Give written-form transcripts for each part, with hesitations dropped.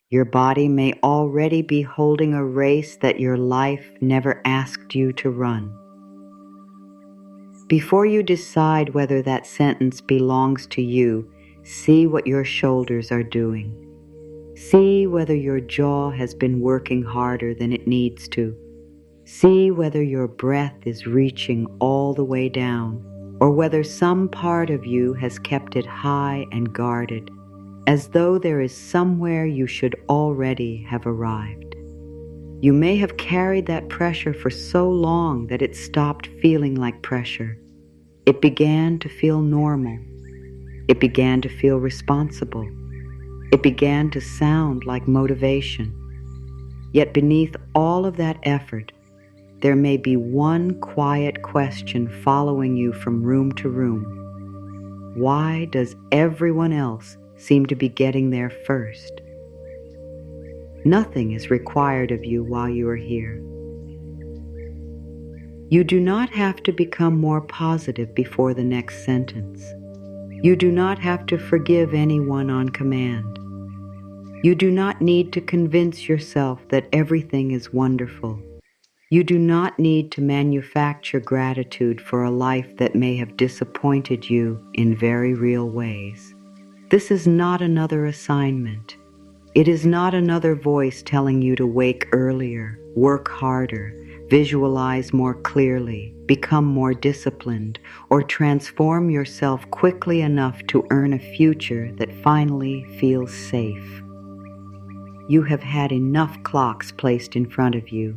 Your body may already be holding a race that your life never asked you to run. Before you decide whether that sentence belongs to you, see what your shoulders are doing. See whether your jaw has been working harder than it needs to. See whether your breath is reaching all the way down, or whether some part of you has kept it high and guarded, as though there is somewhere you should already have arrived. You may have carried that pressure for so long that it stopped feeling like pressure. It began to feel normal. It began to feel responsible. It began to sound like motivation. Yet beneath all of that effort, there may be one quiet question following you from room to room. Why does everyone else seem to be getting there first? Nothing is required of you while you are here. You do not have to become more positive before the next sentence. You do not have to forgive anyone on command. You do not need to convince yourself that everything is wonderful. You do not need to manufacture gratitude for a life that may have disappointed you in very real ways. This is not another assignment. It is not another voice telling you to wake earlier, work harder, visualize more clearly, become more disciplined, or transform yourself quickly enough to earn a future that finally feels safe. You have had enough clocks placed in front of you.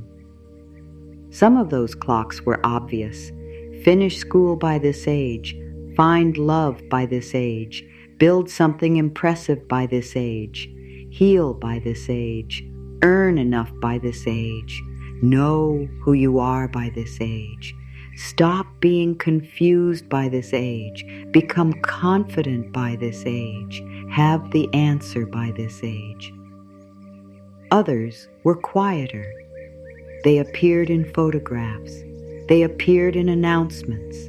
Some of those clocks were obvious. Finish school by this age, find love by this age, build something impressive by this age, heal by this age, earn enough by this age, know who you are by this age, stop being confused by this age, become confident by this age, have the answer by this age. Others were quieter. They appeared in photographs. They appeared in announcements.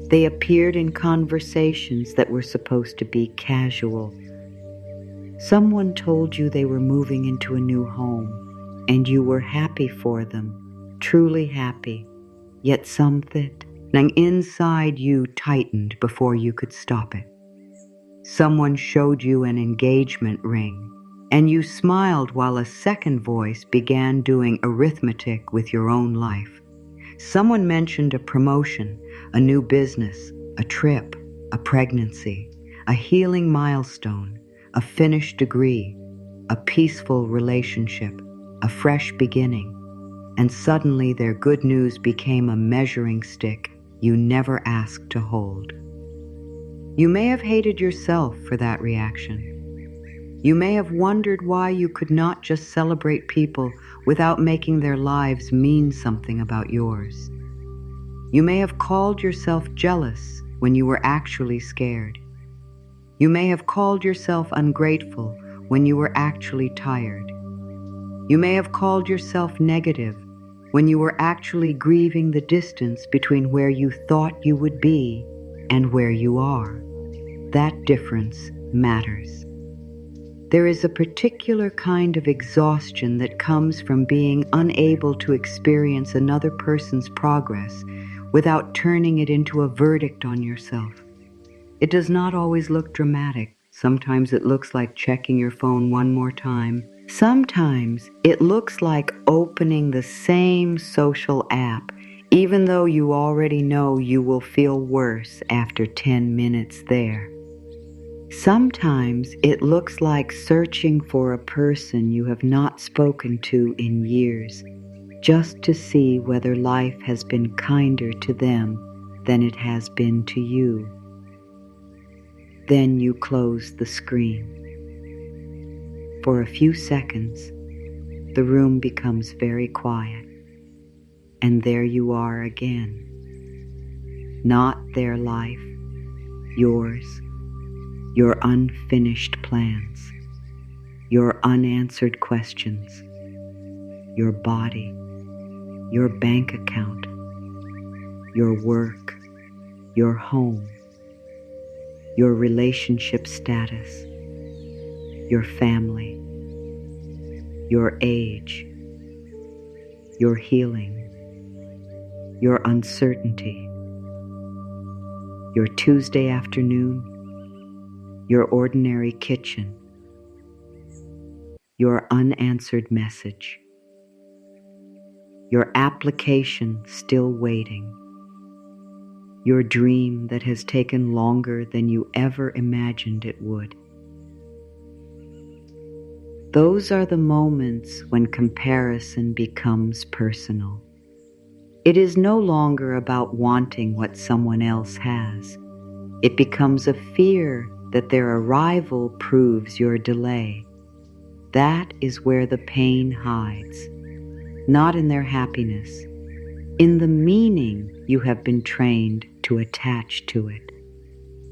They appeared in conversations that were supposed to be casual. Someone told you they were moving into a new home, and you were happy for them, truly happy, yet something inside you tightened before you could stop it. Someone showed you an engagement ring, and you smiled while a second voice began doing arithmetic with your own life. Someone mentioned a promotion, a new business, a trip, a pregnancy, a healing milestone, a finished degree, a peaceful relationship, a fresh beginning, and suddenly their good news became a measuring stick you never asked to hold. You may have hated yourself for that reaction. You may have wondered why you could not just celebrate people without making their lives mean something about yours. You may have called yourself jealous when you were actually scared. You may have called yourself ungrateful when you were actually tired. You may have called yourself negative when you were actually grieving the distance between where you thought you would be and where you are. That difference matters. There is a particular kind of exhaustion that comes from being unable to experience another person's progress without turning it into a verdict on yourself. It does not always look dramatic. Sometimes it looks like checking your phone one more time. Sometimes it looks like opening the same social app, even though you already know you will feel worse after 10 minutes there. Sometimes it looks like searching for a person you have not spoken to in years, just to see whether life has been kinder to them than it has been to you. Then you close the screen. For a few seconds, the room becomes very quiet, and there you are again. Not their life, yours. Your unfinished plans, your unanswered questions, your body, your bank account, your work, your home, your relationship status, your family, your age, your healing, your uncertainty, your Tuesday afternoon, your ordinary kitchen, your unanswered message, your application still waiting, your dream that has taken longer than you ever imagined it would. Those are the moments when comparison becomes personal. It is no longer about wanting what someone else has. It becomes a fear that their arrival proves your delay. That is where the pain hides, not in their happiness, in the meaning you have been trained to attach to it.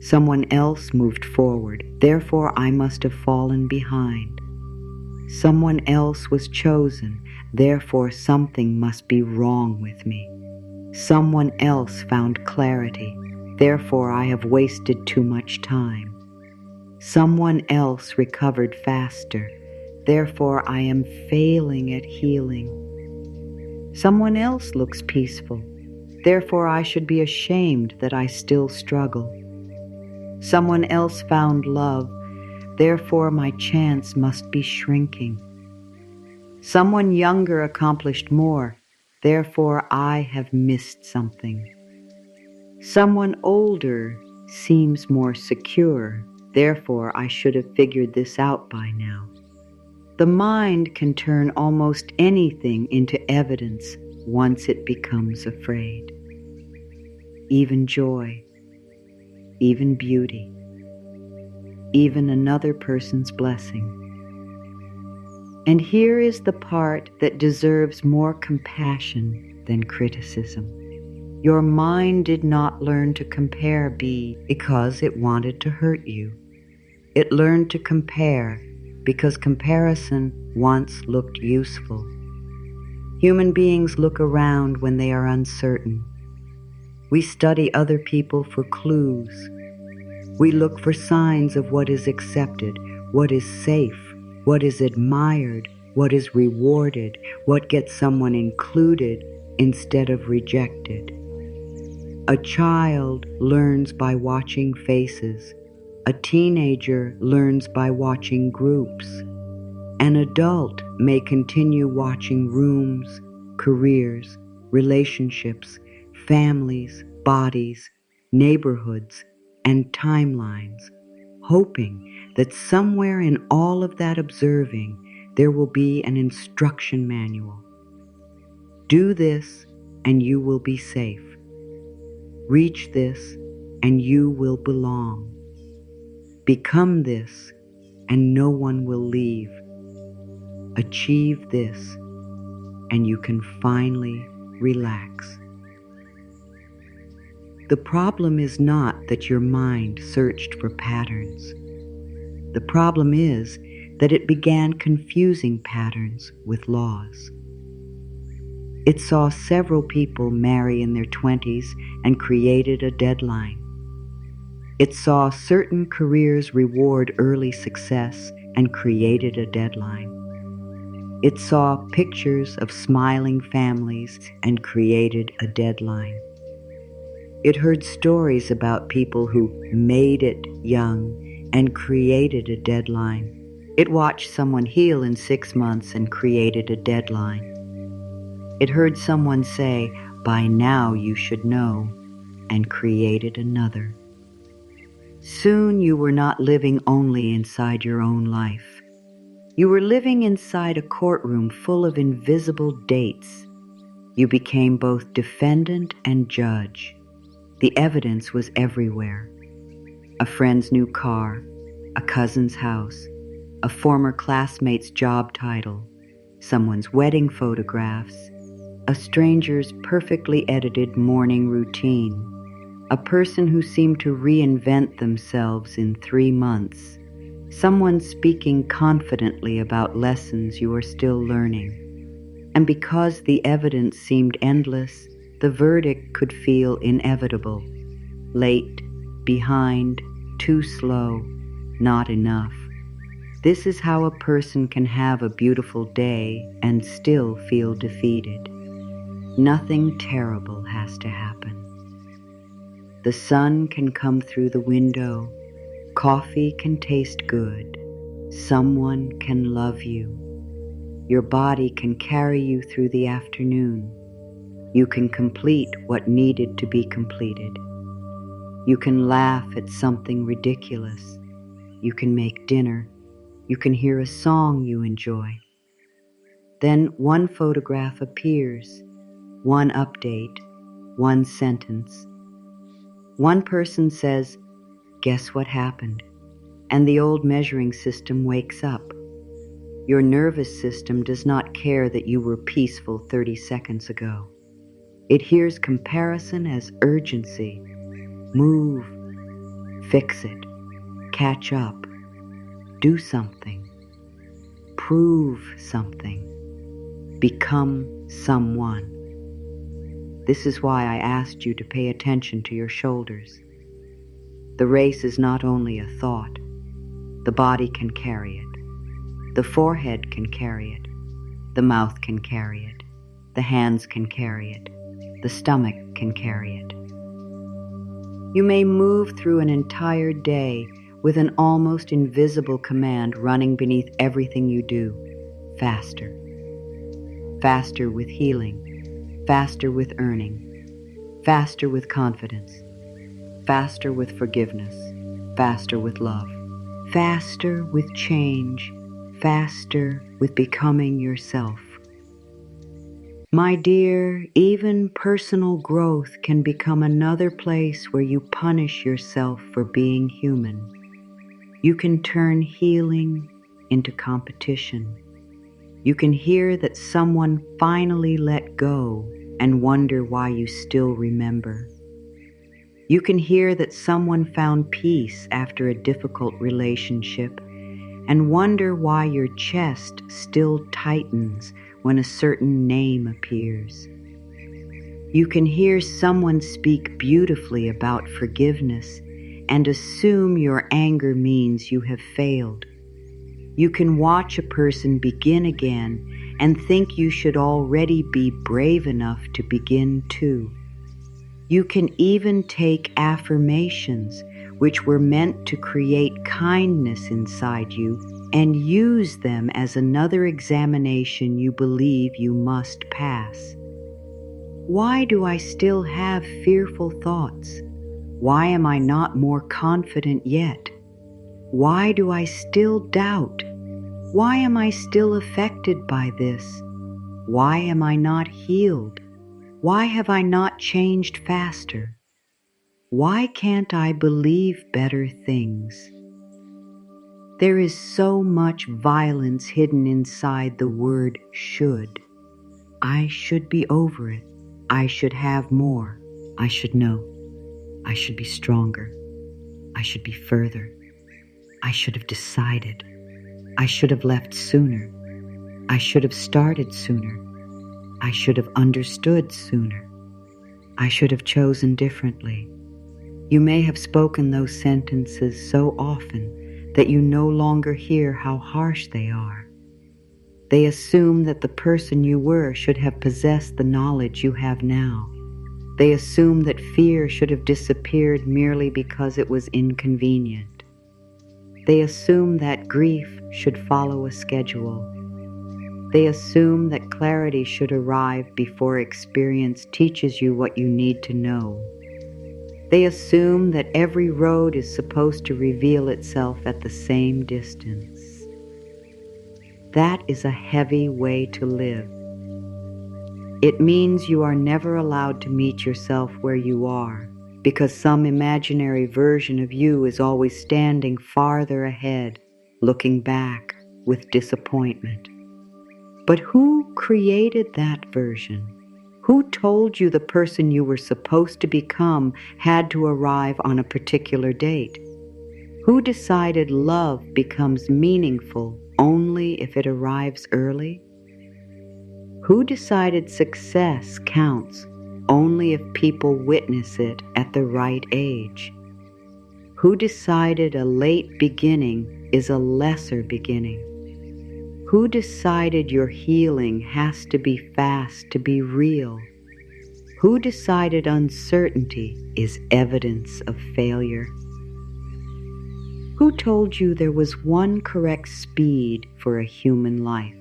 Someone else moved forward, therefore I must have fallen behind. Someone else was chosen, therefore something must be wrong with me. Someone else found clarity, therefore I have wasted too much time. Someone else recovered faster, therefore I am failing at healing. Someone else looks peaceful, therefore I should be ashamed that I still struggle. Someone else found love, therefore my chance must be shrinking. Someone younger accomplished more, therefore I have missed something. Someone older seems more secure, therefore I should have figured this out by now. The mind can turn almost anything into evidence once it becomes afraid. Even joy, even beauty, even another person's blessing. And here is the part that deserves more compassion than criticism. Your mind did not learn to compare because it wanted to hurt you. It learned to compare because comparison once looked useful. Human beings look around when they are uncertain. We study other people for clues. We look for signs of what is accepted, what is safe, what is admired, what is rewarded, what gets someone included instead of rejected. A child learns by watching faces. A teenager learns by watching groups. An adult may continue watching rooms, careers, relationships, families, bodies, neighborhoods, and timelines, hoping that somewhere in all of that observing there will be an instruction manual. Do this and you will be safe. Reach this and you will belong. Become this and no one will leave. Achieve this and you can finally relax. The problem is not that your mind searched for patterns. The problem is that it began confusing patterns with laws. It saw several people marry in their 20s and created a deadline. It saw certain careers reward early success and created a deadline. It saw pictures of smiling families and created a deadline. It heard stories about people who made it young and created a deadline. It watched someone heal in 6 months and created a deadline. It heard someone say, "By now you should know," and created another. Soon you were not living only inside your own life. You were living inside a courtroom full of invisible dates. You became both defendant and judge. The evidence was everywhere. A friend's new car, a cousin's house, a former classmate's job title, someone's wedding photographs, a stranger's perfectly edited morning routine, a person who seemed to reinvent themselves in 3 months, someone speaking confidently about lessons you are still learning. And because the evidence seemed endless, the verdict could feel inevitable. Late, behind, too slow, not enough. This is how a person can have a beautiful day and still feel defeated. Nothing terrible has to happen. The sun can come through the window, coffee can taste good, someone can love you. Your body can carry you through the afternoon. You can complete what needed to be completed. You can laugh at something ridiculous. You can make dinner. You can hear a song you enjoy. Then one photograph appears, one update, one sentence. One person says, "Guess what happened?" And the old measuring system wakes up. Your nervous system does not care that you were peaceful 30 seconds ago. It hears comparison as urgency. Move, fix it, catch up, do something, prove something, become someone. This is why I asked you to pay attention to your shoulders. The race is not only a thought. The body can carry it. The forehead can carry it. The mouth can carry it. The hands can carry it. The stomach can carry it. You may move through an entire day with an almost invisible command running beneath everything you do. Faster. Faster with healing. Faster with earning. Faster with confidence. Faster with forgiveness. Faster with love. Faster with change. Faster with becoming yourself. My dear, even personal growth can become another place where you punish yourself for being human. You can turn healing into competition. You can hear that someone finally let go and wonder why you still remember. You can hear that someone found peace after a difficult relationship and wonder why your chest still tightens when a certain name appears. You can hear someone speak beautifully about forgiveness and assume your anger means you have failed. You can watch a person begin again and think you should already be brave enough to begin too. You can even take affirmations which were meant to create kindness inside you and use them as another examination you believe you must pass. Why do I still have fearful thoughts? Why am I not more confident yet? Why do I still doubt? Why am I still affected by this? Why am I not healed? Why have I not changed faster? Why can't I believe better things? There is so much violence hidden inside the word should. I should be over it. I should have more. I should know. I should be stronger. I should be further. I should have decided. I should have left sooner. I should have started sooner. I should have understood sooner. I should have chosen differently. You may have spoken those sentences so often that you no longer hear how harsh they are. They assume that the person you were should have possessed the knowledge you have now. They assume that fear should have disappeared merely because it was inconvenient. They assume that grief should follow a schedule. They assume that clarity should arrive before experience teaches you what you need to know. They assume that every road is supposed to reveal itself at the same distance. That is a heavy way to live. It means you are never allowed to meet yourself where you are, because some imaginary version of you is always standing farther ahead, looking back with disappointment. But who created that version? Who told you the person you were supposed to become had to arrive on a particular date? Who decided love becomes meaningful only if it arrives early? Who decided success counts only if people witness it at the right age? Who decided a late beginning is a lesser beginning? Who decided your healing has to be fast to be real? Who decided uncertainty is evidence of failure? Who told you there was one correct speed for a human life?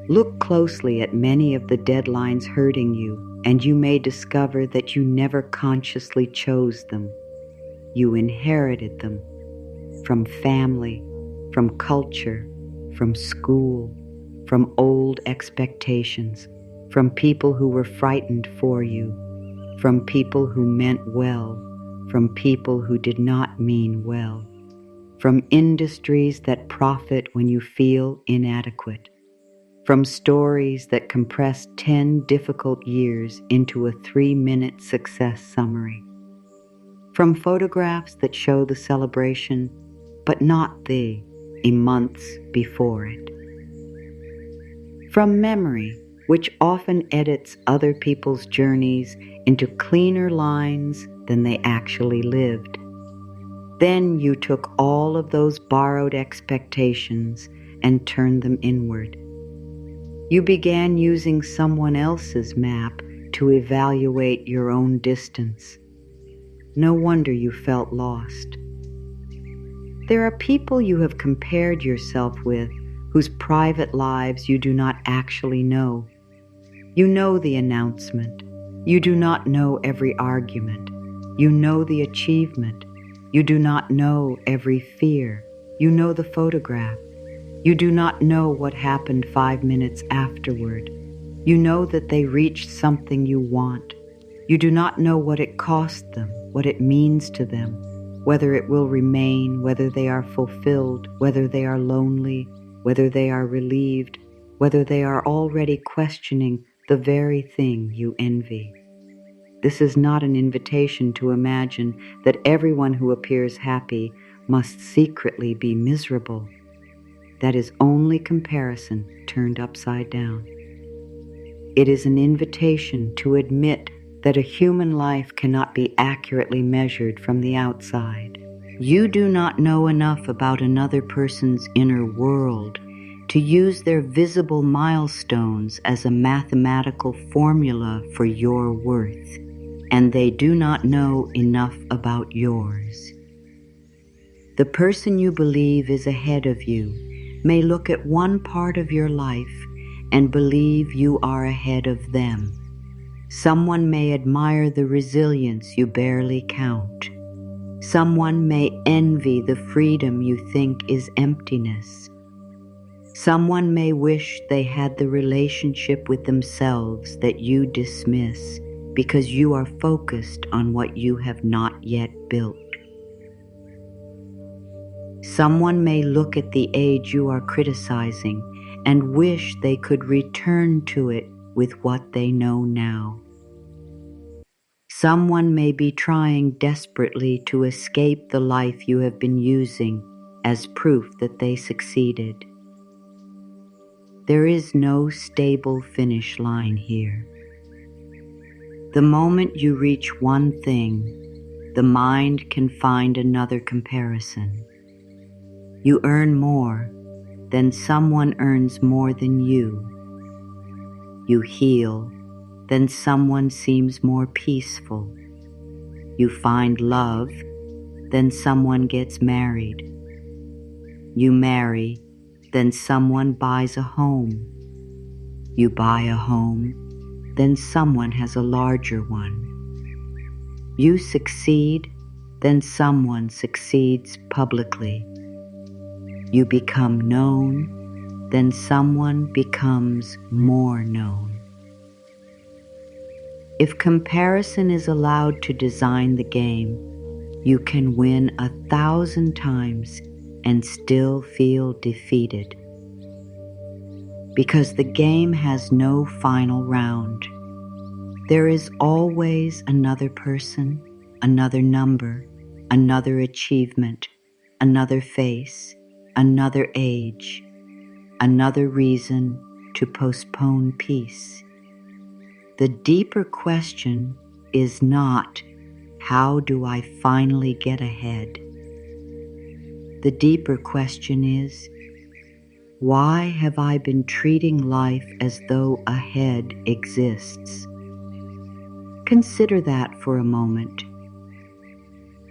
Look closely at many of the deadlines hurting you, and you may discover that you never consciously chose them. You inherited them from family, from culture, from school, from old expectations, from people who were frightened for you, from people who meant well, from people who did not mean well, from industries that profit when you feel inadequate, from stories that compress 10 difficult years into a 3-minute success summary, from photographs that show the celebration, but not the months before it, from memory, which often edits other people's journeys into cleaner lines than they actually lived. Then you took all of those borrowed expectations and turned them inward. You began using someone else's map to evaluate your own distance. No wonder you felt lost. There are people you have compared yourself with whose private lives you do not actually know. You know the announcement. You do not know every argument. You know the achievement. You do not know every fear. You know the photograph. You do not know what happened 5 minutes afterward. You know that they reached something you want. You do not know what it cost them, what it means to them, whether it will remain, whether they are fulfilled, whether they are lonely, whether they are relieved, whether they are already questioning the very thing you envy. This is not an invitation to imagine that everyone who appears happy must secretly be miserable. That is only comparison turned upside down. It is an invitation to admit that a human life cannot be accurately measured from the outside. You do not know enough about another person's inner world to use their visible milestones as a mathematical formula for your worth, and they do not know enough about yours. The person you believe is ahead of you may look at one part of your life and believe you are ahead of them. Someone may admire the resilience you barely count. Someone may envy the freedom you think is emptiness. Someone may wish they had the relationship with themselves that you dismiss because you are focused on what you have not yet built. Someone may look at the age you are criticizing and wish they could return to it with what they know now. Someone may be trying desperately to escape the life you have been using as proof that they succeeded. There is no stable finish line here. The moment you reach one thing, the mind can find another comparison. You earn more, then someone earns more than you. You heal, then someone seems more peaceful. You find love, then someone gets married. You marry, then someone buys a home. You buy a home, then someone has a larger one. You succeed, then someone succeeds publicly. You become known, then someone becomes more known. If comparison is allowed to design the game, you can win 1,000 times and still feel defeated. Because the game has no final round. There is always another person, another number, another achievement, another face, another age, another reason to postpone peace. The deeper question is not, how do I finally get ahead? The deeper question is, why have I been treating life as though a head exists? Consider that for a moment.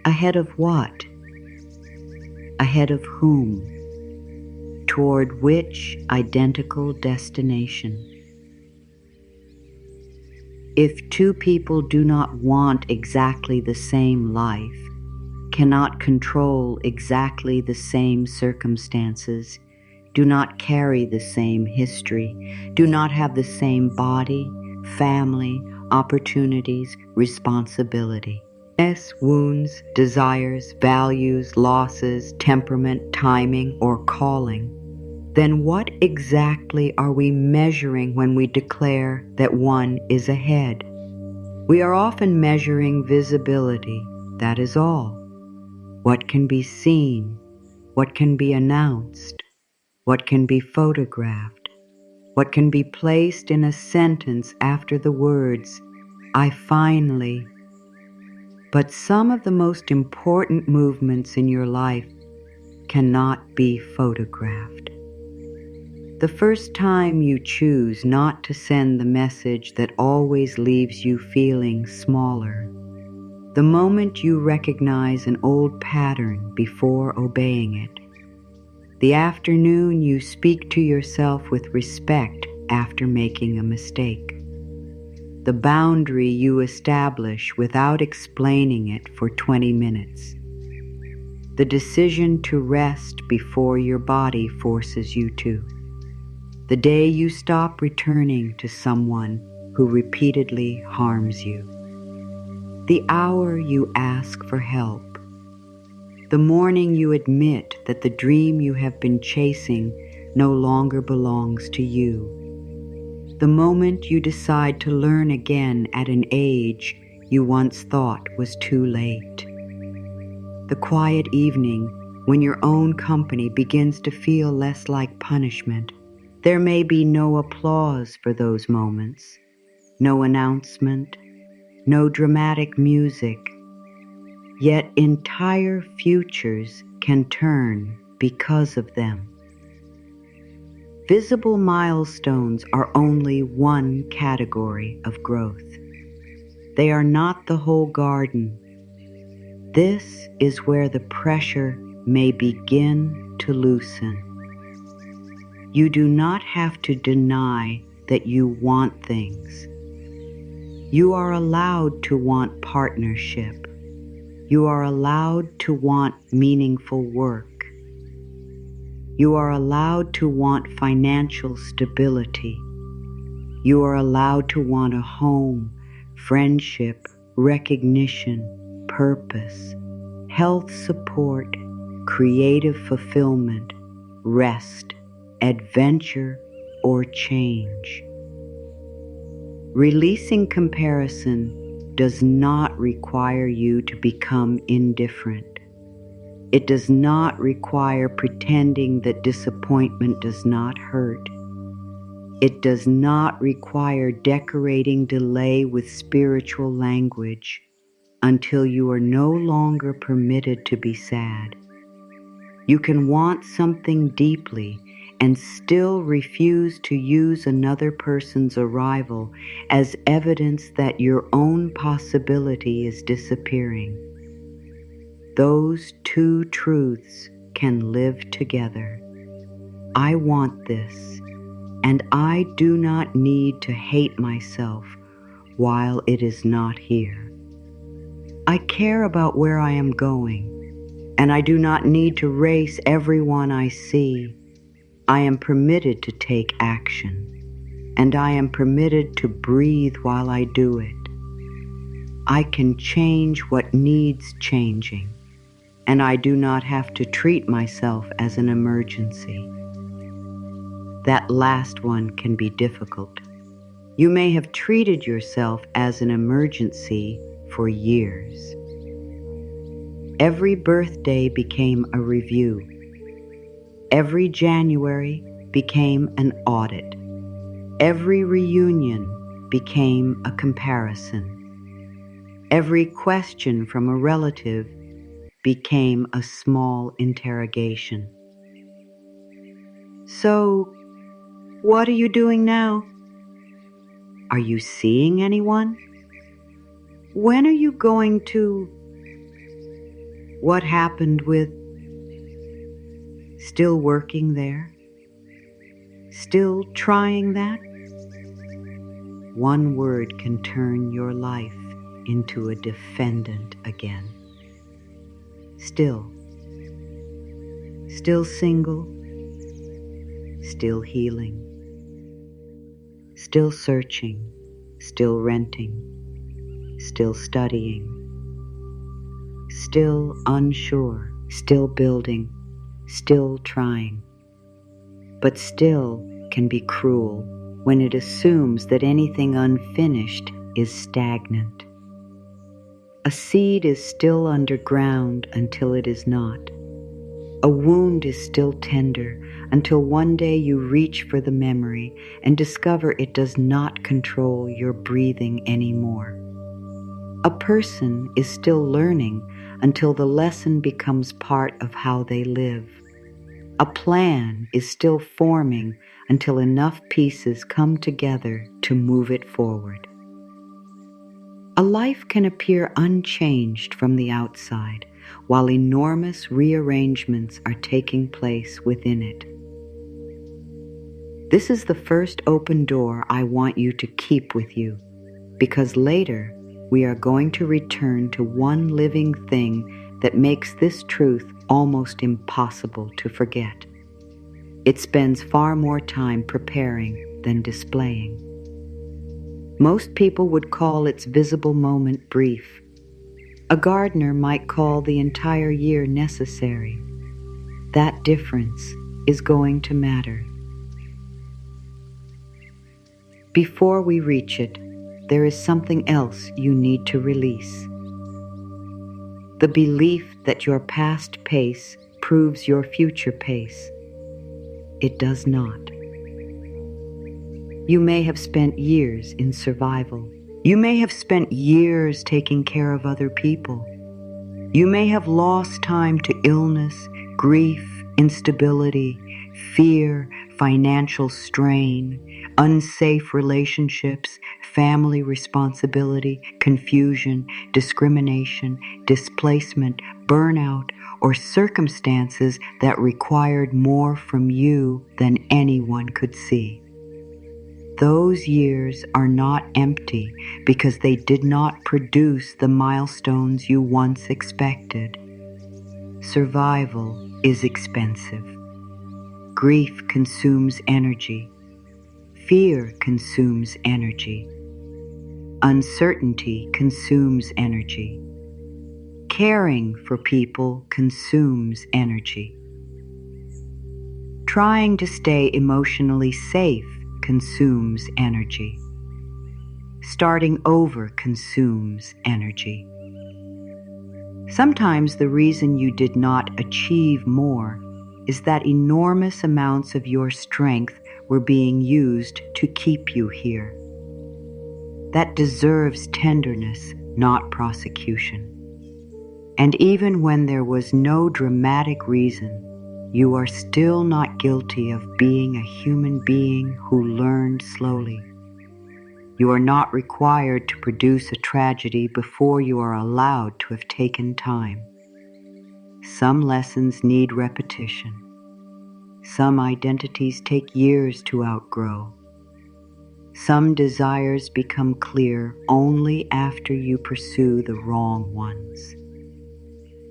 Ahead of what? Ahead of whom? Toward which identical destination? If two people do not want exactly the same life, cannot control exactly the same circumstances, do not carry the same history, do not have the same body, family, opportunities, responsibility, wounds, desires, values, losses, temperament, timing, or calling, then what exactly are we measuring when we declare that one is ahead? We are often measuring visibility, that is all. What can be seen? What can be announced? What can be photographed? What can be placed in a sentence after the words, I finally. But some of the most important movements in your life cannot be photographed. The first time you choose not to send the message that always leaves you feeling smaller, the moment you recognize an old pattern before obeying it, the afternoon you speak to yourself with respect after making a mistake, the boundary you establish without explaining it for 20 minutes, the decision to rest before your body forces you to, the day you stop returning to someone who repeatedly harms you, the hour you ask for help, the morning you admit that the dream you have been chasing no longer belongs to you, the moment you decide to learn again at an age you once thought was too late, the quiet evening when your own company begins to feel less like punishment. There may be no applause for those moments, no announcement, no dramatic music, yet entire futures can turn because of them. Visible milestones are only one category of growth. They are not the whole garden. This is where the pressure may begin to loosen. You do not have to deny that you want things. You are allowed to want partnership. You are allowed to want meaningful work. You are allowed to want financial stability. You are allowed to want a home, friendship, recognition, purpose, health support, creative fulfillment, rest, adventure, or change. Releasing comparison does not require you to become indifferent. It does not require pretending that disappointment does not hurt. It does not require decorating delay with spiritual language until you are no longer permitted to be sad. You can want something deeply and still refuse to use another person's arrival as evidence that your own possibility is disappearing. Those two truths can live together. I want this, and I do not need to hate myself while it is not here. I care about where I am going, and I do not need to race everyone I see. I am permitted to take action, and I am permitted to breathe while I do it. I can change what needs changing, and I do not have to treat myself as an emergency. That last one can be difficult. You may have treated yourself as an emergency for years. Every birthday became a review. Every January became an audit. Every reunion became a comparison. Every question from a relative became a small interrogation. So, what are you doing now? Are you seeing anyone? When are you going to? What happened with? Still working there? Still trying that? One word can turn your life into a defendant again. Still single, still healing, still searching, still renting, still studying, still unsure, still building, still trying, but still can be cruel when it assumes that anything unfinished is stagnant. A seed is still underground until it is not. A wound is still tender until one day you reach for the memory and discover it does not control your breathing anymore. A person is still learning until the lesson becomes part of how they live. A plan is still forming until enough pieces come together to move it forward. A life can appear unchanged from the outside, while enormous rearrangements are taking place within it. This is the first open door I want you to keep with you, because later we are going to return to one living thing that makes this truth almost impossible to forget. It spends far more time preparing than displaying. Most people would call its visible moment brief. A gardener might call the entire year necessary. That difference is going to matter. Before we reach it, there is something else you need to release. The belief that your past pace proves your future pace. It does not. You may have spent years in survival. You may have spent years taking care of other people. You may have lost time to illness, grief, instability, fear, financial strain, unsafe relationships, family responsibility, confusion, discrimination, displacement, burnout, or circumstances that required more from you than anyone could see. Those years are not empty because they did not produce the milestones you once expected. Survival is expensive. Grief consumes energy. Fear consumes energy. Uncertainty consumes energy. Caring for people consumes energy. Trying to stay emotionally safe consumes energy. Starting over consumes energy. Sometimes the reason you did not achieve more is that enormous amounts of your strength were being used to keep you here. That deserves tenderness, not prosecution. And even when there was no dramatic reason, you are still not guilty of being a human being who learned slowly. You are not required to produce a tragedy before you are allowed to have taken time. Some lessons need repetition. Some identities take years to outgrow. Some desires become clear only after you pursue the wrong ones.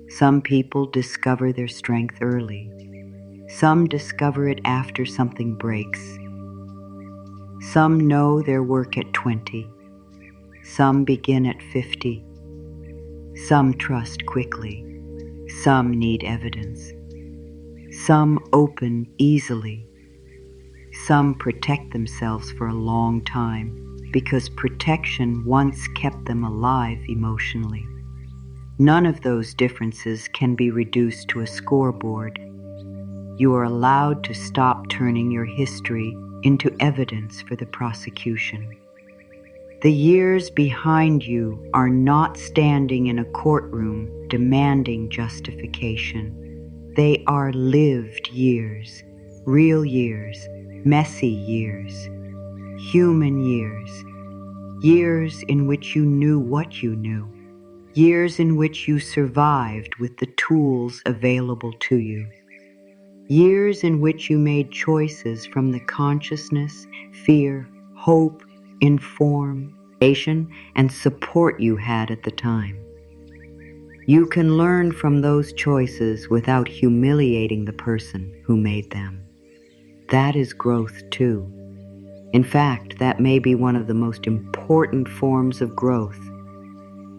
Some people discover their strength early. Some discover it after something breaks. Some know their work at 20. Some begin at 50. Some trust quickly. Some need evidence. Some open easily. Some protect themselves for a long time because protection once kept them alive emotionally. None of those differences can be reduced to a scoreboard. You are allowed to stop turning your history into evidence for the prosecution. The years behind you are not standing in a courtroom demanding justification. They are lived years, real years, messy years, human years, years in which you knew what you knew, years in which you survived with the tools available to you, years in which you made choices from the consciousness, fear, hope, information, and support you had at the time. You can learn from those choices without humiliating the person who made them. That is growth too. In fact, that may be one of the most important forms of growth.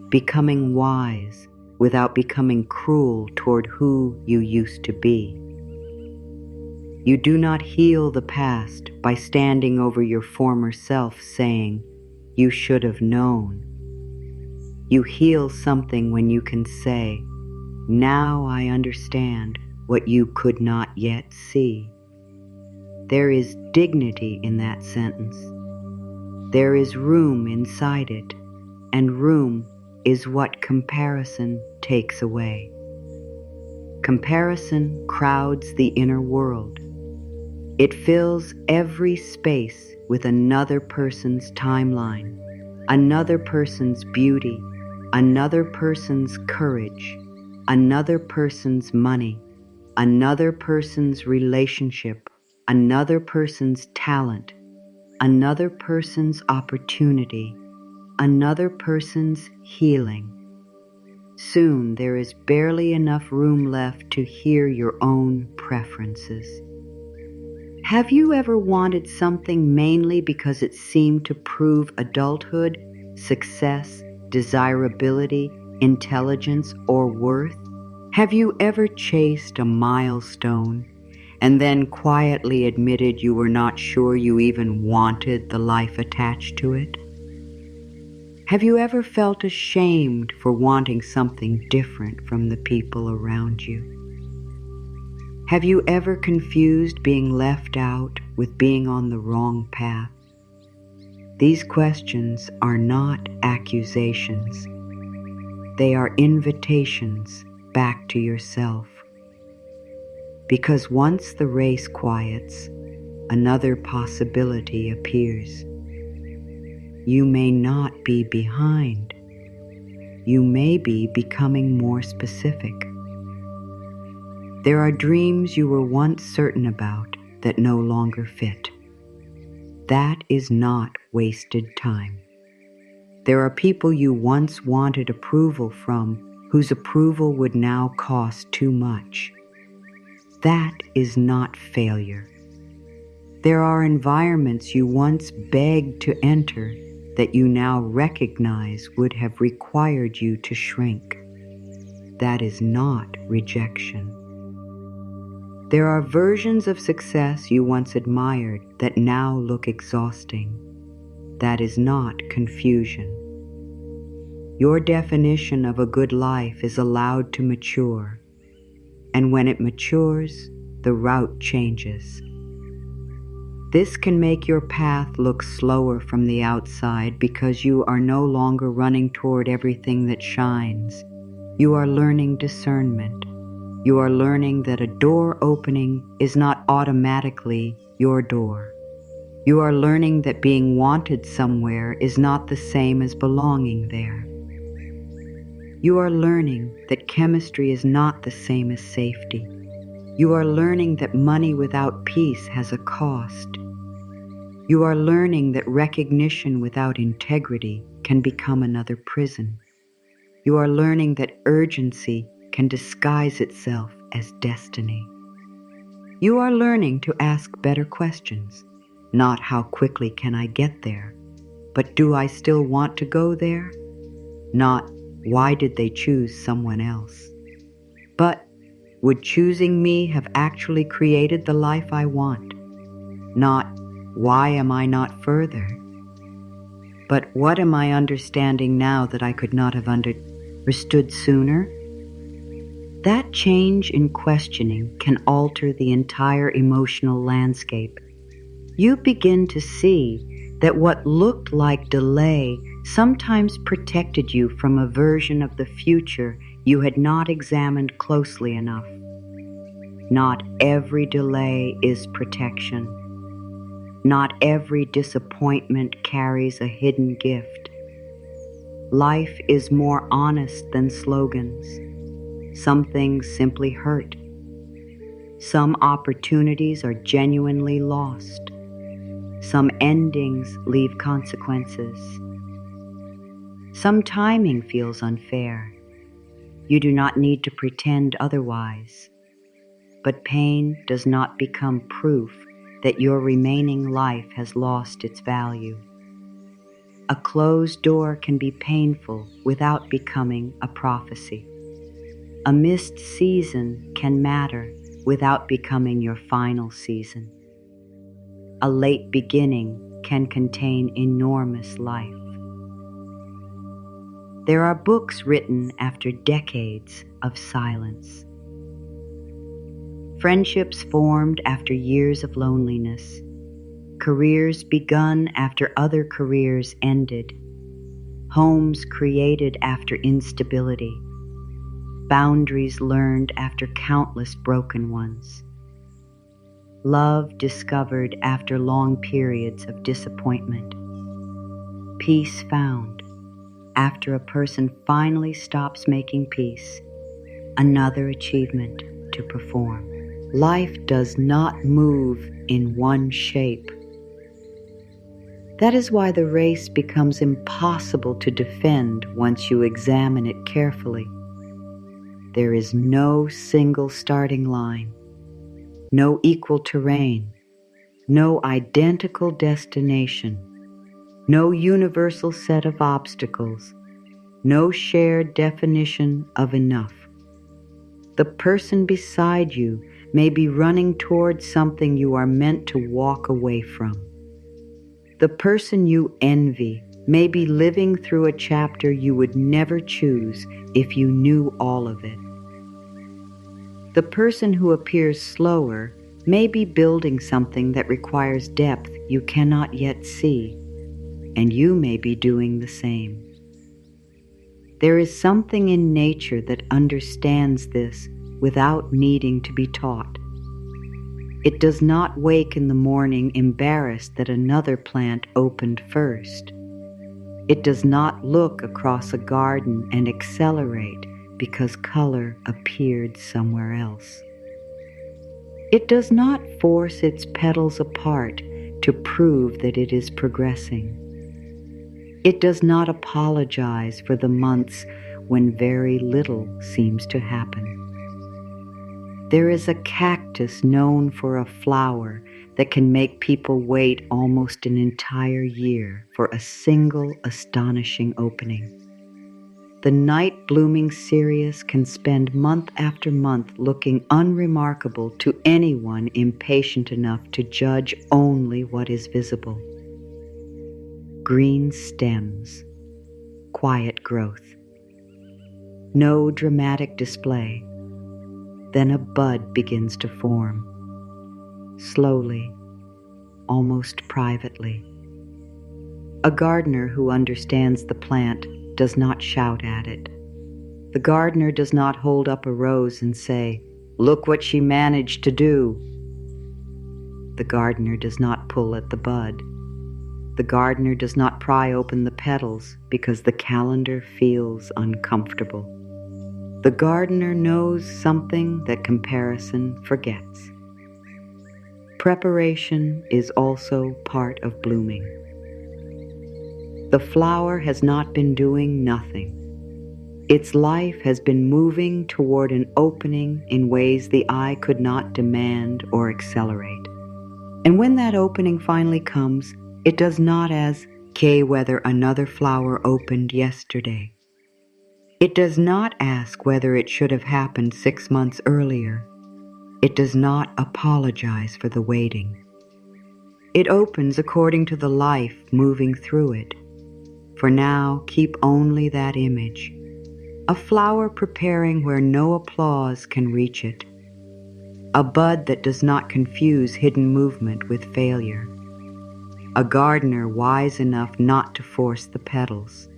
Becoming wise without becoming cruel toward who you used to be. You do not heal the past by standing over your former self saying, "You should have known." You heal something when you can say, "Now I understand what you could not yet see." There is dignity in that sentence. There is room inside it, and room is what comparison takes away. Comparison crowds the inner world. It fills every space with another person's timeline, another person's beauty, another person's courage, another person's money, another person's relationship, another person's talent, another person's opportunity, another person's healing. Soon there is barely enough room left to hear your own preferences. Have you ever wanted something mainly because it seemed to prove adulthood, success, desirability, intelligence, or worth? Have you ever chased a milestone and then quietly admitted you were not sure you even wanted the life attached to it? Have you ever felt ashamed for wanting something different from the people around you? Have you ever confused being left out with being on the wrong path? These questions are not accusations. They are invitations back to yourself. Because once the race quiets, another possibility appears. You may not be behind. You may be becoming more specific. There are dreams you were once certain about that no longer fit. That is not wasted time. There are people you once wanted approval from whose approval would now cost too much. That is not failure. There are environments you once begged to enter that you now recognize would have required you to shrink. That is not rejection. There are versions of success you once admired that now look exhausting. That is not confusion. Your definition of a good life is allowed to mature, and when it matures, the route changes. This can make your path look slower from the outside because you are no longer running toward everything that shines. You are learning discernment. You are learning that a door opening is not automatically your door. You are learning that being wanted somewhere is not the same as belonging there. You are learning that chemistry is not the same as safety. You are learning that money without peace has a cost. You are learning that recognition without integrity can become another prison. You are learning that urgency can disguise itself as destiny. You are learning to ask better questions, not how quickly can I get there, but do I still want to go there? Not why did they choose someone else? But would choosing me have actually created the life I want? Not why am I not further? But what am I understanding now that I could not have understood sooner? That change in questioning can alter the entire emotional landscape. You begin to see that what looked like delay sometimes protected you from a version of the future you had not examined closely enough. Not every delay is protection. Not every disappointment carries a hidden gift. Life is more honest than slogans. Some things simply hurt. Some opportunities are genuinely lost. Some endings leave consequences. Some timing feels unfair. You do not need to pretend otherwise. But pain does not become proof that your remaining life has lost its value. A closed door can be painful without becoming a prophecy. A missed season can matter without becoming your final season. A late beginning can contain enormous life. There are books written after decades of silence. Friendships formed after years of loneliness. Careers begun after other careers ended. Homes created after instability. Boundaries learned after countless broken ones. Love discovered after long periods of disappointment. Peace found after a person finally stops making peace. Another achievement to perform. Life does not move in one shape. That is why the race becomes impossible to defend once you examine it carefully. There is no single starting line, no equal terrain, no identical destination, no universal set of obstacles, no shared definition of enough. The person beside you may be running towards something you are meant to walk away from. The person you envy may be living through a chapter you would never choose if you knew all of it. The person who appears slower may be building something that requires depth you cannot yet see, and you may be doing the same. There is something in nature that understands this without needing to be taught. It does not wake in the morning embarrassed that another plant opened first. It does not look across a garden and accelerate because color appeared somewhere else. It does not force its petals apart to prove that it is progressing. It does not apologize for the months when very little seems to happen. There is a cactus known for a flower that can make people wait almost an entire year for a single astonishing opening. The night-blooming cereus can spend month after month looking unremarkable to anyone impatient enough to judge only what is visible. Green stems, quiet growth. No dramatic display. Then a bud begins to form, slowly, almost privately. A gardener who understands the plant does not shout at it. The gardener does not hold up a rose and say, "Look what she managed to do." The gardener does not pull at the bud. The gardener does not pry open the petals because the calendar feels uncomfortable. The gardener knows something that comparison forgets. Preparation is also part of blooming. The flower has not been doing nothing. Its life has been moving toward an opening in ways the eye could not demand or accelerate. And when that opening finally comes, it does not ask whether another flower opened yesterday. It does not ask whether it should have happened 6 months earlier. It does not apologize for the waiting. It opens according to the life moving through it. For now, keep only that image. A flower preparing where no applause can reach it. A bud that does not confuse hidden movement with failure. a gardener wise enough not to force the petals.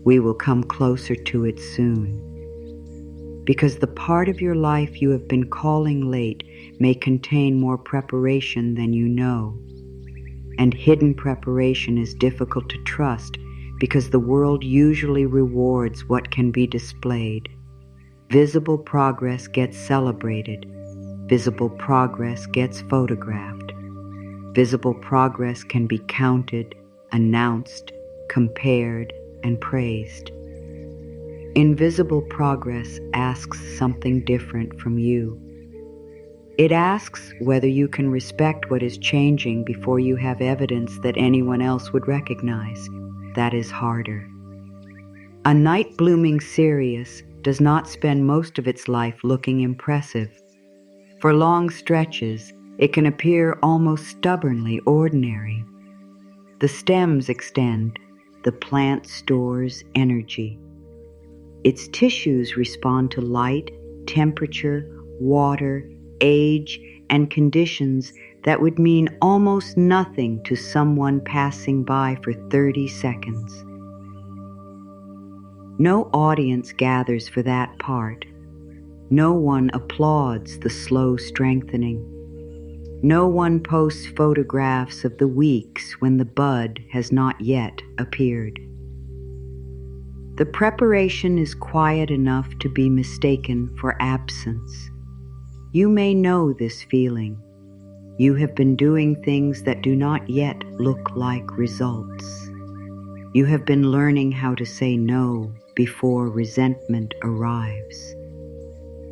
We will come closer to it soon, because the part of your life you have been calling late may contain more preparation than you know. And hidden preparation is difficult to trust because the world usually rewards what can be displayed. Visible progress gets celebrated. Visible progress gets photographed. Visible progress can be counted, announced, compared, and praised. Invisible progress asks something different from you. It asks whether you can respect what is changing before you have evidence that anyone else would recognize. That is harder. A night-blooming cereus does not spend most of its life looking impressive. For long stretches, it can appear almost stubbornly ordinary. The stems extend, the plant stores energy. Its tissues respond to light, temperature, water, age, and conditions that would mean almost nothing to someone passing by for 30 seconds. No audience gathers for that part. No one applauds the slow strengthening. No one posts photographs of the weeks when the bud has not yet appeared. The preparation is quiet enough to be mistaken for absence. You may know this feeling. You have been doing things that do not yet look like results. You have been learning how to say no before resentment arrives.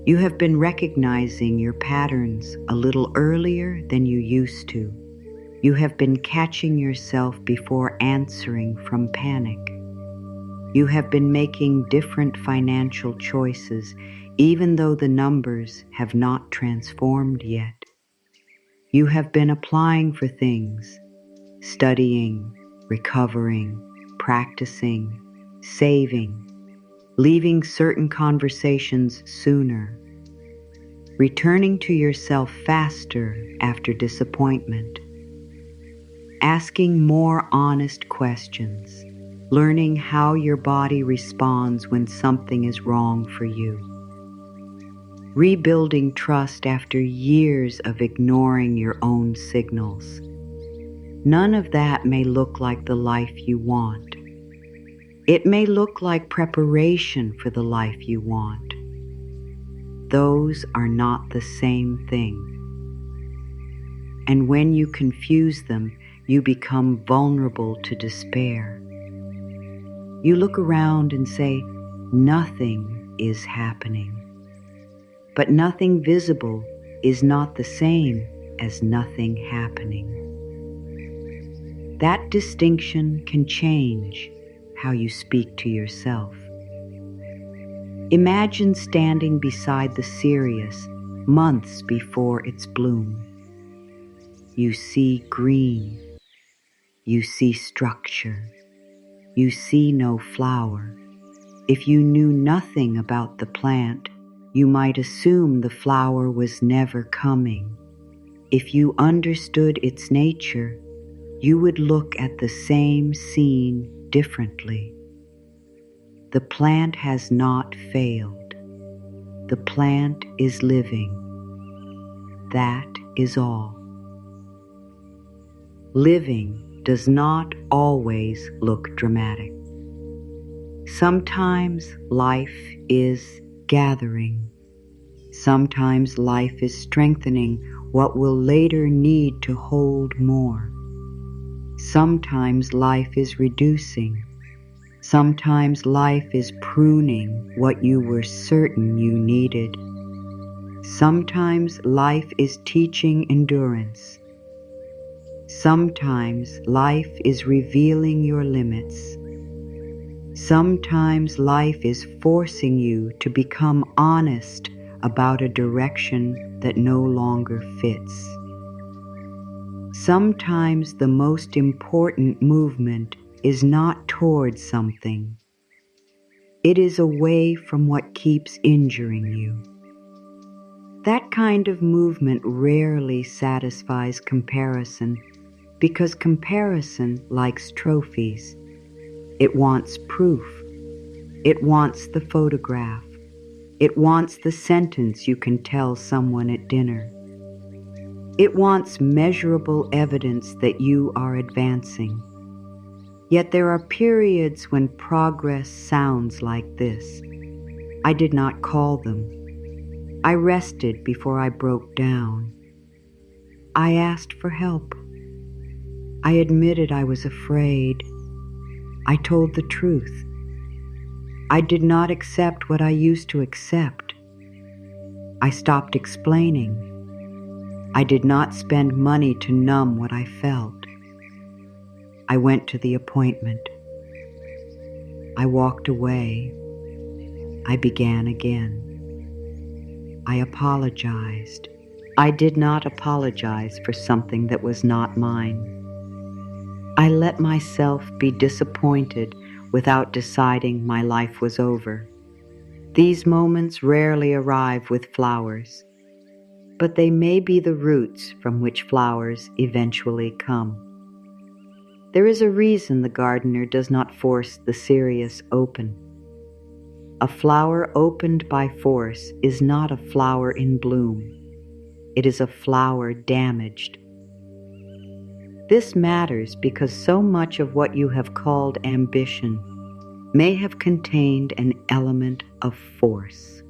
You have been recognizing your patterns a little earlier than you used to. You have been catching yourself before answering from panic. You have been making different financial choices, even though the numbers have not transformed yet. You have been applying for things, studying, recovering, practicing, saving, leaving certain conversations sooner, returning to yourself faster after disappointment, asking more honest questions, learning how your body responds when something is wrong for you, rebuilding trust after years of ignoring your own signals. None of that may look like the life you want. It may look like preparation for the life you want. Those are not the same thing. And when you confuse them, you become vulnerable to despair. You look around and say, nothing is happening. But nothing visible is not the same as nothing happening. That distinction can change how you speak to yourself. Imagine standing beside the cereus months before its bloom. You see green. You see structure. You see no flower. If you knew nothing about the plant, you might assume the flower was never coming. If you understood its nature, you would look at the same scene differently. The plant has not failed. The plant is living. That is all. Living does not always look dramatic. Sometimes life is gathering. Sometimes life is strengthening what will later need to hold more. Sometimes life is reducing. Sometimes life is pruning what you were certain you needed. Sometimes life is teaching endurance. Sometimes life is revealing your limits. Sometimes life is forcing you to become honest about a direction that no longer fits. Sometimes the most important movement is not towards something. It is away from what keeps injuring you. That kind of movement rarely satisfies comparison because comparison likes trophies. It wants proof. It wants the photograph. It wants the sentence you can tell someone at dinner. It wants measurable evidence that you are advancing. Yet there are periods when progress sounds like this. I did not call them. I rested before I broke down. I asked for help. I admitted I was afraid. I told the truth. I did not accept what I used to accept. I stopped explaining. I did not spend money to numb what I felt. I went to the appointment. I walked away. I began again. I apologized. I did not apologize for something that was not mine. I let myself be disappointed without deciding my life was over. These moments rarely arrive with flowers, but they may be the roots from which flowers eventually come. There is a reason the gardener does not force the cereus open. A flower opened by force is not a flower in bloom. It is a flower damaged. This matters because so much of what you have called ambition may have contained an element of force.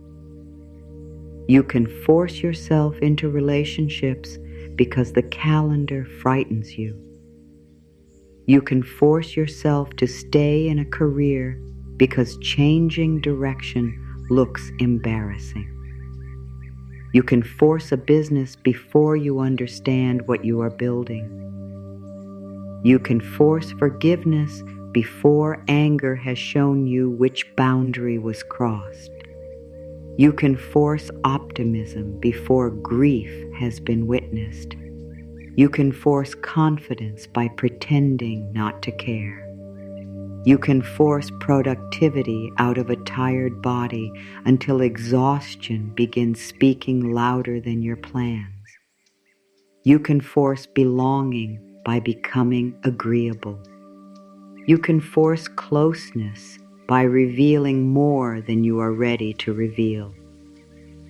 You can force yourself into relationships because the calendar frightens you. You can force yourself to stay in a career because changing direction looks embarrassing. You can force a business before you understand what you are building. You can force forgiveness before anger has shown you which boundary was crossed. You can force optimism before grief has been witnessed. You can force confidence by pretending not to care. You can force productivity out of a tired body until exhaustion begins speaking louder than your plans. You can force belonging by becoming agreeable. You can force closeness by revealing more than you are ready to reveal.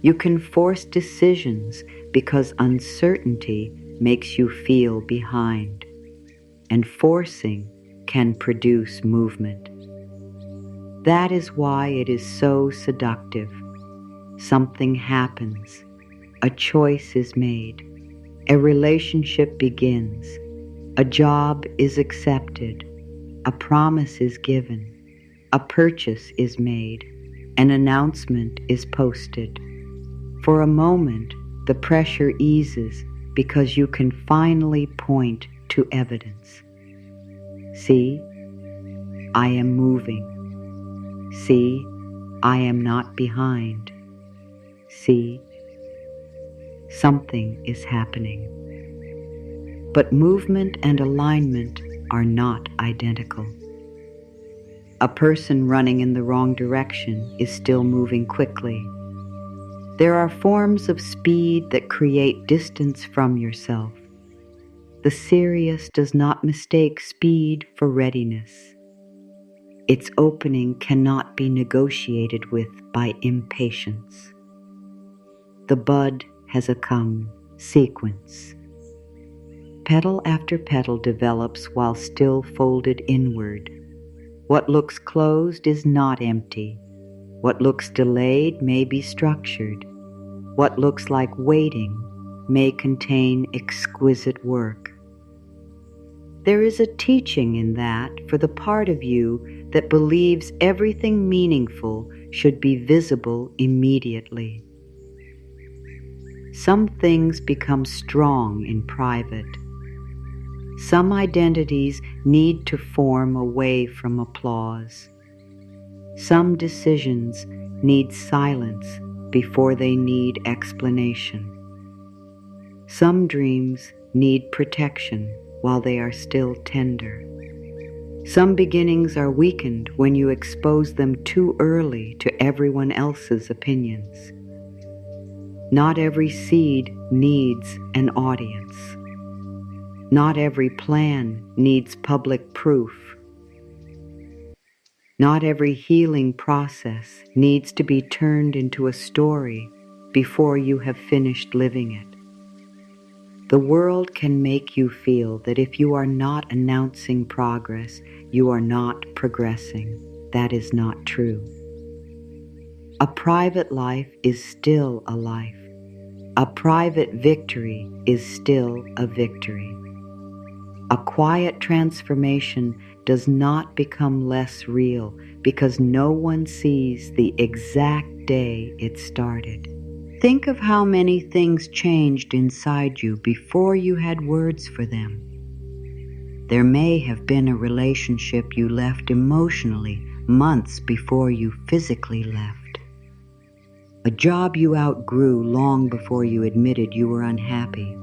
You can force decisions because uncertainty makes you feel behind, and forcing can produce movement. That is why it is so seductive. Something happens, a choice is made, a relationship begins, a job is accepted, a promise is given, a purchase is made, an announcement is posted. For a moment, the pressure eases because you can finally point to evidence. See, I am moving. See, I am not behind. See, something is happening. But movement and alignment are not identical. A person running in the wrong direction is still moving quickly. There are forms of speed that create distance from yourself. The serious does not mistake speed for readiness. Its opening cannot be negotiated with by impatience. The bud has a come sequence. Petal after petal develops while still folded inward. What looks closed is not empty. What looks delayed may be structured. What looks like waiting may contain exquisite work. There is a teaching in that for the part of you that believes everything meaningful should be visible immediately. Some things become strong in private. Some identities need to form away from applause. Some decisions need silence before they need explanation. Some dreams need protection while they are still tender. Some beginnings are weakened when you expose them too early to everyone else's opinions. Not every seed needs an audience. Not every plan needs public proof. Not every healing process needs to be turned into a story before you have finished living it. The world can make you feel that if you are not announcing progress, you are not progressing. That is not true. A private life is still a life. A private victory is still a victory. A quiet transformation does not become less real because no one sees the exact day it started. Think of how many things changed inside you before you had words for them. There may have been a relationship you left emotionally months before you physically left. A job you outgrew long before you admitted you were unhappy.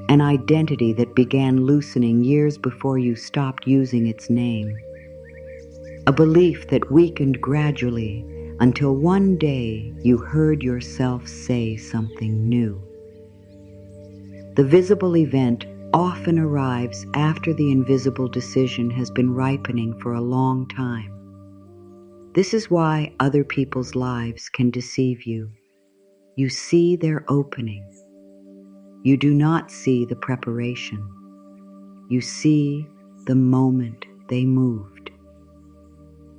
An identity that began loosening years before you stopped using its name. A belief that weakened gradually until one day you heard yourself say something new. The visible event often arrives after the invisible decision has been ripening for a long time. This is why other people's lives can deceive you. You see their opening. You do not see the preparation. You see the moment they moved.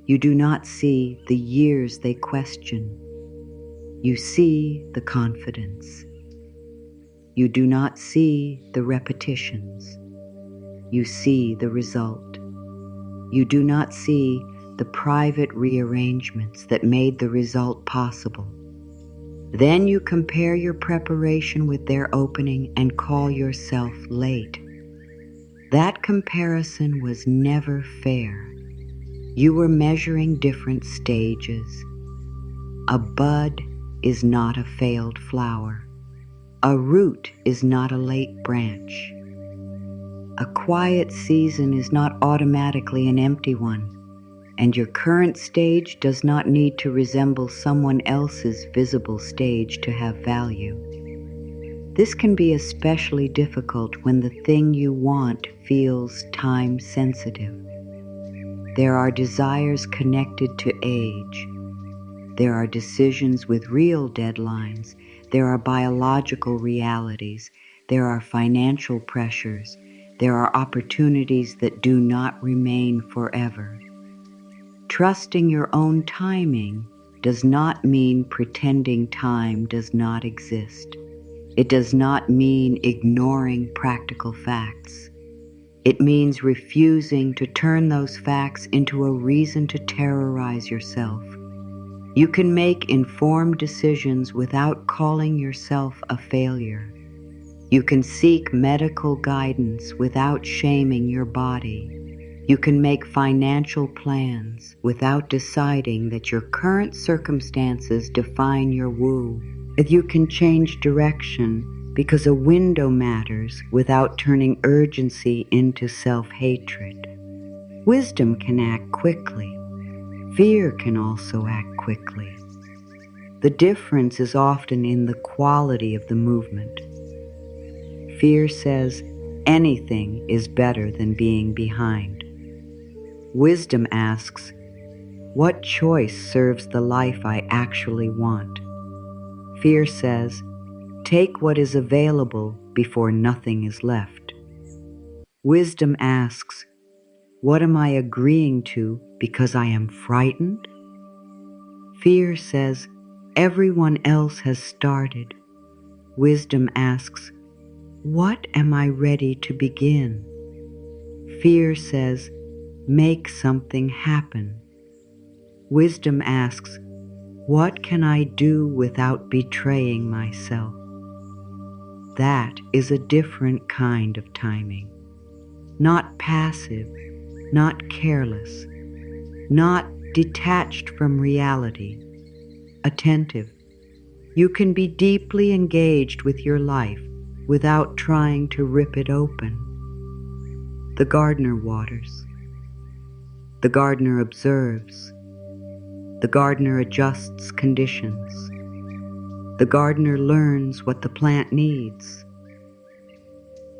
You do not see the years they question. You see the confidence. You do not see the repetitions. You see the result. You do not see the private rearrangements that made the result possible. Then you compare your preparation with their opening and call yourself late. That comparison was never fair. You were measuring different stages. A bud is not a failed flower. A root is not a late branch. A quiet season is not automatically an empty one, and your current stage does not need to resemble someone else's visible stage to have value. This can be especially difficult when the thing you want feels time-sensitive. There are desires connected to age. There are decisions with real deadlines. There are biological realities. There are financial pressures. There are opportunities that do not remain forever. Trusting your own timing does not mean pretending time does not exist. It does not mean ignoring practical facts. It means refusing to turn those facts into a reason to terrorize yourself. You can make informed decisions without calling yourself a failure. You can seek medical guidance without shaming your body. You can make financial plans without deciding that your current circumstances define your woo. You can change direction because a window matters without turning urgency into self-hatred. Wisdom can act quickly. Fear can also act quickly. The difference is often in the quality of the movement. Fear says anything is better than being behind. Wisdom asks, what choice serves the life I actually want? Fear says, take what is available before nothing is left. Wisdom asks, what am I agreeing to because I am frightened? Fear says, everyone else has started. Wisdom asks, what am I ready to begin? Fear says, make something happen. Wisdom asks, what can I do without betraying myself? That is a different kind of timing. Not passive, not careless, not detached from reality. Attentive. You can be deeply engaged with your life without trying to rip it open. The gardener waters. The gardener observes. The gardener adjusts conditions. The gardener learns what the plant needs.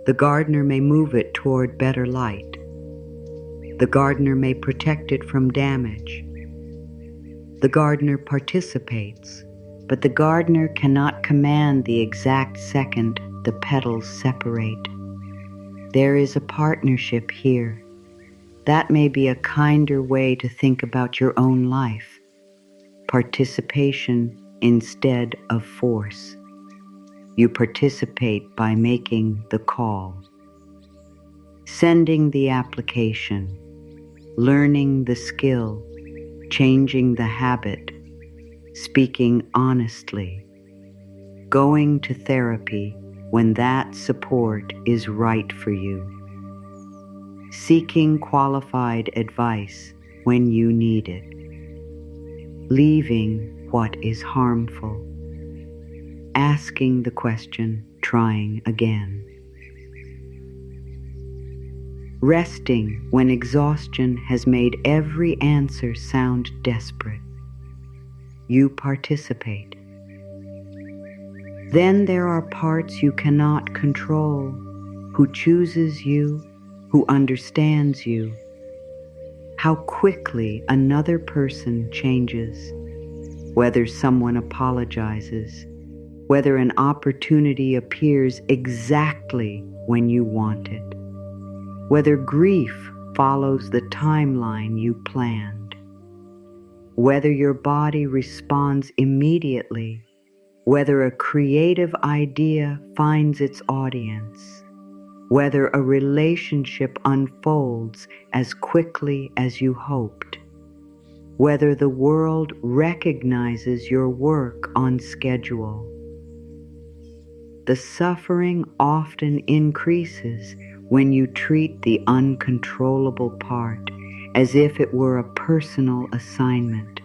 The gardener may move it toward better light. The gardener may protect it from damage. The gardener participates, but the gardener cannot command the exact second the petals separate. There is a partnership here. That may be a kinder way to think about your own life. Participation instead of force. You participate by making the call, sending the application, learning the skill, changing the habit, speaking honestly, going to therapy when that support is right for you, seeking qualified advice when you need it, leaving what is harmful, asking the question, trying again, resting when exhaustion has made every answer sound desperate. You participate. Then there are parts you cannot control, who chooses you, who understands you. How quickly another person changes, whether someone apologizes, whether an opportunity appears exactly when you want it, whether grief follows the timeline you planned, whether your body responds immediately, whether a creative idea finds its audience, whether a relationship unfolds as quickly as you hoped, whether the world recognizes your work on schedule. The suffering often increases when you treat the uncontrollable part as if it were a personal assignment.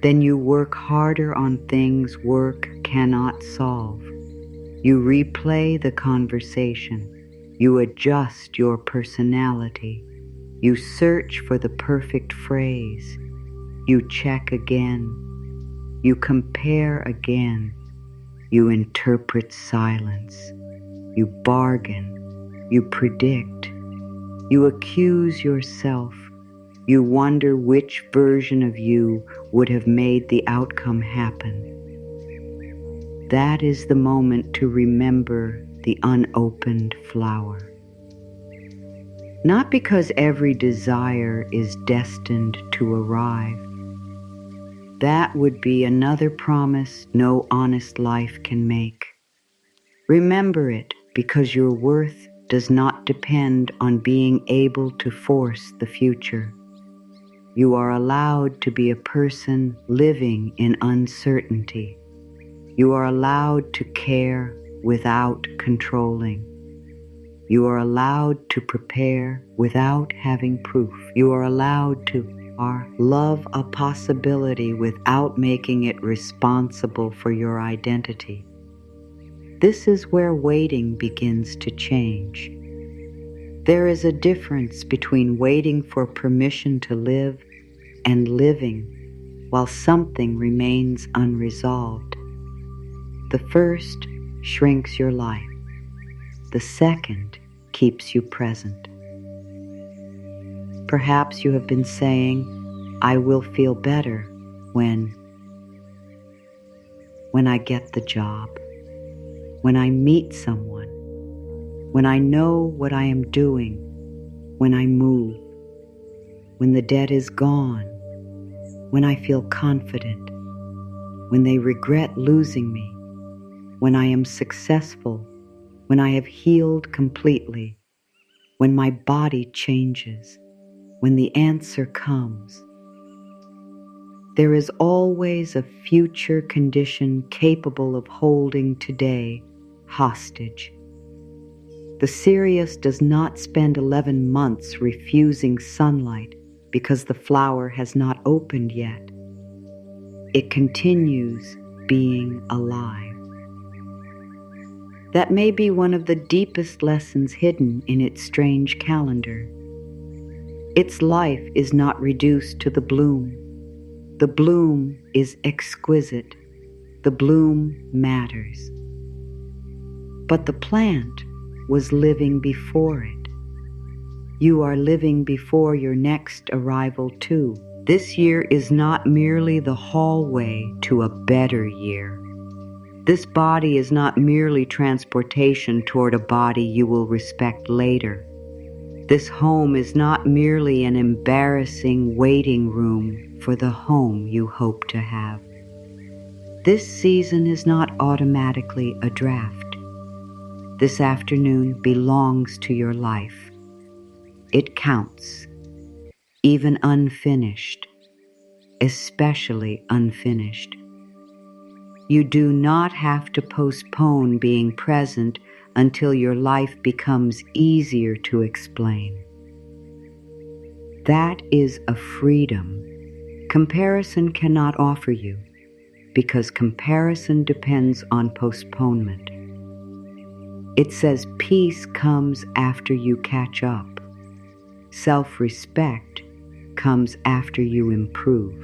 Then you work harder on things work cannot solve. You replay the conversation. You adjust your personality. You search for the perfect phrase. You check again. You compare again. You interpret silence. You bargain. You predict. You accuse yourself. You wonder which version of you would have made the outcome happen. That is the moment to remember the unopened flower. Not because every desire is destined to arrive. That would be another promise no honest life can make. Remember it because your worth does not depend on being able to force the future. You are allowed to be a person living in uncertainty. You are allowed to care without controlling. You are allowed to prepare without having proof. You are allowed to love a possibility without making it responsible for your identity. This is where waiting begins to change. There is a difference between waiting for permission to live and living while something remains unresolved. The first shrinks your life. The second keeps you present. Perhaps you have been saying, I will feel better when I get the job, when I meet someone, when I know what I am doing, when I move, when the debt is gone, when I feel confident, when they regret losing me, when I am successful, when I have healed completely, when my body changes, when the answer comes. There is always a future condition capable of holding today hostage. The Sirius does not spend 11 months refusing sunlight because the flower has not opened yet. It continues being alive. That may be one of the deepest lessons hidden in its strange calendar. Its life is not reduced to the bloom. The bloom is exquisite. The bloom matters. But the plant was living before it. You are living before your next arrival too. This year is not merely the hallway to a better year. This body is not merely transportation toward a body you will respect later. This home is not merely an embarrassing waiting room for the home you hope to have. This season is not automatically a draft. This afternoon belongs to your life. It counts, even unfinished, especially unfinished. You do not have to postpone being present until your life becomes easier to explain. That is a freedom comparison cannot offer you, because comparison depends on postponement. It says peace comes after you catch up. Self-respect comes after you improve.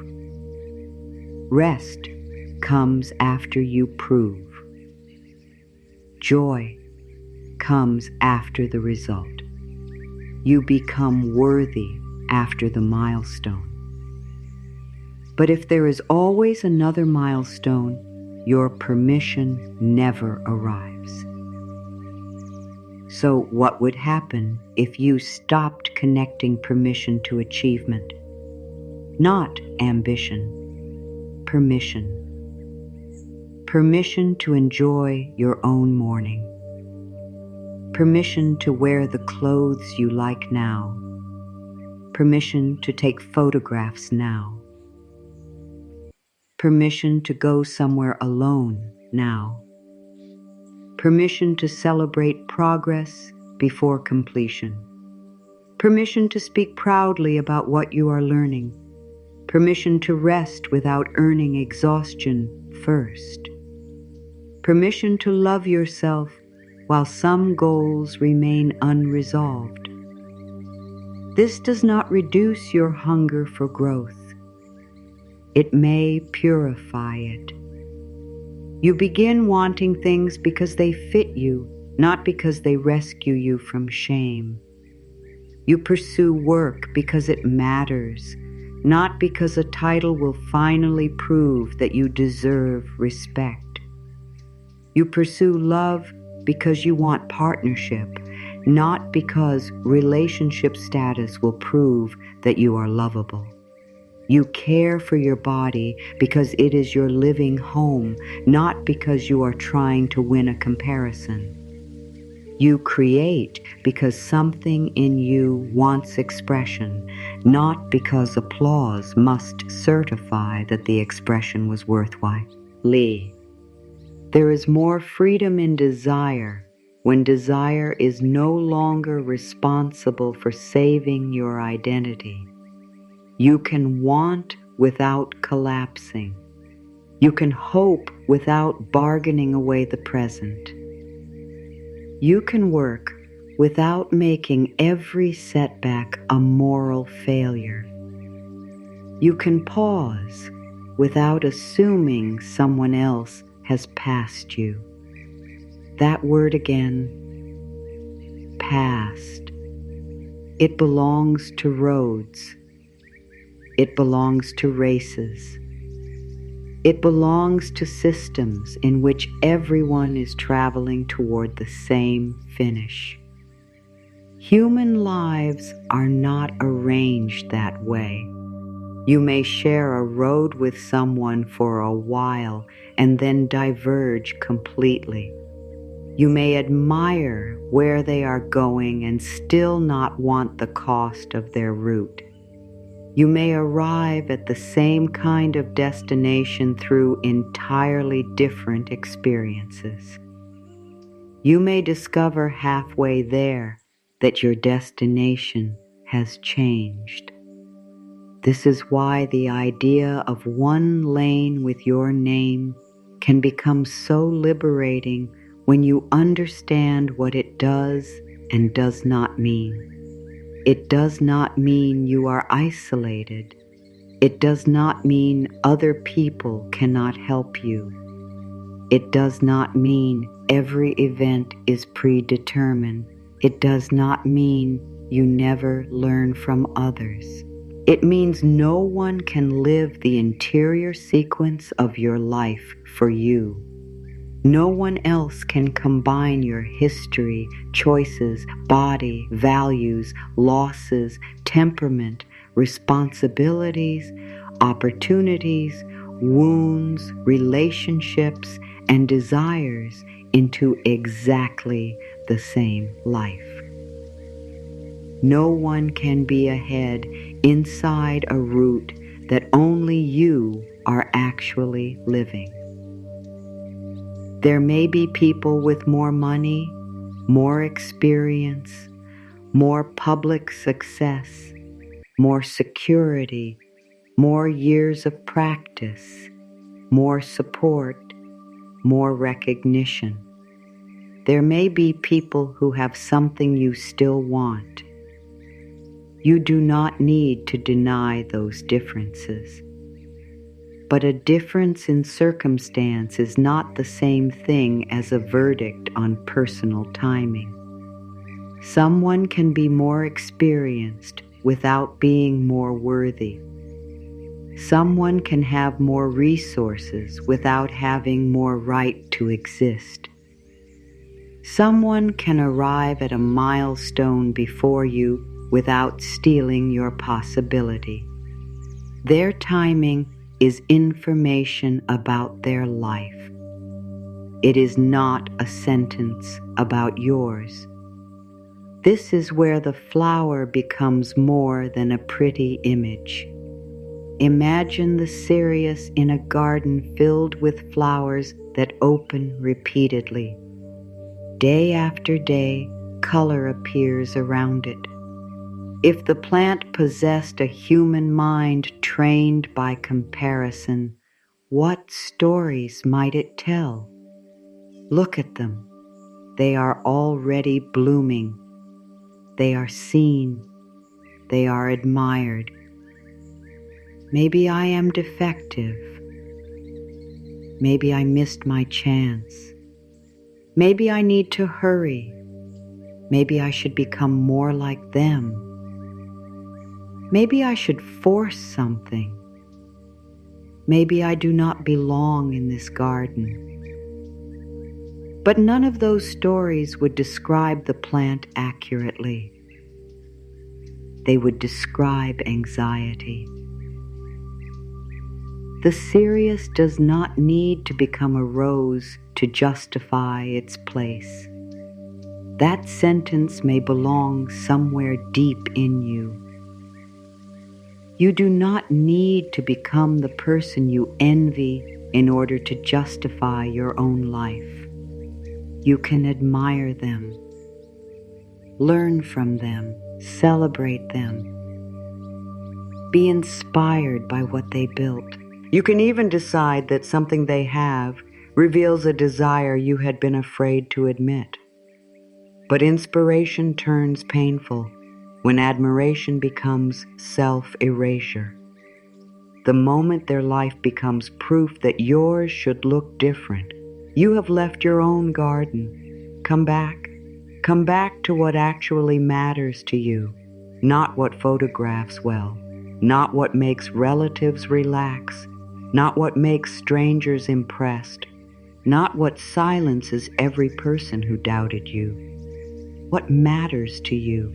Rest comes after you prove. Joy comes after the result. You become worthy after the milestone. But if there is always another milestone, your permission never arrives. So what would happen if you stopped connecting permission to achievement? Not ambition, permission. Permission to enjoy your own morning. Permission to wear the clothes you like now. Permission to take photographs now. Permission to go somewhere alone now. Permission to celebrate progress before completion. Permission to speak proudly about what you are learning. Permission to rest without earning exhaustion first. Permission to love yourself while some goals remain unresolved. This does not reduce your hunger for growth. It may purify it. You begin wanting things because they fit you, not because they rescue you from shame. You pursue work because it matters, not because a title will finally prove that you deserve respect. You pursue love because you want partnership, not because relationship status will prove that you are lovable. You care for your body because it is your living home, not because you are trying to win a comparison. You create because something in you wants expression, not because applause must certify that the expression was worthwhile. Lee. There is more freedom in desire when desire is no longer responsible for saving your identity. You can want without collapsing. You can hope without bargaining away the present. You can work without making every setback a moral failure. You can pause without assuming someone else has passed you. That word again, past. It belongs to roads. It belongs to races. It belongs to systems in which everyone is traveling toward the same finish. Human lives are not arranged that way. You may share a road with someone for a while and then diverge completely. You may admire where they are going and still not want the cost of their route. You may arrive at the same kind of destination through entirely different experiences. You may discover halfway there that your destination has changed. This is why the idea of one lane with your name can become so liberating when you understand what it does and does not mean. It does not mean you are isolated. It does not mean other people cannot help you. It does not mean every event is predetermined. It does not mean you never learn from others. It means no one can live the interior sequence of your life for you. No one else can combine your history, choices, body, values, losses, temperament, responsibilities, opportunities, wounds, relationships, and desires into exactly the same life. No one can be ahead inside a route that only you are actually living. There may be people with more money, more experience, more public success, more security, more years of practice, more support, more recognition. There may be people who have something you still want. You do not need to deny those differences. But a difference in circumstance is not the same thing as a verdict on personal timing. Someone can be more experienced without being more worthy. Someone can have more resources without having more right to exist. Someone can arrive at a milestone before you without stealing your possibility. Their timing is information about their life. It is not a sentence about yours. This is where the flower becomes more than a pretty image. Imagine the Sirius in a garden filled with flowers that open repeatedly. Day after day, color appears around it. If the plant possessed a human mind trained by comparison, what stories might it tell? Look at them. They are already blooming. They are seen. They are admired. Maybe I am defective. Maybe I missed my chance. Maybe I need to hurry. Maybe I should become more like them. Maybe I should force something. Maybe I do not belong in this garden. But none of those stories would describe the plant accurately. They would describe anxiety. The Sirius does not need to become a rose to justify its place. That sentence may belong somewhere deep in you. You do not need to become the person you envy in order to justify your own life. You can admire them, learn from them, celebrate them, be inspired by what they built. You can even decide that something they have reveals a desire you had been afraid to admit. But inspiration turns painful when admiration becomes self-erasure. The moment their life becomes proof that yours should look different, you have left your own garden. Come back. Come back to what actually matters to you, not what photographs well, not what makes relatives relax, not what makes strangers impressed, not what silences every person who doubted you. What matters to you?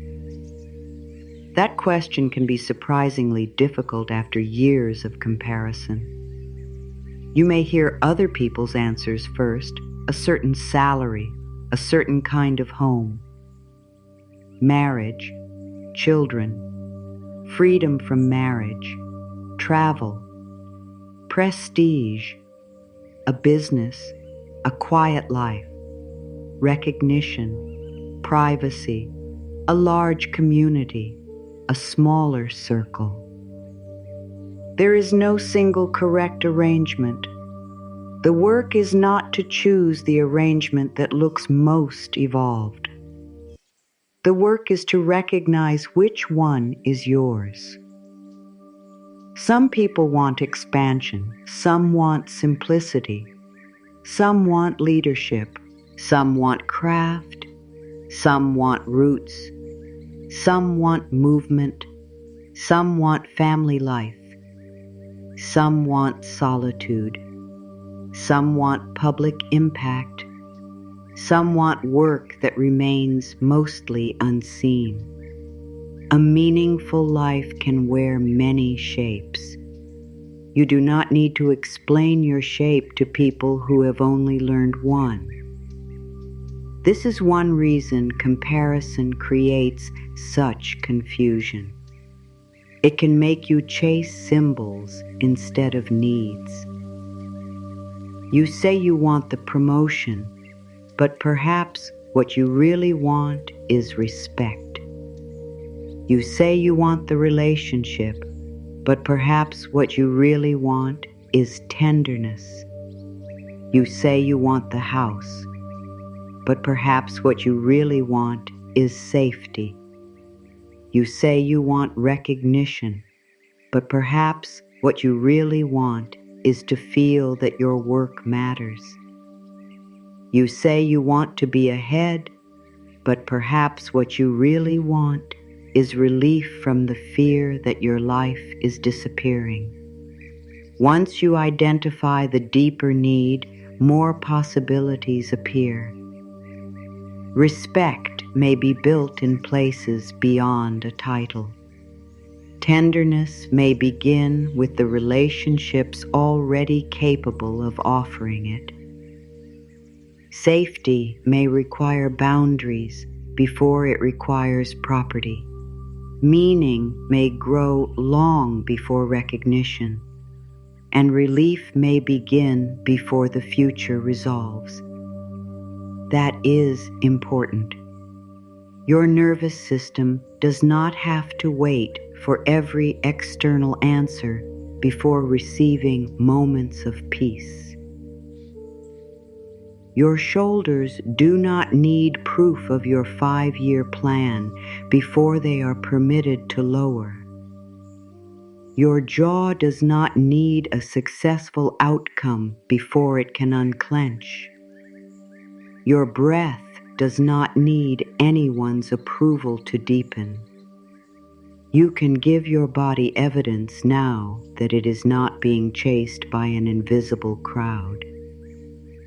That question can be surprisingly difficult after years of comparison. You may hear other people's answers first, a certain salary, a certain kind of home, marriage, children, freedom from marriage, travel, prestige, a business, a quiet life, recognition, privacy, a large community, a smaller circle. There is no single correct arrangement. The work is not to choose the arrangement that looks most evolved. The work is to recognize which one is yours. Some people want expansion, some want simplicity. Some want leadership, some want craft, some want roots, some want movement, some want family life, some want solitude, some want public impact, some want work that remains mostly unseen. A meaningful life can wear many shapes. You do not need to explain your shape to people who have only learned one. This is one reason comparison creates such confusion. It can make you chase symbols instead of needs. You say you want the promotion, but perhaps what you really want is respect. You say you want the relationship, but perhaps what you really want is tenderness. You say you want the house, but perhaps what you really want is safety. You say you want recognition, but perhaps what you really want is to feel that your work matters. You say you want to be ahead, but perhaps what you really want is relief from the fear that your life is disappearing. Once you identify the deeper need, more possibilities appear. Respect may be built in places beyond a title. Tenderness may begin with the relationships already capable of offering it. Safety may require boundaries before it requires property. Meaning may grow long before recognition, and relief may begin before the future resolves. That is important. Your nervous system does not have to wait for every external answer before receiving moments of peace. Your shoulders do not need proof of your 5-year plan before they are permitted to lower. Your jaw does not need a successful outcome before it can unclench. Your breath does not need anyone's approval to deepen. You can give your body evidence now that it is not being chased by an invisible crowd.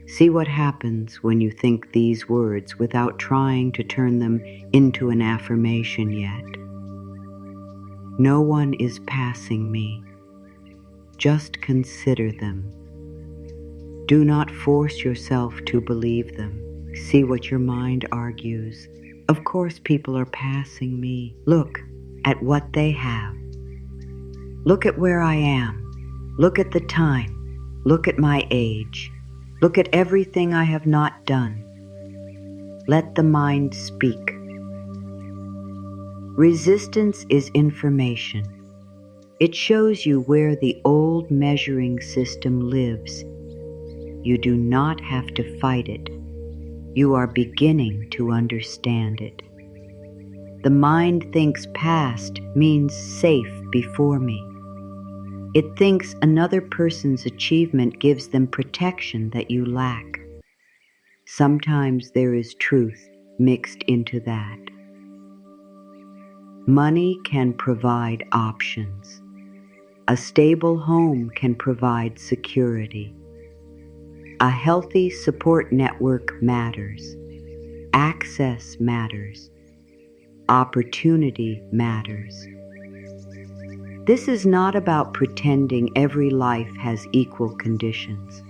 See what happens when you think these words without trying to turn them into an affirmation yet. No one is passing me. Just consider them. Do not force yourself to believe them. See what your mind argues. Of course people are passing me. Look at what they have. Look at where I am. Look at the time. Look at my age. Look at everything I have not done. Let the mind speak. Resistance is information. It shows you where the old measuring system lives. You do not have to fight it. You are beginning to understand it. The mind thinks past means safe before me. It thinks another person's achievement gives them protection that you lack. Sometimes there is truth mixed into that. Money can provide options. A stable home can provide security. A healthy support network matters. Access matters. Opportunity matters. This is not about pretending every life has equal conditions.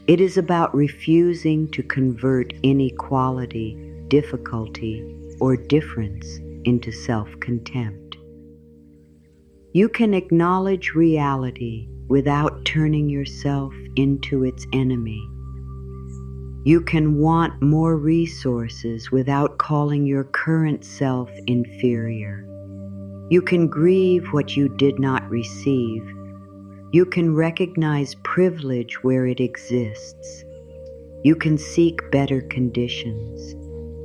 It is about refusing to convert inequality, difficulty, or difference into self-contempt. You can acknowledge reality without turning yourself into its enemy. You can want more resources without calling your current self inferior. You can grieve what you did not receive. You can recognize privilege where it exists. You can seek better conditions.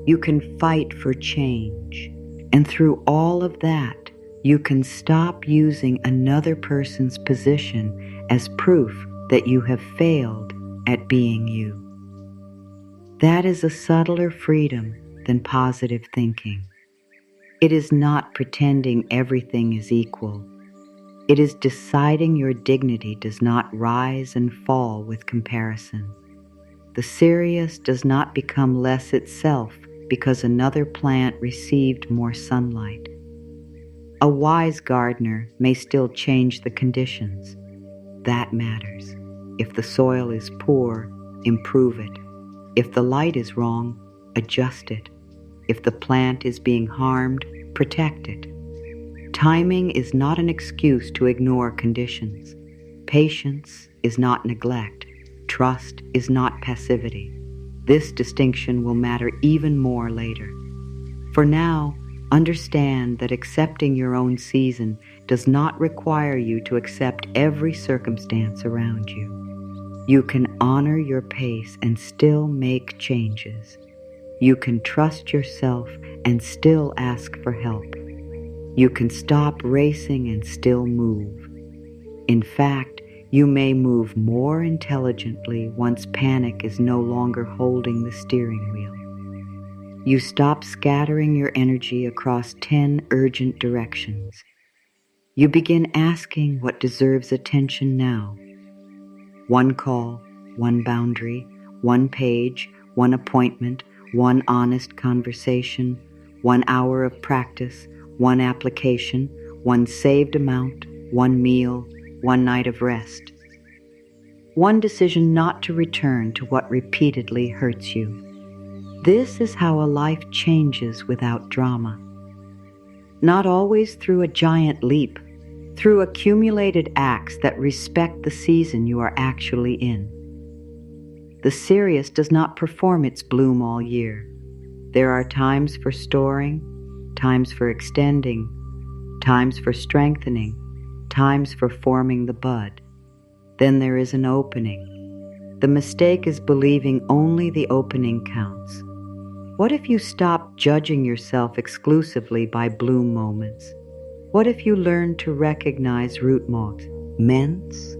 You can fight for change. And through all of that, you can stop using another person's position as proof that you have failed at being you. That is a subtler freedom than positive thinking. It is not pretending everything is equal. It is deciding your dignity does not rise and fall with comparison. The serious does not become less itself because another plant received more sunlight. A wise gardener may still change the conditions. That matters. If the soil is poor, improve it. If the light is wrong, adjust it. If the plant is being harmed, protect it. Timing is not an excuse to ignore conditions. Patience is not neglect. Trust is not passivity. This distinction will matter even more later. For now, understand that accepting your own season does not require you to accept every circumstance around you. You can honor your pace and still make changes. You can trust yourself and still ask for help. You can stop racing and still move. In fact, you may move more intelligently once panic is no longer holding the steering wheel. You stop scattering your energy across 10 urgent directions. You begin asking what deserves attention now. One call, one boundary, one page, one appointment, one honest conversation, 1 hour of practice, one application, one saved amount, one meal, one night of rest. One decision not to return to what repeatedly hurts you. This is how a life changes without drama. Not always through a giant leap, through accumulated acts that respect the season you are actually in. The serious does not perform its bloom all year. There are times for storing, times for extending, times for strengthening, times for forming the bud. Then there is an opening. The mistake is believing only the opening counts. What if you stop judging yourself exclusively by bloom moments? What if you learn to recognize root moments,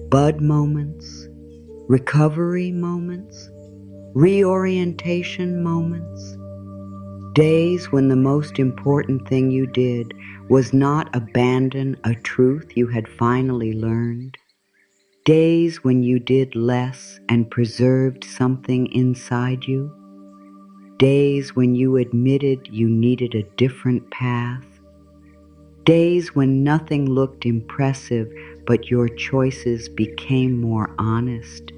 bud moments, recovery moments, reorientation moments? Days when the most important thing you did was not abandon a truth you had finally learned. Days when you did less and preserved something inside you. Days when you admitted you needed a different path. Days when nothing looked impressive, but your choices became more honest.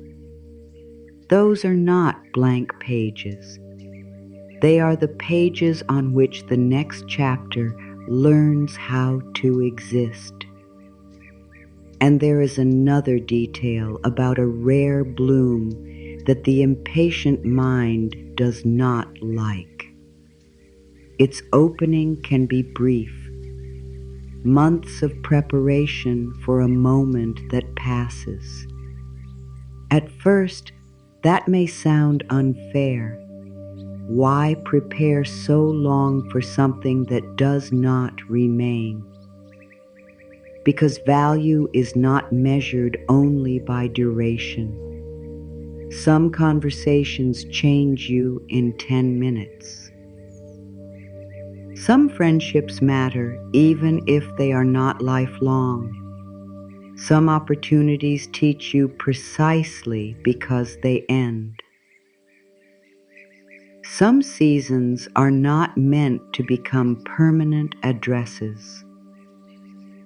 Those are not blank pages. They are the pages on which the next chapter learns how to exist. And there is another detail about a rare bloom that the impatient mind does not like. Its opening can be brief, months of preparation for a moment that passes. At first, that may sound unfair. Why prepare so long for something that does not remain? Because value is not measured only by duration. Some conversations change you in 10 minutes. Some friendships matter even if they are not lifelong. Some opportunities teach you precisely because they end. Some seasons are not meant to become permanent addresses.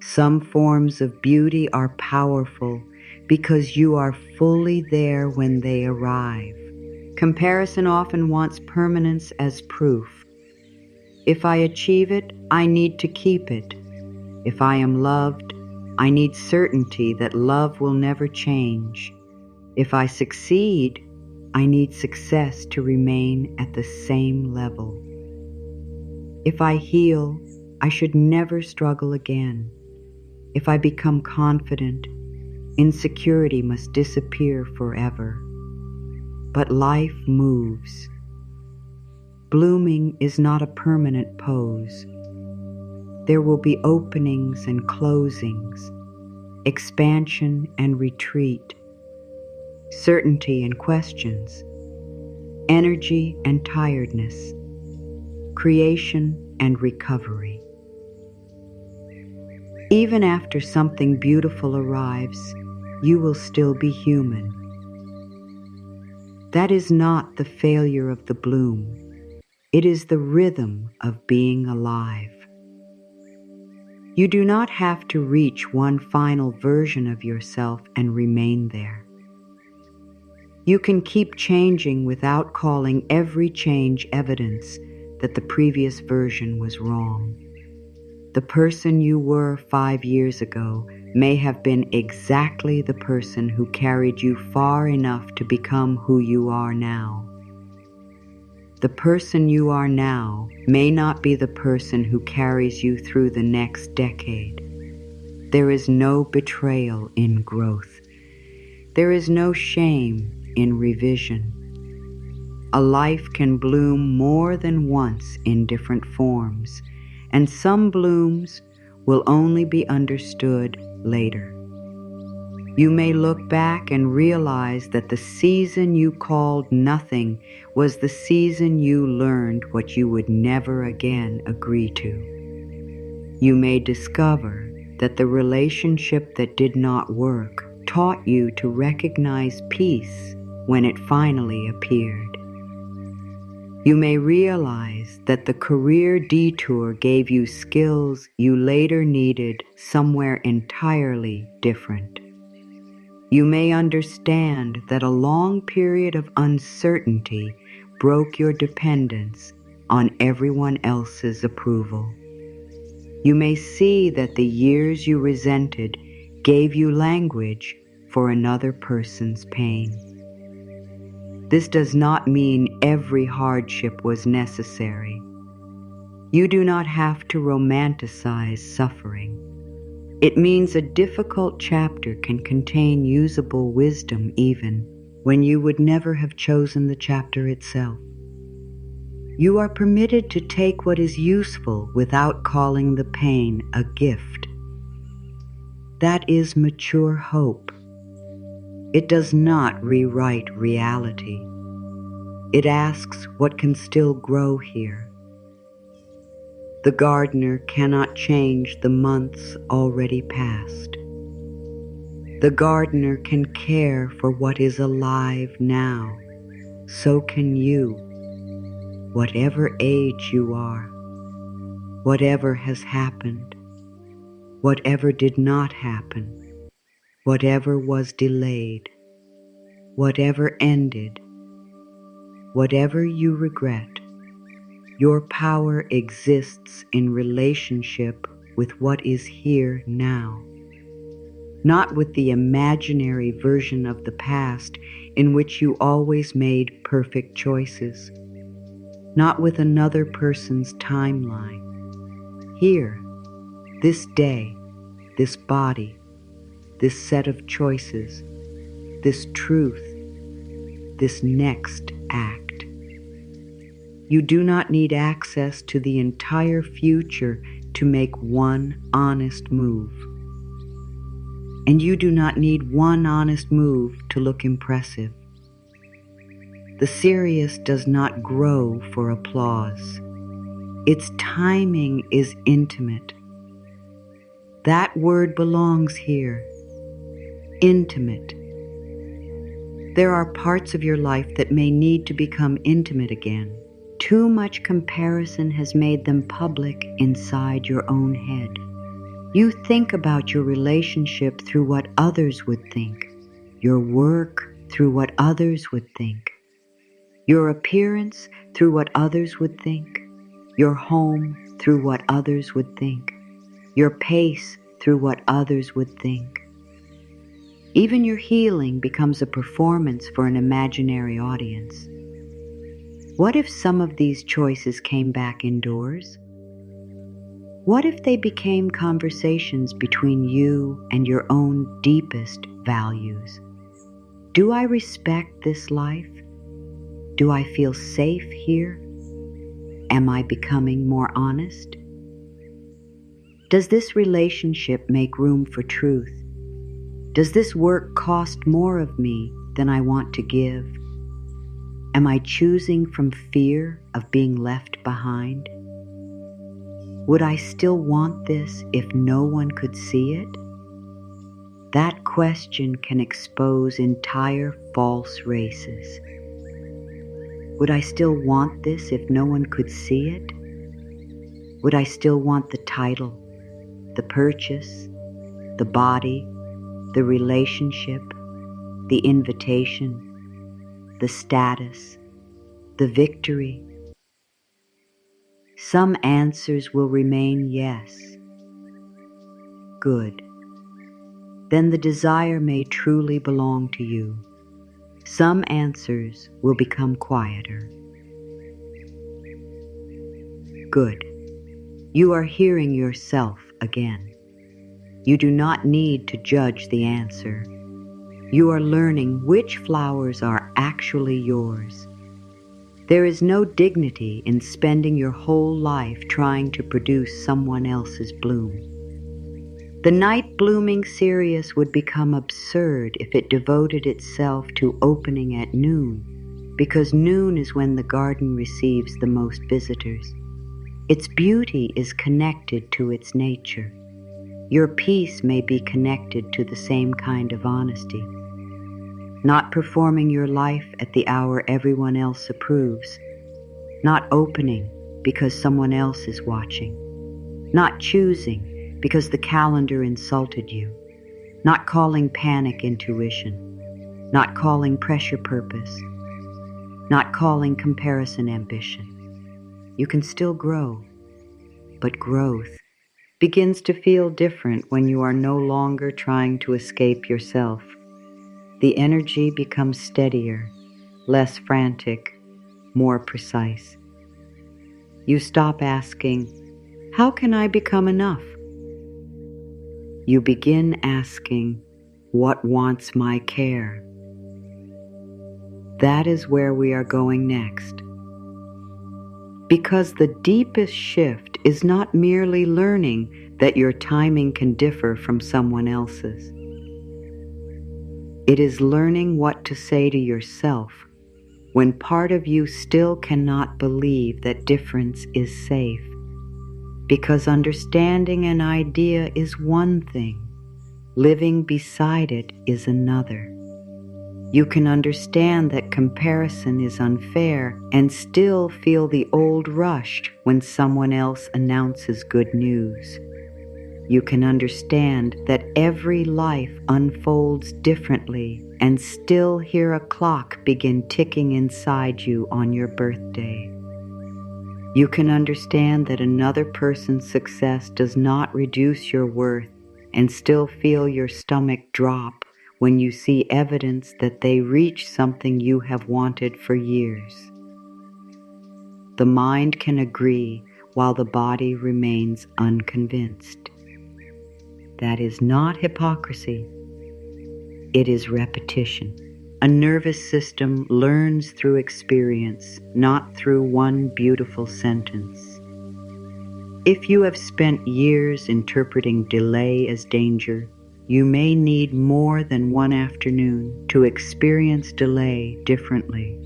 Some forms of beauty are powerful because you are fully there when they arrive. Comparison often wants permanence as proof. If I achieve it, I need to keep it. If I am loved, I need certainty that love will never change. If I succeed, I need success to remain at the same level. If I heal, I should never struggle again. If I become confident, insecurity must disappear forever. But life moves. Blooming is not a permanent pose. There will be openings and closings, expansion and retreat. certainty and questions, energy and tiredness, creation and recovery. Even after something beautiful arrives, you will still be human. That is not the failure of the bloom. It is the rhythm of being alive. You do not have to reach one final version of yourself and remain there. You can keep changing without calling every change evidence that the previous version was wrong. The person you were 5 years ago may have been exactly the person who carried you far enough to become who you are now. The person you are now may not be the person who carries you through the next decade. There is no betrayal in growth. There is no shame in revision. A life can bloom more than once in different forms, and some blooms will only be understood later. You may look back and realize that the season you called nothing was the season you learned what you would never again agree to. You may discover that the relationship that did not work taught you to recognize peace when it finally appeared. You may realize that the career detour gave you skills you later needed somewhere entirely different. You may understand that a long period of uncertainty broke your dependence on everyone else's approval. You may see that the years you resented gave you language for another person's pain. This does not mean every hardship was necessary. You do not have to romanticize suffering. It means a difficult chapter can contain usable wisdom even when you would never have chosen the chapter itself. You are permitted to take what is useful without calling the pain a gift. That is mature hope. It does not rewrite reality. It asks what can still grow here. The gardener cannot change the months already past. The gardener can care for what is alive now. So can you, whatever age you are, whatever has happened, whatever did not happen, whatever was delayed, whatever ended, whatever you regret. Your power exists in relationship with what is here now, not with the imaginary version of the past in which you always made perfect choices, not with another person's timeline. Here, this day, this body, this set of choices, this truth, this next act. You do not need access to the entire future to make one honest move. And you do not need one honest move to look impressive. The serious does not grow for applause. Its timing is intimate. That word belongs here. Intimate. There are parts of your life that may need to become intimate again. Too much comparison has made them public inside your own head. You think about your relationship through what others would think, your work through what others would think, your appearance through what others would think, your home through what others would think, your pace through what others would think. Even your healing becomes a performance for an imaginary audience. What if some of these choices came back indoors? What if they became conversations between you and your own deepest values? Do I respect this life? Do I feel safe here? Am I becoming more honest? Does this relationship make room for truth? Does this work cost more of me than I want to give? Am I choosing from fear of being left behind? Would I still want this if no one could see it? That question can expose entire false races. Would I still want this if no one could see it? Would I still want the title, the purchase, the body, the relationship, the invitation, the status, the victory? Some answers will remain yes. Good. Then the desire may truly belong to you. Some answers will become quieter. Good. You are hearing yourself again. You do not need to judge the answer. You are learning which flowers are actually yours. There is no dignity in spending your whole life trying to produce someone else's bloom. The night blooming Sirius would become absurd if it devoted itself to opening at noon, because noon is when the garden receives the most visitors. Its beauty is connected to its nature. Your peace may be connected to the same kind of honesty. Not performing your life at the hour everyone else approves. Not opening because someone else is watching. Not choosing because the calendar insulted you. Not calling panic intuition. Not calling pressure purpose. Not calling comparison ambition. You can still grow, but growth begins to feel different when you are no longer trying to escape yourself. The energy becomes steadier, less frantic, more precise. You stop asking, "How can I become enough?" You begin asking, "What wants my care?" That is where we are going next. Because the deepest shift is not merely learning that your timing can differ from someone else's. It is learning what to say to yourself when part of you still cannot believe that difference is safe. Because understanding an idea is one thing, living beside it is another. You can understand that comparison is unfair and still feel the old rush when someone else announces good news. You can understand that every life unfolds differently and still hear a clock begin ticking inside you on your birthday. You can understand that another person's success does not reduce your worth and still feel your stomach drop when you see evidence that they reach something you have wanted for years. The mind can agree while the body remains unconvinced. That is not hypocrisy. It is repetition. A nervous system learns through experience, not through one beautiful sentence. If you have spent years interpreting delay as danger, you may need more than one afternoon to experience delay differently.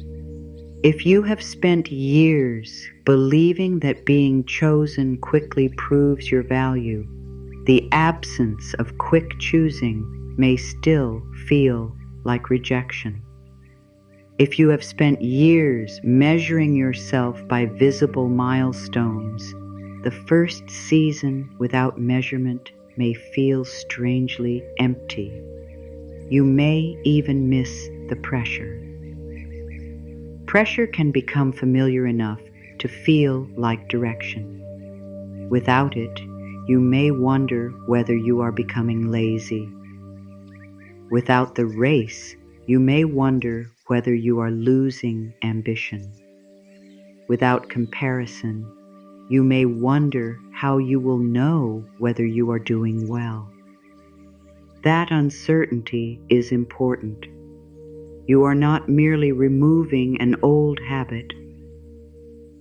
If you have spent years believing that being chosen quickly proves your value, the absence of quick choosing may still feel like rejection. If you have spent years measuring yourself by visible milestones, the first season without measurement may feel strangely empty. You may even miss the pressure. Pressure can become familiar enough to feel like direction. Without it, you may wonder whether you are becoming lazy. Without the race, you may wonder whether you are losing ambition. Without comparison, you may wonder how you will know whether you are doing well. That uncertainty is important. You are not merely removing an old habit.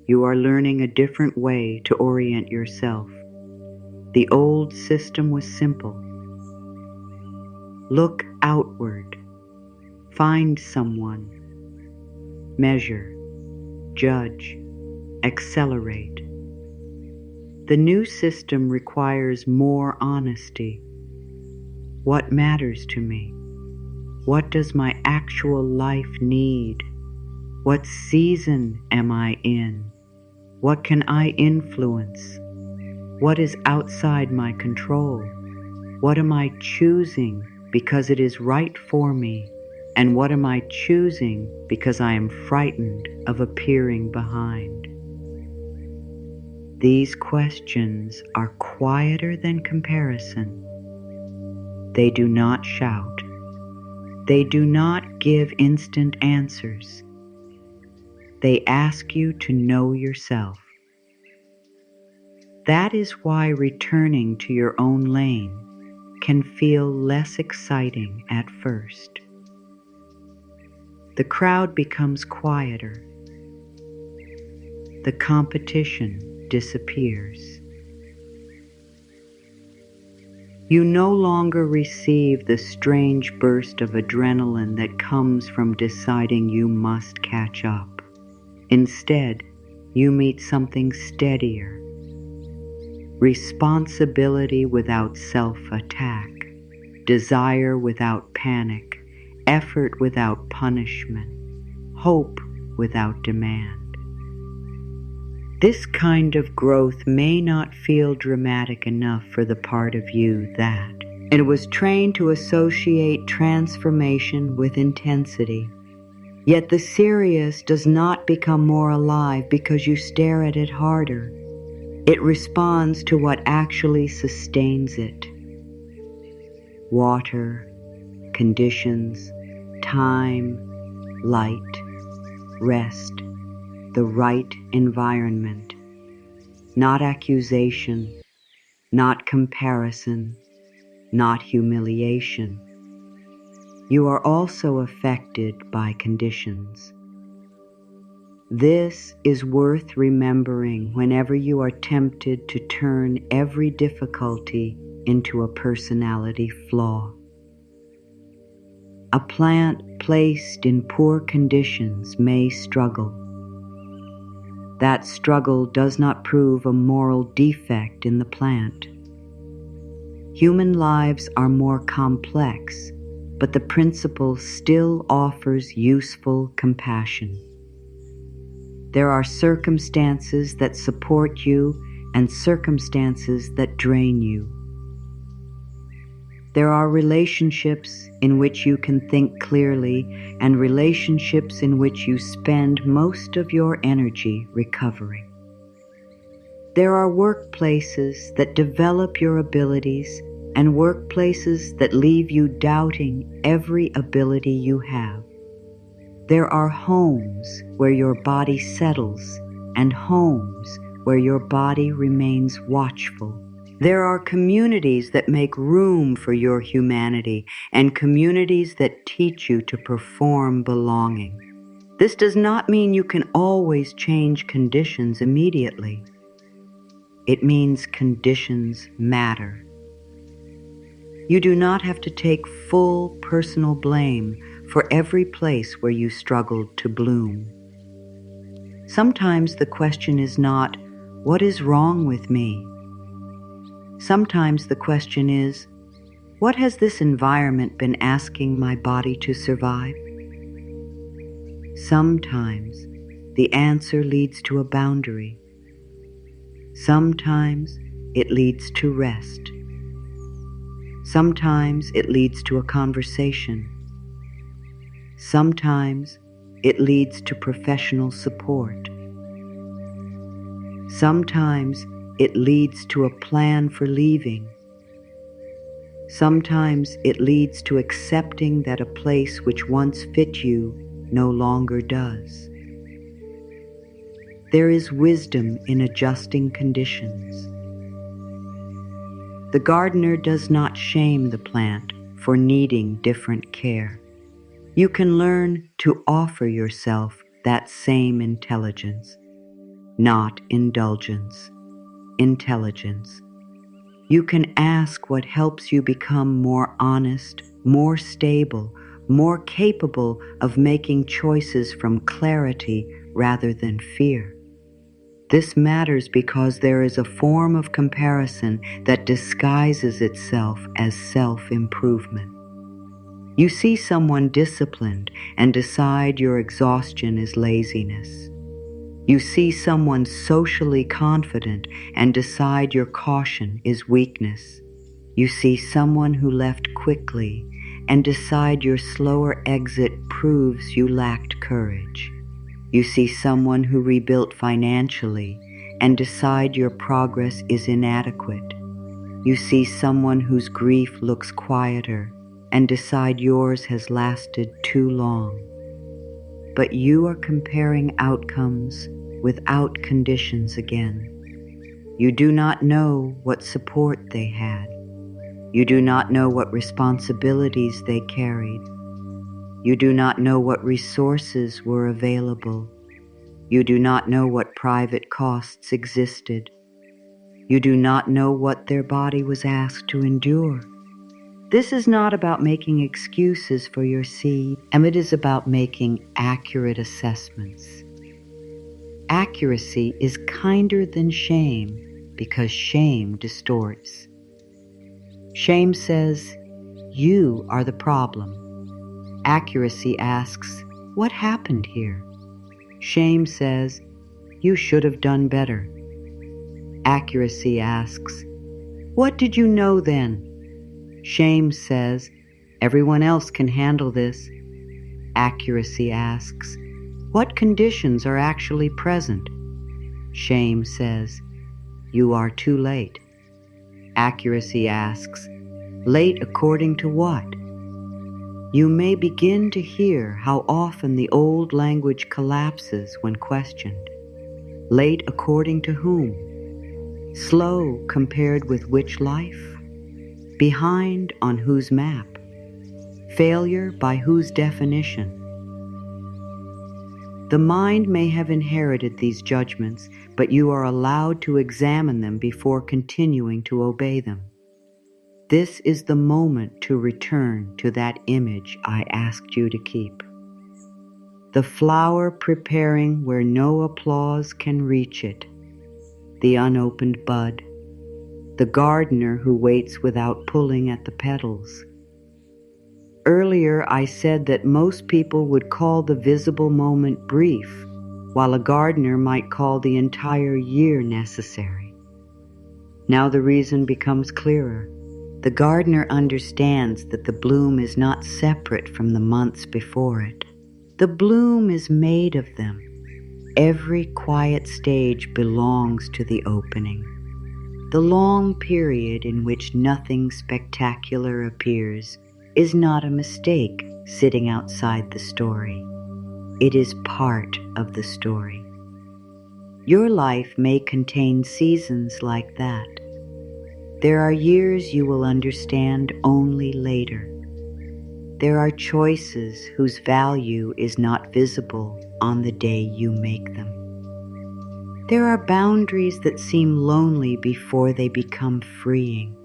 You are learning a different way to orient yourself. The old system was simple. Look outward. find someone, measure, judge, accelerate. The new system requires more honesty. What matters to me? What does my actual life need? What season am I in? What can I influence? What is outside my control? What am I choosing because it is right for me? And what am I choosing because I am frightened of appearing behind? These questions are quieter than comparison. They do not shout. They do not give instant answers. They ask you to know yourself. That is why returning to your own lane can feel less exciting at first. The crowd becomes quieter. The competition disappears. You no longer receive the strange burst of adrenaline that comes from deciding you must catch up. Instead, you meet something steadier. Responsibility without self-attack, desire without panic, effort without punishment, hope without demand. This kind of growth may not feel dramatic enough for the part of you that it was trained to associate transformation with intensity. Yet the serious does not become more alive because you stare at it harder. It responds to what actually sustains it. Water, conditions, time, light, rest, the right environment. Not accusation, not comparison, not humiliation. You are also affected by conditions. This is worth remembering whenever you are tempted to turn every difficulty into a personality flaw. A plant placed in poor conditions may struggle. That struggle does not prove a moral defect in the plant. Human lives are more complex, but the principle still offers useful compassion. There are circumstances that support you and circumstances that drain you. There are relationships in which you can think clearly and relationships in which you spend most of your energy recovering. There are workplaces that develop your abilities and workplaces that leave you doubting every ability you have. There are homes where your body settles and homes where your body remains watchful. There are communities that make room for your humanity and communities that teach you to perform belonging. This does not mean you can always change conditions immediately. It means conditions matter. You do not have to take full personal blame for every place where you struggled to bloom. Sometimes the question is not, what is wrong with me? Sometimes the question is, what has this environment been asking my body to survive? Sometimes the answer leads to a boundary. Sometimes it leads to rest. Sometimes it leads to a conversation. Sometimes it leads to professional support. Sometimes it leads to a plan for leaving. Sometimes it leads to accepting that a place which once fit you no longer does. There is wisdom in adjusting conditions. The gardener does not shame the plant for needing different care. You can learn to offer yourself that same intelligence, not indulgence, intelligence. You can ask what helps you become more honest, more stable, more capable of making choices from clarity rather than fear. This matters because there is a form of comparison that disguises itself as self-improvement. You see someone disciplined and decide your exhaustion is laziness. You see someone socially confident and decide your caution is weakness. You see someone who left quickly and decide your slower exit proves you lacked courage. You see someone who rebuilt financially and decide your progress is inadequate. You see someone whose grief looks quieter and decide yours has lasted too long. But you are comparing outcomes without conditions again. You do not know what support they had. You do not know what responsibilities they carried. You do not know what resources were available. You do not know what private costs existed. You do not know what their body was asked to endure. This is not about making excuses for your seed, and it is about making accurate assessments. Accuracy is kinder than shame because shame distorts. Shame says, you are the problem. Accuracy asks, what happened here? Shame says, you should have done better. Accuracy asks, what did you know then? Shame says, everyone else can handle this. Accuracy asks, what conditions are actually present? Shame says, you are too late. Accuracy asks, late according to what? You may begin to hear how often the old language collapses when questioned. Late according to whom? Slow compared with which life? Behind on whose map? Failure by whose definition? The mind may have inherited these judgments, but you are allowed to examine them before continuing to obey them. This is the moment to return to that image I asked you to keep. The flower preparing where no applause can reach it, the unopened bud, the gardener who waits without pulling at the petals. Earlier I said that most people would call the visible moment brief, while a gardener might call the entire year necessary. Now the reason becomes clearer. The gardener understands that the bloom is not separate from the months before it. The bloom is made of them. Every quiet stage belongs to the opening. The long period in which nothing spectacular appears is not a mistake sitting outside the story. It is part of the story. Your life may contain seasons like that. There are years you will understand only later. There are choices whose value is not visible on the day you make them. There are boundaries that seem lonely before they become freeing.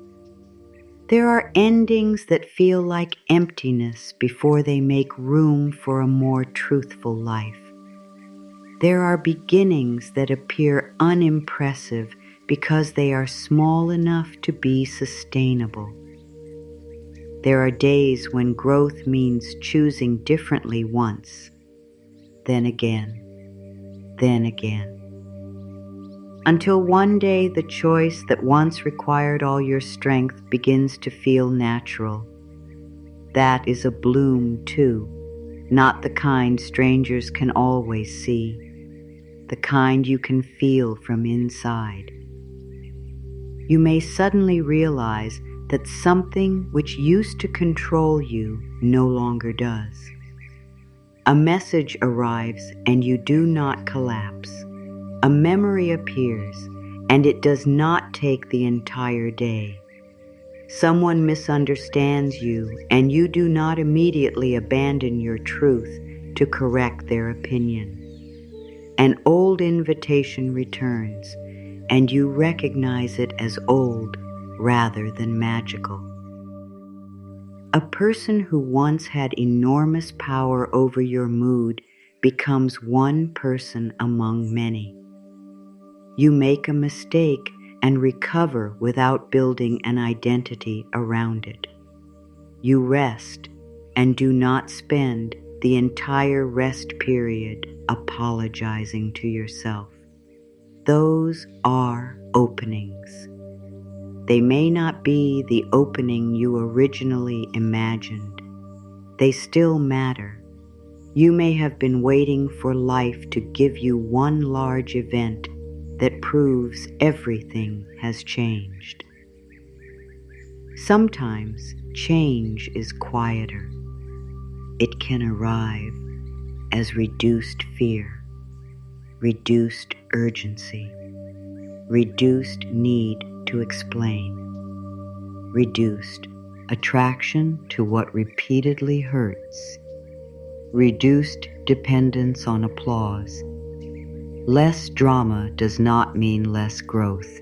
There are endings that feel like emptiness before they make room for a more truthful life. There are beginnings that appear unimpressive because they are small enough to be sustainable. There are days when growth means choosing differently once, then again, until one day the choice that once required all your strength begins to feel natural. That is a bloom too, not the kind strangers can always see, the kind you can feel from inside. You may suddenly realize that something which used to control you no longer does. A message arrives and you do not collapse. A memory appears and it does not take the entire day. Someone misunderstands you and you do not immediately abandon your truth to correct their opinion. An old invitation returns and you recognize it as old rather than magical. A person who once had enormous power over your mood becomes one person among many. You make a mistake and recover without building an identity around it. You rest and do not spend the entire rest period apologizing to yourself. Those are openings. They may not be the opening you originally imagined. They still matter. You may have been waiting for life to give you one large event that proves everything has changed. Sometimes change is quieter. It can arrive as reduced fear, reduced urgency, reduced need to explain, reduced attraction to what repeatedly hurts, reduced dependence on applause. Less drama does not mean less growth.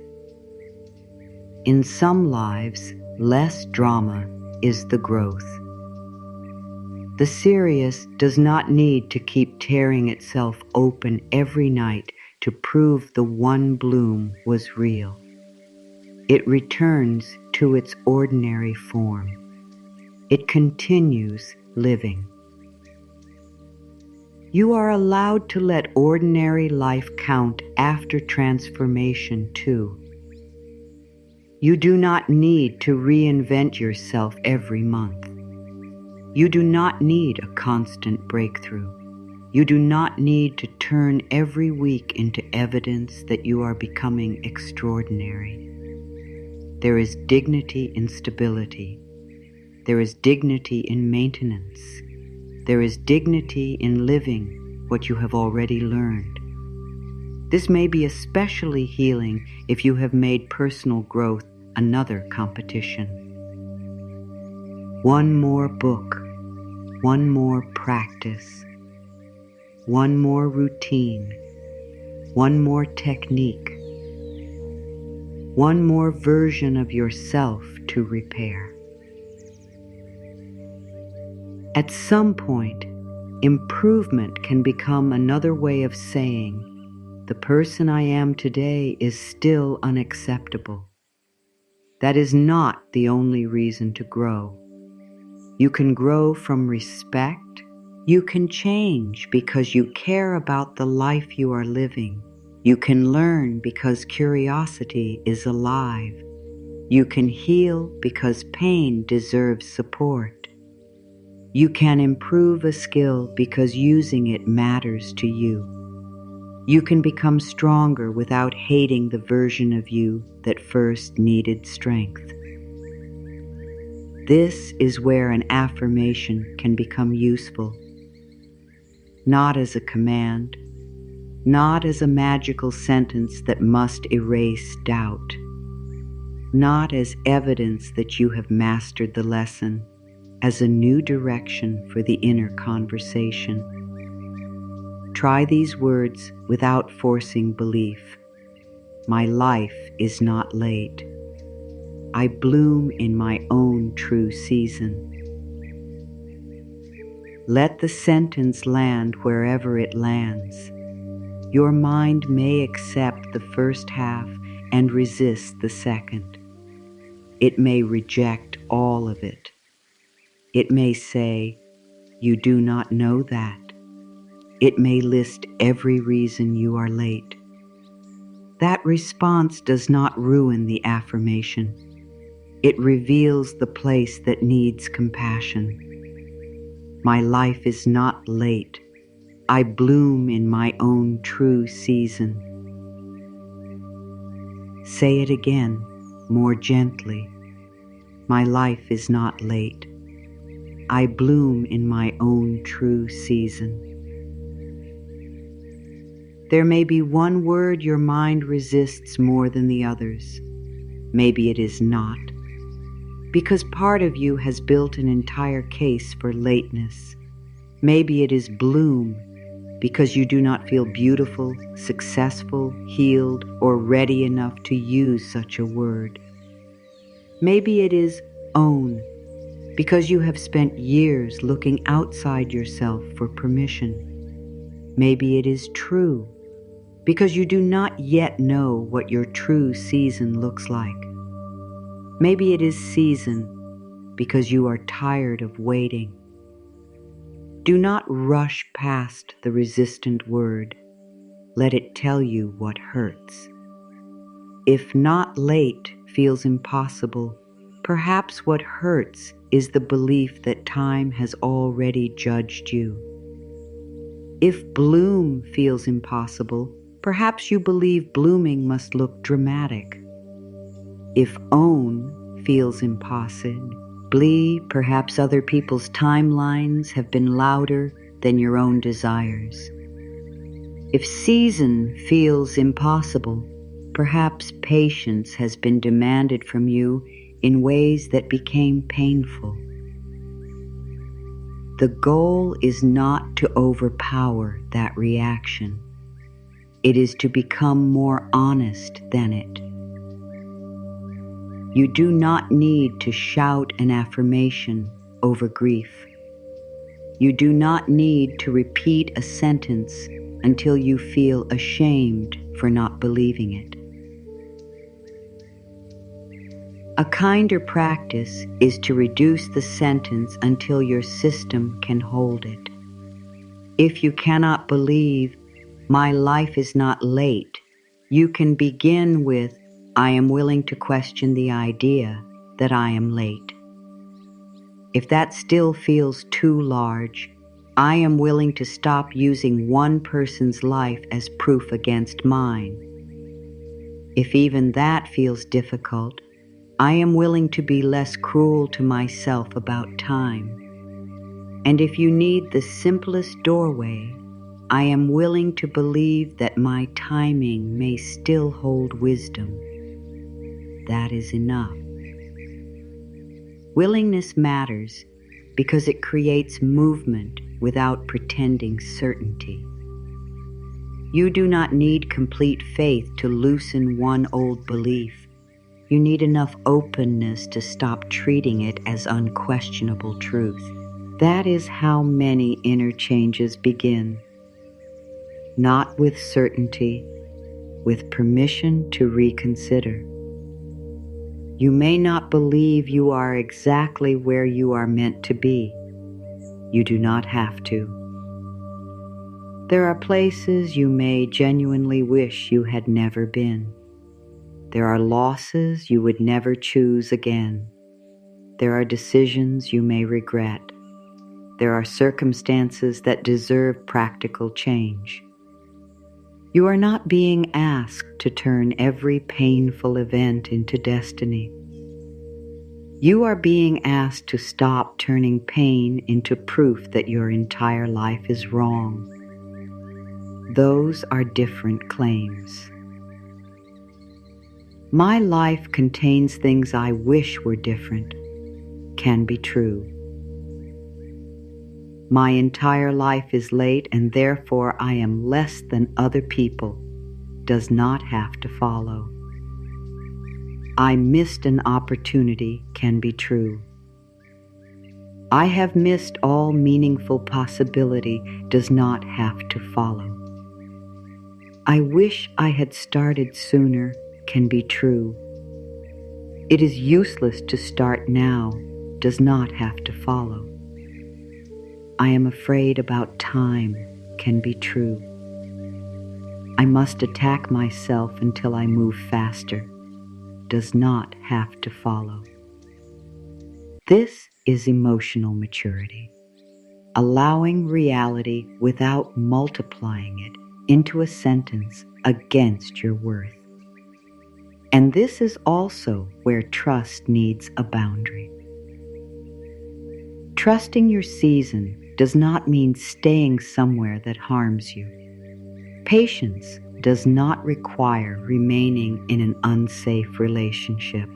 In some lives, less drama is the growth. The serious does not need to keep tearing itself open every night to prove the one bloom was real. It returns to its ordinary form. It continues living. You are allowed to let ordinary life count after transformation too. You do not need to reinvent yourself every month. You do not need a constant breakthrough. You do not need to turn every week into evidence that you are becoming extraordinary. There is dignity in stability. There is dignity in maintenance. There is dignity in living what you have already learned. This may be especially healing if you have made personal growth another competition. One more book, one more practice, one more routine, one more technique, one more version of yourself to repair. At some point, improvement can become another way of saying, the person I am today is still unacceptable. That is not the only reason to grow. You can grow from respect. You can change because you care about the life you are living. You can learn because curiosity is alive. You can heal because pain deserves support. You can improve a skill because using it matters to you. You can become stronger without hating the version of you that first needed strength. This is where an affirmation can become useful. Not as a command, not as a magical sentence that must erase doubt, not as evidence that you have mastered the lesson, as a new direction for the inner conversation. Try these words without forcing belief. My life is not late. I bloom in my own true season. Let the sentence land wherever it lands. Your mind may accept the first half and resist the second. It may reject all of it. It may say, "You do not know that." It may list every reason you are late. That response does not ruin the affirmation. It reveals the place that needs compassion. My life is not late. I bloom in my own true season. Say it again, more gently. My life is not late. I bloom in my own true season. There may be one word your mind resists more than the others. Maybe it is not, because part of you has built an entire case for lateness. Maybe it is bloom, because you do not feel beautiful, successful, healed, or ready enough to use such a word. Maybe it is own, because you have spent years looking outside yourself for permission. Maybe it is true because you do not yet know what your true season looks like. Maybe it is season because you are tired of waiting. Do not rush past the resistant word. Let it tell you what hurts. If not late feels impossible, perhaps what hurts is the belief that time has already judged you. If bloom feels impossible, perhaps you believe blooming must look dramatic. If own feels impossibly, perhaps other people's timelines have been louder than your own desires. If season feels impossible, perhaps patience has been demanded from you in ways that became painful. The goal is not to overpower that reaction. It is to become more honest than it. You do not need to shout an affirmation over grief. You do not need to repeat a sentence until you feel ashamed for not believing it. A kinder practice is to reduce the sentence until your system can hold it. If you cannot believe, "My life is not late," you can begin with, "I am willing to question the idea that I am late." If that still feels too large, I am willing to stop using one person's life as proof against mine. If even that feels difficult, I am willing to be less cruel to myself about time. And if you need the simplest doorway, I am willing to believe that my timing may still hold wisdom. That is enough. Willingness matters because it creates movement without pretending certainty. You do not need complete faith to loosen one old belief. You need enough openness to stop treating it as unquestionable truth. That is how many inner changes begin. Not with certainty, with permission to reconsider. You may not believe you are exactly where you are meant to be. You do not have to. There are places you may genuinely wish you had never been. There are losses you would never choose again. There are decisions you may regret. There are circumstances that deserve practical change. You are not being asked to turn every painful event into destiny. You are being asked to stop turning pain into proof that your entire life is wrong. Those are different claims. "My life contains things I wish were different" can be true. "My entire life is late and therefore I am less than other people" does not have to follow. "I missed an opportunity" can be true. "I have missed all meaningful possibility" does not have to follow. "I wish I had started sooner" can be true. "It is useless to start now" does not have to follow. "I am afraid about time" can be true. "I must attack myself until I move faster" does not have to follow. This is emotional maturity, allowing reality without multiplying it into a sentence against your worth. And this is also where trust needs a boundary. Trusting your season does not mean staying somewhere that harms you. Patience does not require remaining in an unsafe relationship.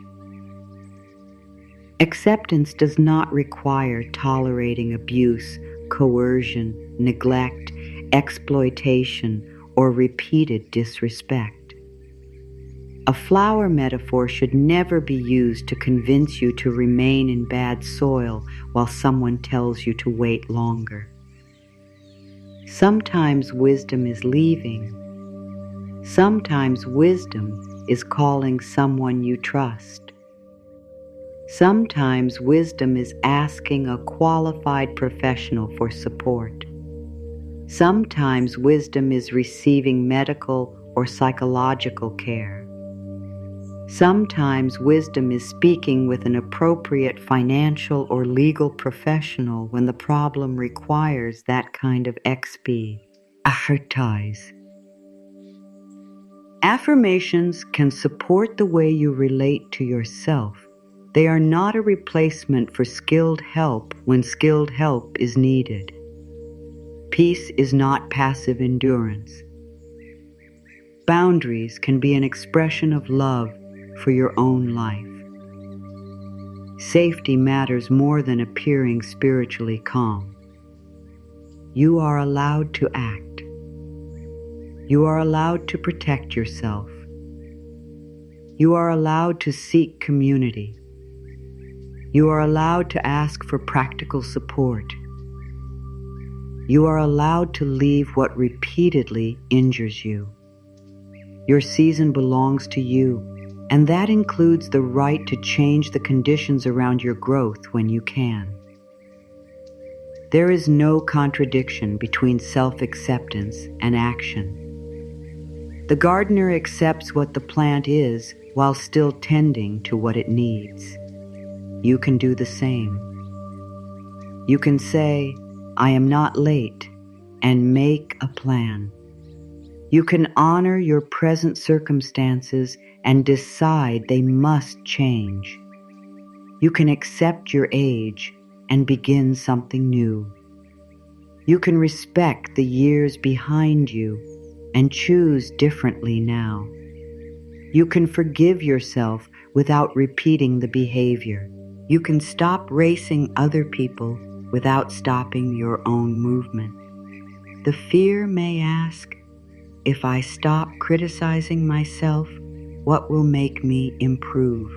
Acceptance does not require tolerating abuse, coercion, neglect, exploitation, or repeated disrespect. A flower metaphor should never be used to convince you to remain in bad soil while someone tells you to wait longer. Sometimes wisdom is leaving. Sometimes wisdom is calling someone you trust. Sometimes wisdom is asking a qualified professional for support. Sometimes wisdom is receiving medical or psychological care. Sometimes wisdom is speaking with an appropriate financial or legal professional when the problem requires that kind of expertise. Affirmations can support the way you relate to yourself. They are not a replacement for skilled help when skilled help is needed. Peace is not passive endurance. Boundaries can be an expression of love for your own life. Safety matters more than appearing spiritually calm. You are allowed to act. You are allowed to protect yourself. You are allowed to seek community. You are allowed to ask for practical support. You are allowed to leave what repeatedly injures you. Your season belongs to you, and that includes the right to change the conditions around your growth when you can. There is no contradiction between self-acceptance and action. The gardener accepts what the plant is while still tending to what it needs. You can do the same. You can say, "I am not late," and make a plan. You can honor your present circumstances and decide they must change. You can accept your age and begin something new. You can respect the years behind you and choose differently now. You can forgive yourself without repeating the behavior. You can stop racing other people without stopping your own movement. The fear may ask, if I stop criticizing myself, what will make me improve?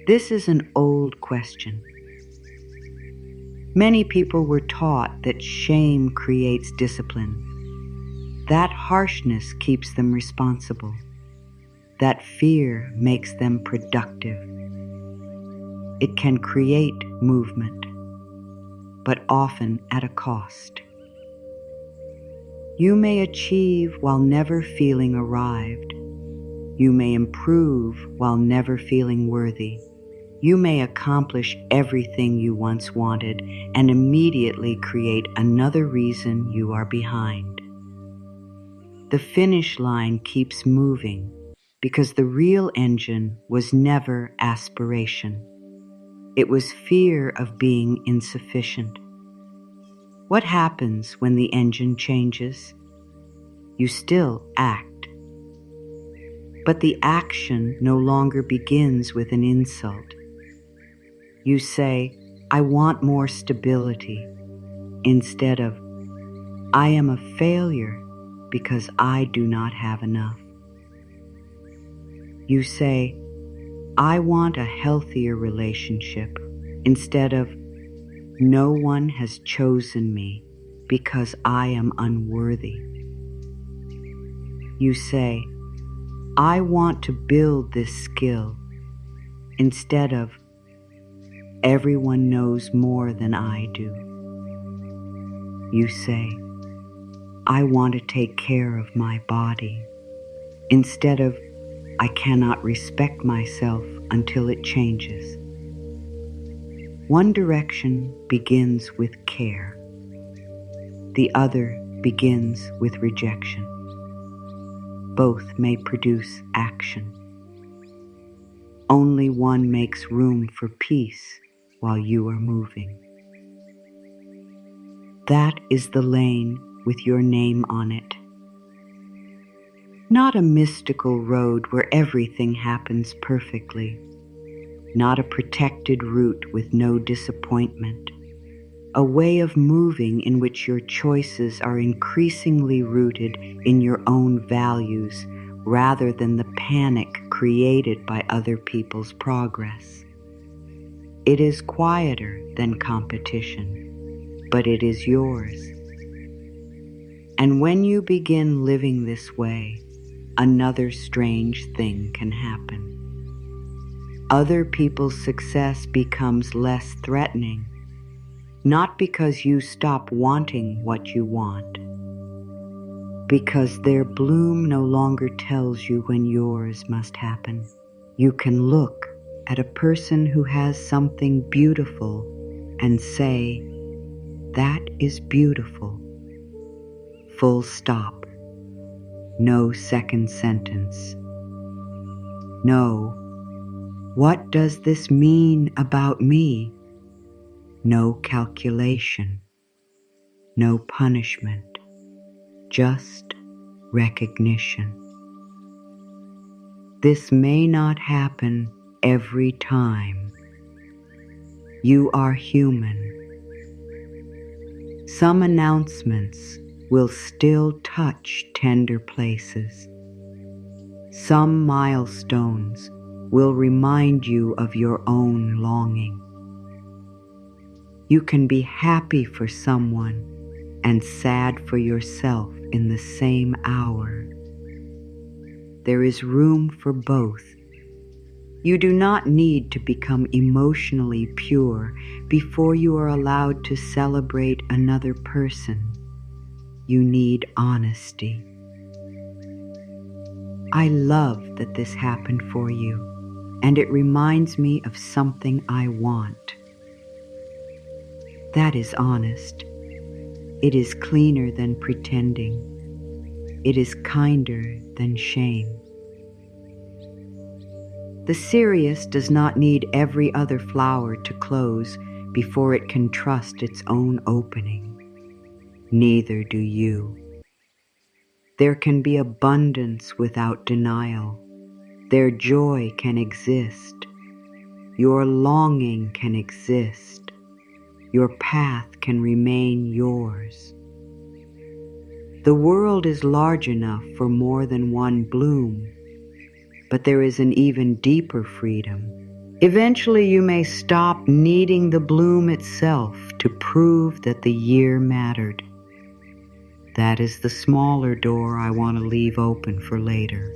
This is an old question. Many people were taught that shame creates discipline. That harshness keeps them responsible. That fear makes them productive. It can create movement, but often at a cost. You may achieve while never feeling arrived. You may improve while never feeling worthy. You may accomplish everything you once wanted and immediately create another reason you are behind. The finish line keeps moving because the real engine was never aspiration. It was fear of being insufficient. What happens when the engine changes? You still act. But the action no longer begins with an insult. You say, "I want more stability," instead of, "I am a failure because I do not have enough." You say, "I want a healthier relationship," instead of, "No one has chosen me because I am unworthy." You say, "I want to build this skill," instead of, "Everyone knows more than I do." You say, "I want to take care of my body," instead of, "I cannot respect myself until it changes." One direction begins with care. The other begins with rejection. Both may produce action. Only one makes room for peace while you are moving. That is the lane with your name on it. Not a mystical road where everything happens perfectly. Not a protected route with no disappointment. A way of moving in which your choices are increasingly rooted in your own values rather than the panic created by other people's progress. It is quieter than competition, but it is yours. And when you begin living this way, another strange thing can happen. Other people's success becomes less threatening, not because you stop wanting what you want, because their bloom no longer tells you when yours must happen. You can look at a person who has something beautiful and say, "That is beautiful." Full stop. No second sentence. No, what does this mean about me? No calculation. No punishment. Just recognition. This may not happen every time. You are human. Some announcements will still touch tender places. Some milestones will remind you of your own longing. You can be happy for someone and sad for yourself in the same hour. There is room for both. You do not need to become emotionally pure before you are allowed to celebrate another person. You need honesty. I love that this happened for you, and it reminds me of something I want. That is honest. It is cleaner than pretending. It is kinder than shame. The serious does not need every other flower to close before it can trust its own opening. Neither do you. There can be abundance without denial. Their joy can exist. Your longing can exist. Your path can remain yours. The world is large enough for more than one bloom, but there is an even deeper freedom. Eventually you may stop needing the bloom itself to prove that the year mattered. That is the smaller door I want to leave open for later.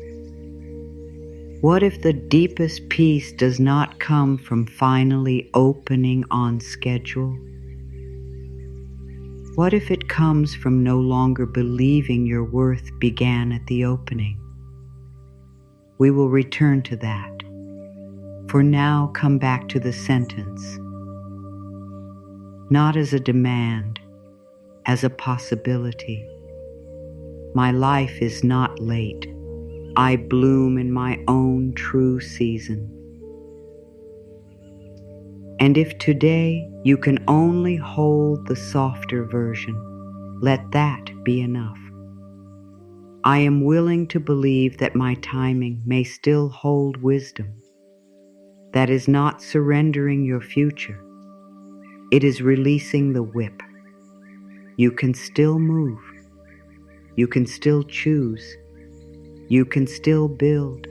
What if the deepest peace does not come from finally opening on schedule? What if it comes from no longer believing your worth began at the opening? We will return to that. For now, come back to the sentence. Not as a demand, as a possibility. My life is not late. I bloom in my own true season. And if today you can only hold the softer version, let that be enough. I am willing to believe that my timing may still hold wisdom. That is not surrendering your future. It is releasing the whip. You can still move. You can still choose. You can still build.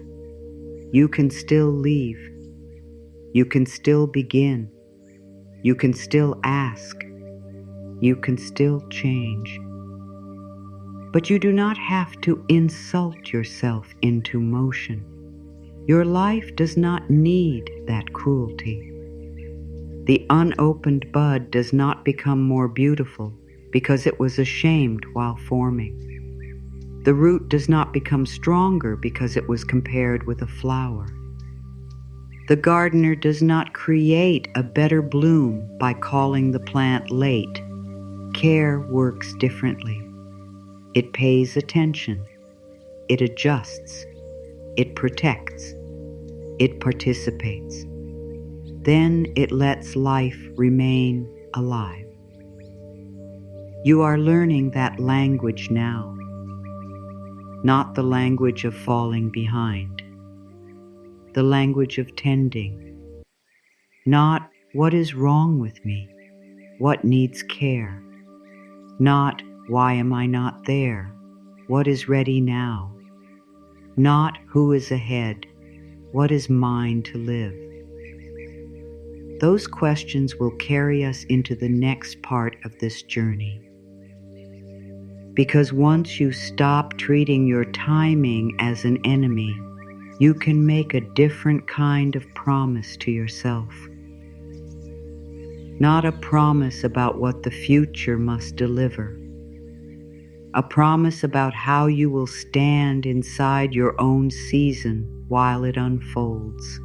You can still leave. You can still begin. You can still ask. You can still change. But you do not have to insult yourself into motion. Your life does not need that cruelty. The unopened bud does not become more beautiful because it was ashamed while forming. The root does not become stronger because it was compared with a flower. The gardener does not create a better bloom by calling the plant late. Care works differently. It pays attention. It adjusts. It protects. It participates. Then it lets life remain alive. You are learning that language now. Not the language of falling behind, the language of tending. Not what is wrong with me, what needs care. Not why am I not there, what is ready now. not who is ahead, what is mine to live. Those questions will carry us into the next part of this journey. Because once you stop treating your timing as an enemy, you can make a different kind of promise to yourself. Not a promise about what the future must deliver. A promise about how you will stand inside your own season while it unfolds.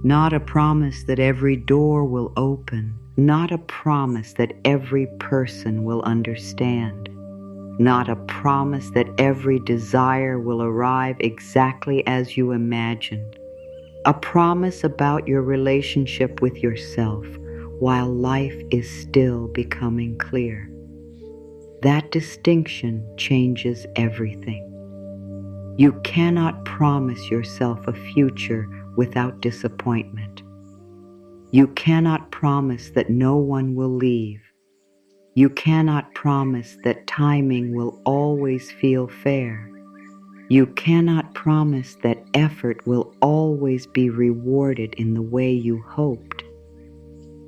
Not a promise that every door will open. Not a promise that every person will understand. Not a promise that every desire will arrive exactly as you imagine. A promise about your relationship with yourself while life is still becoming clear. That distinction changes everything. You cannot promise yourself a future without disappointment. You cannot promise that no one will leave. You cannot promise that timing will always feel fair. You cannot promise that effort will always be rewarded in the way you hoped.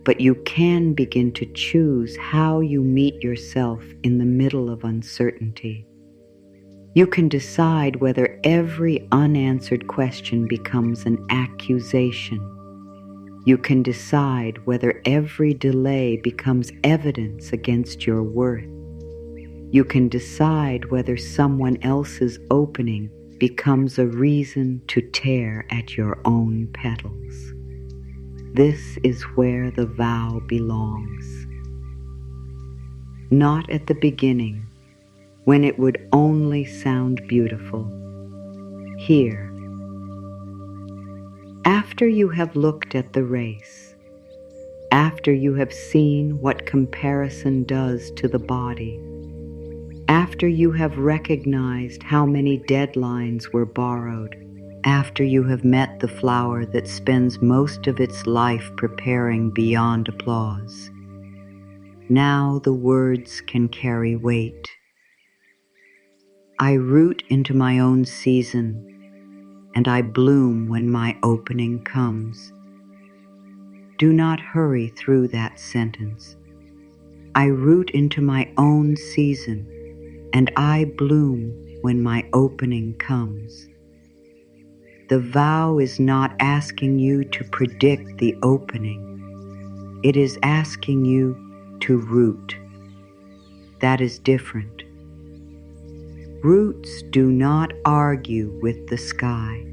But you can begin to choose how you meet yourself in the middle of uncertainty. You can decide whether every unanswered question becomes an accusation. You can decide whether every delay becomes evidence against your worth. You can decide whether someone else's opening becomes a reason to tear at your own petals. This is where the vow belongs. Not at the beginning, when it would only sound beautiful. Here, after you have looked at the race, after you have seen what comparison does to the body, after you have recognized how many deadlines were borrowed, after you have met the flower that spends most of its life preparing beyond applause, now the words can carry weight. I root into my own season, and I bloom when my opening comes. Do not hurry through that sentence. I root into my own season, and I bloom when my opening comes. The vow is not asking you to predict the opening. It is asking you to root. That is different. Roots do not argue with the sky.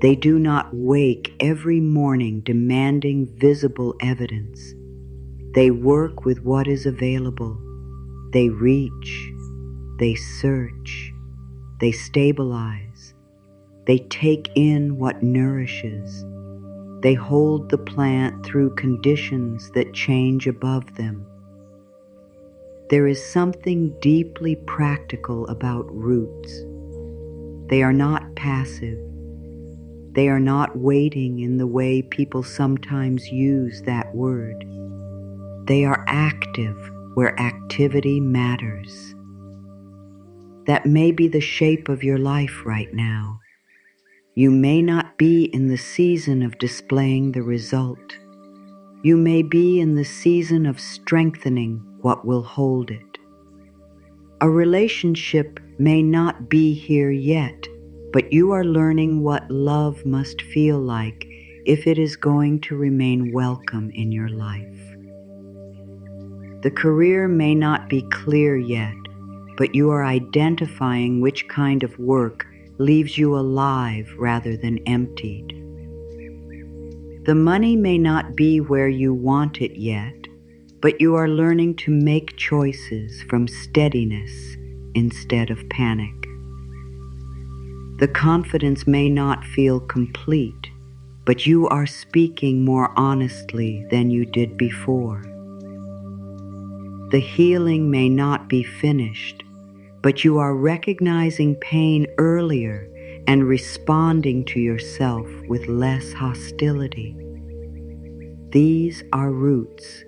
They do not wake every morning demanding visible evidence. They work with what is available. They reach. They search. They stabilize. They take in what nourishes. They hold the plant through conditions that change above them. There is something deeply practical about roots. They are not passive. They are not waiting in the way people sometimes use that word. They are active where activity matters. That may be the shape of your life right now. You may not be in the season of displaying the result. You may be in the season of strengthening what will hold it. A relationship may not be here yet, but you are learning what love must feel like if it is going to remain welcome in your life. The career may not be clear yet, but you are identifying which kind of work leaves you alive rather than emptied. The money may not be where you want it yet, but you are learning to make choices from steadiness instead of panic. The confidence may not feel complete, but you are speaking more honestly than you did before. The healing may not be finished, but you are recognizing pain earlier and responding to yourself with less hostility. These are roots.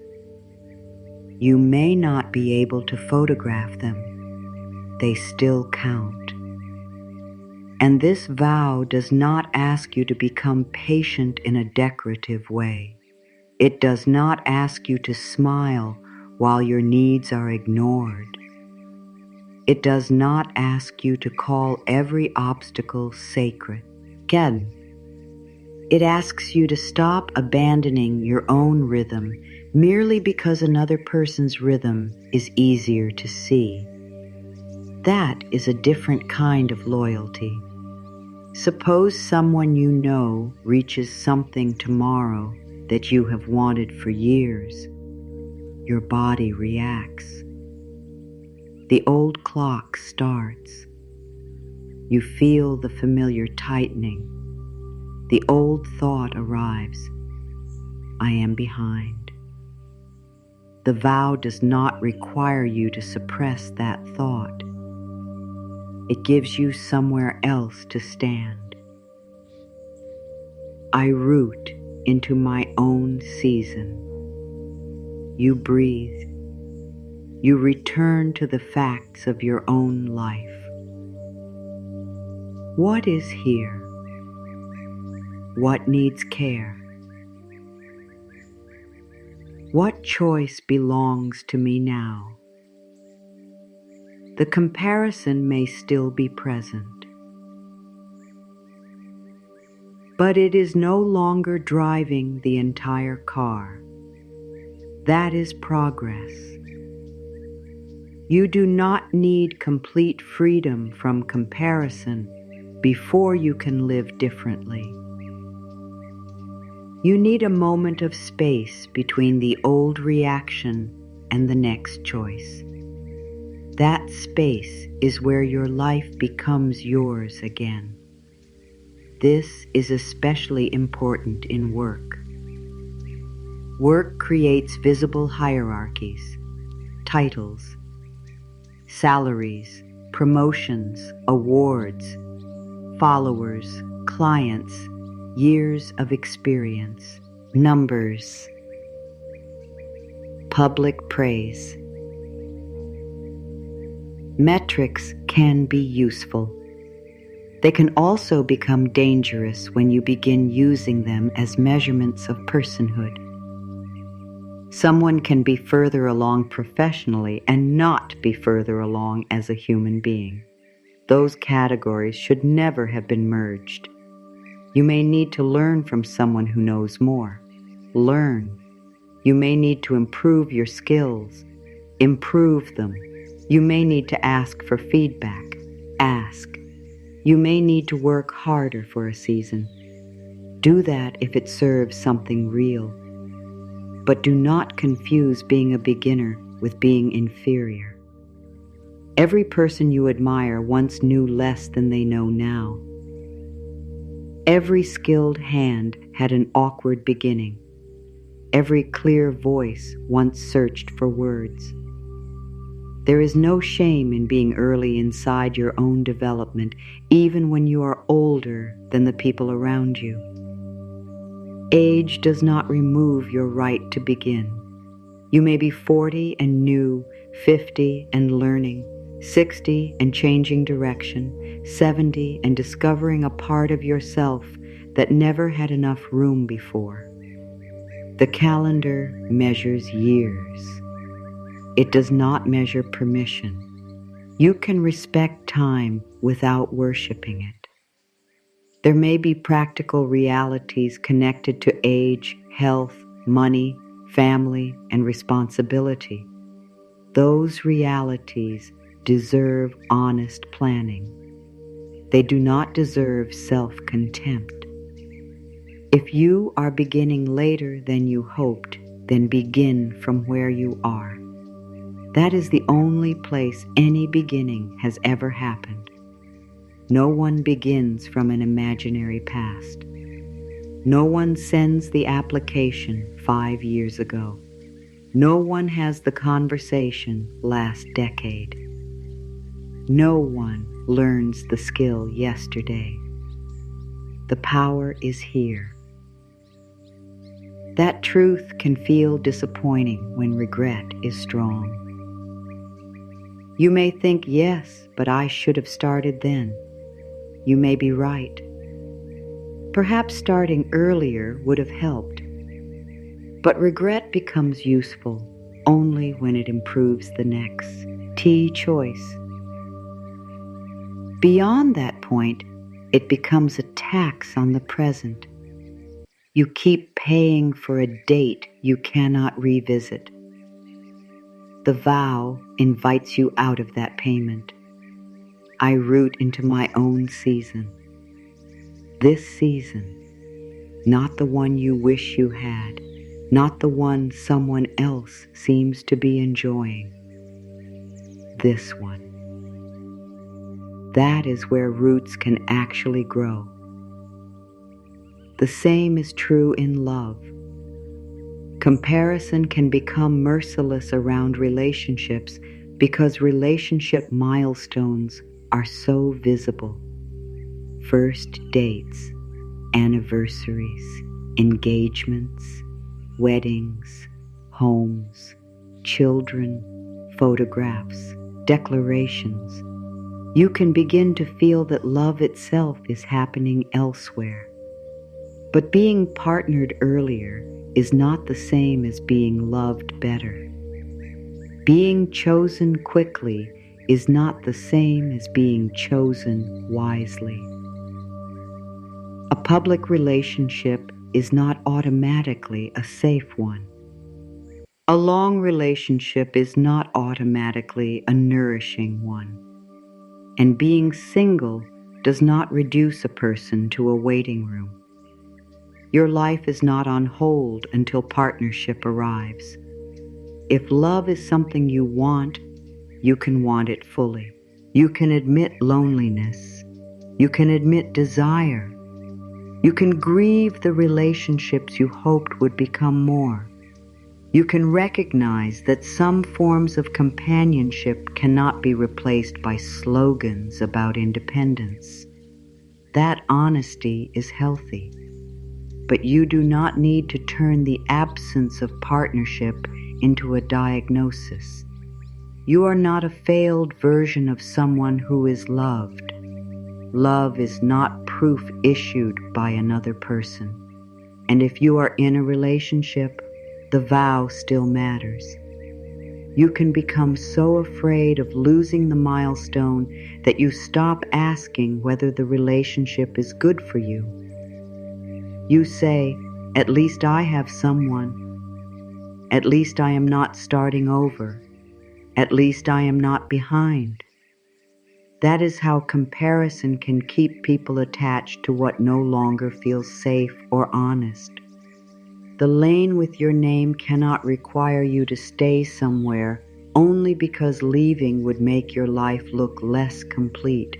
You may not be able to photograph them. They still count. And this vow does not ask you to become patient in a decorative way. It does not ask you to smile while your needs are ignored. It does not ask you to call every obstacle sacred. Again, it asks you to stop abandoning your own rhythm merely because another person's rhythm is easier to see. That is a different kind of loyalty. Suppose someone you know reaches something tomorrow that you have wanted for years. Your body reacts. The old clock starts. You feel the familiar tightening. The old thought arrives. I am behind. The vow does not require you to suppress that thought. It gives you somewhere else to stand. I root into my own season. You breathe. You return to the facts of your own life. What is here? What needs care? What choice belongs to me now? The comparison may still be present, but it is no longer driving the entire car. That is progress. You do not need complete freedom from comparison before you can live differently. You need a moment of space between the old reaction and the next choice. That space is where your life becomes yours again. This is especially important in work. Work creates visible hierarchies, titles, salaries, promotions, awards, followers, clients, years of experience, numbers, public praise. Metrics can be useful. They can also become dangerous when you begin using them as measurements of personhood. Someone can be further along professionally and not be further along as a human being. Those categories should never have been merged. You may need to learn from someone who knows more. Learn. You may need to improve your skills. Improve them. You may need to ask for feedback. Ask. You may need to work harder for a season. Do that if it serves something real. But do not confuse being a beginner with being inferior. Every person you admire once knew less than they know now. Every skilled hand had an awkward beginning. Every clear voice once searched for words. There is no shame in being early inside your own development, even when you are older than the people around you. Age does not remove your right to begin. You may be 40 and new, 50 and learning, 60 and changing direction, 70 and discovering a part of yourself that never had enough room before. The calendar measures years. It does not measure permission. You can respect time without worshiping it. There may be practical realities connected to age, health, money, family, and responsibility. Those realities deserve honest planning. They do not deserve self-contempt. If you are beginning later than you hoped, then begin from where you are. That is the only place any beginning has ever happened. No one begins from an imaginary past. No one sends the application 5 years ago. No one has the conversation last decade. No one learns the skill yesterday. The power is here. That truth can feel disappointing when regret is strong. You may think, yes, but I should have started then. You may be right. Perhaps starting earlier would have helped. But regret becomes useful only when it improves the next choice. Beyond that point, it becomes a tax on the present. You keep paying for a date you cannot revisit. The vow invites you out of that payment. I root into my own season. This season, not the one you wish you had, not the one someone else seems to be enjoying. This one. That is where roots can actually grow. The same is true in love. Comparison can become merciless around relationships because relationship milestones are so visible. First dates, anniversaries, engagements, weddings, homes, children, photographs, declarations. You can begin to feel that love itself is happening elsewhere. But being partnered earlier is not the same as being loved better. Being chosen quickly is not the same as being chosen wisely. A public relationship is not automatically a safe one. A long relationship is not automatically a nourishing one. And being single does not reduce a person to a waiting room. Your life is not on hold until partnership arrives. If love is something you want, you can want it fully. You can admit loneliness. You can admit desire. You can grieve the relationships you hoped would become more. You can recognize that some forms of companionship cannot be replaced by slogans about independence. That honesty is healthy. But you do not need to turn the absence of partnership into a diagnosis. You are not a failed version of someone who is loved. Love is not proof issued by another person. And if you are in a relationship, the vow still matters. You can become so afraid of losing the milestone that you stop asking whether the relationship is good for you. You say, "At least I have someone. At least I am not starting over. At least I am not behind." That is how comparison can keep people attached to what no longer feels safe or honest. The lane with your name cannot require you to stay somewhere only because leaving would make your life look less complete.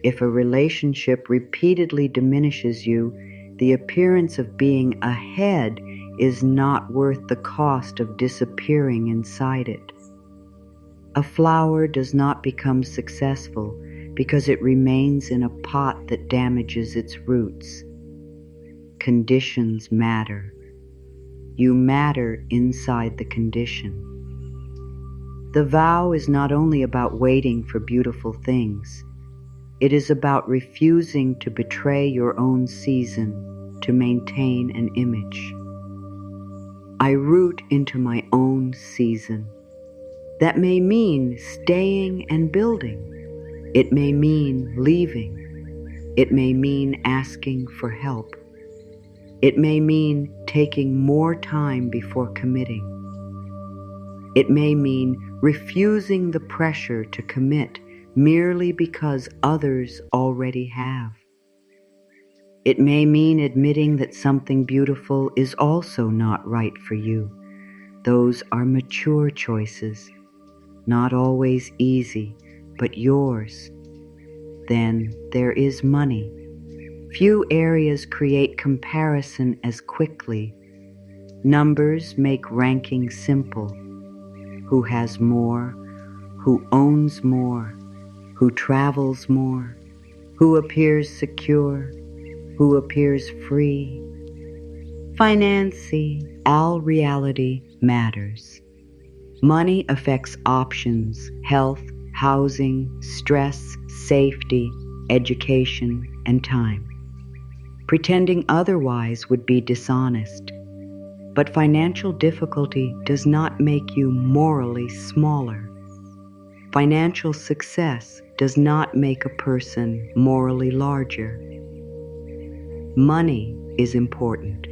If a relationship repeatedly diminishes you, the appearance of being ahead is not worth the cost of disappearing inside it. A flower does not become successful because it remains in a pot that damages its roots. Conditions matter. You matter inside the condition. The vow is not only about waiting for beautiful things. It is about refusing to betray your own season to maintain an image. I root into my own season. That may mean staying and building. It may mean leaving. It may mean asking for help. It may mean taking more time before committing. It may mean refusing the pressure to commit merely because others already have. It may mean admitting that something beautiful is also not right for you. Those are mature choices, not always easy, but yours. Then there is money. Few areas create comparison as quickly. Numbers make ranking simple. Who has more? Who owns more? Who travels more? Who appears secure? Who appears free? All reality matters. Money affects options, health, housing, stress, safety, education, and time. Pretending otherwise would be dishonest. But financial difficulty does not make you morally smaller. Financial success does not make a person morally larger. Money is important.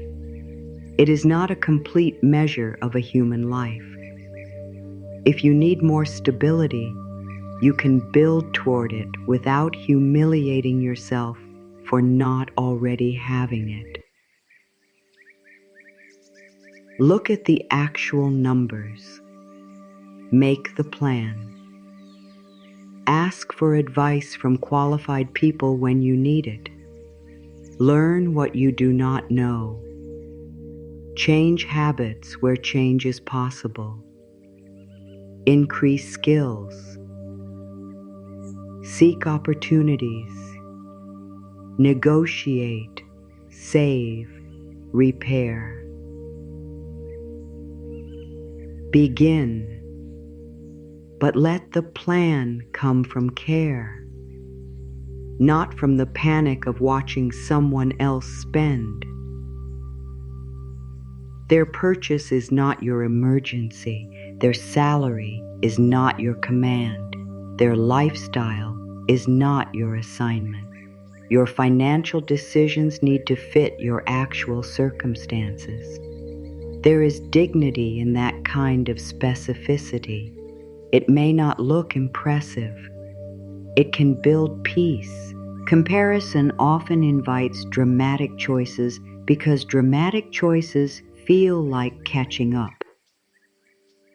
It is not a complete measure of a human life. If you need more stability, you can build toward it without humiliating yourself for not already having it. Look at the actual numbers. Make the plan. Ask for advice from qualified people when you need it. Learn what you do not know. Change habits where change is possible. Increase skills. Seek opportunities. Negotiate, save, repair. Begin, but let the plan come from care, not from the panic of watching someone else spend. Their purchase is not your emergency. Their salary is not your command. Their lifestyle is not your assignment. Your financial decisions need to fit your actual circumstances. There is dignity in that kind of specificity. It may not look impressive. It can build peace. Comparison often invites dramatic choices because dramatic choices feel like catching up.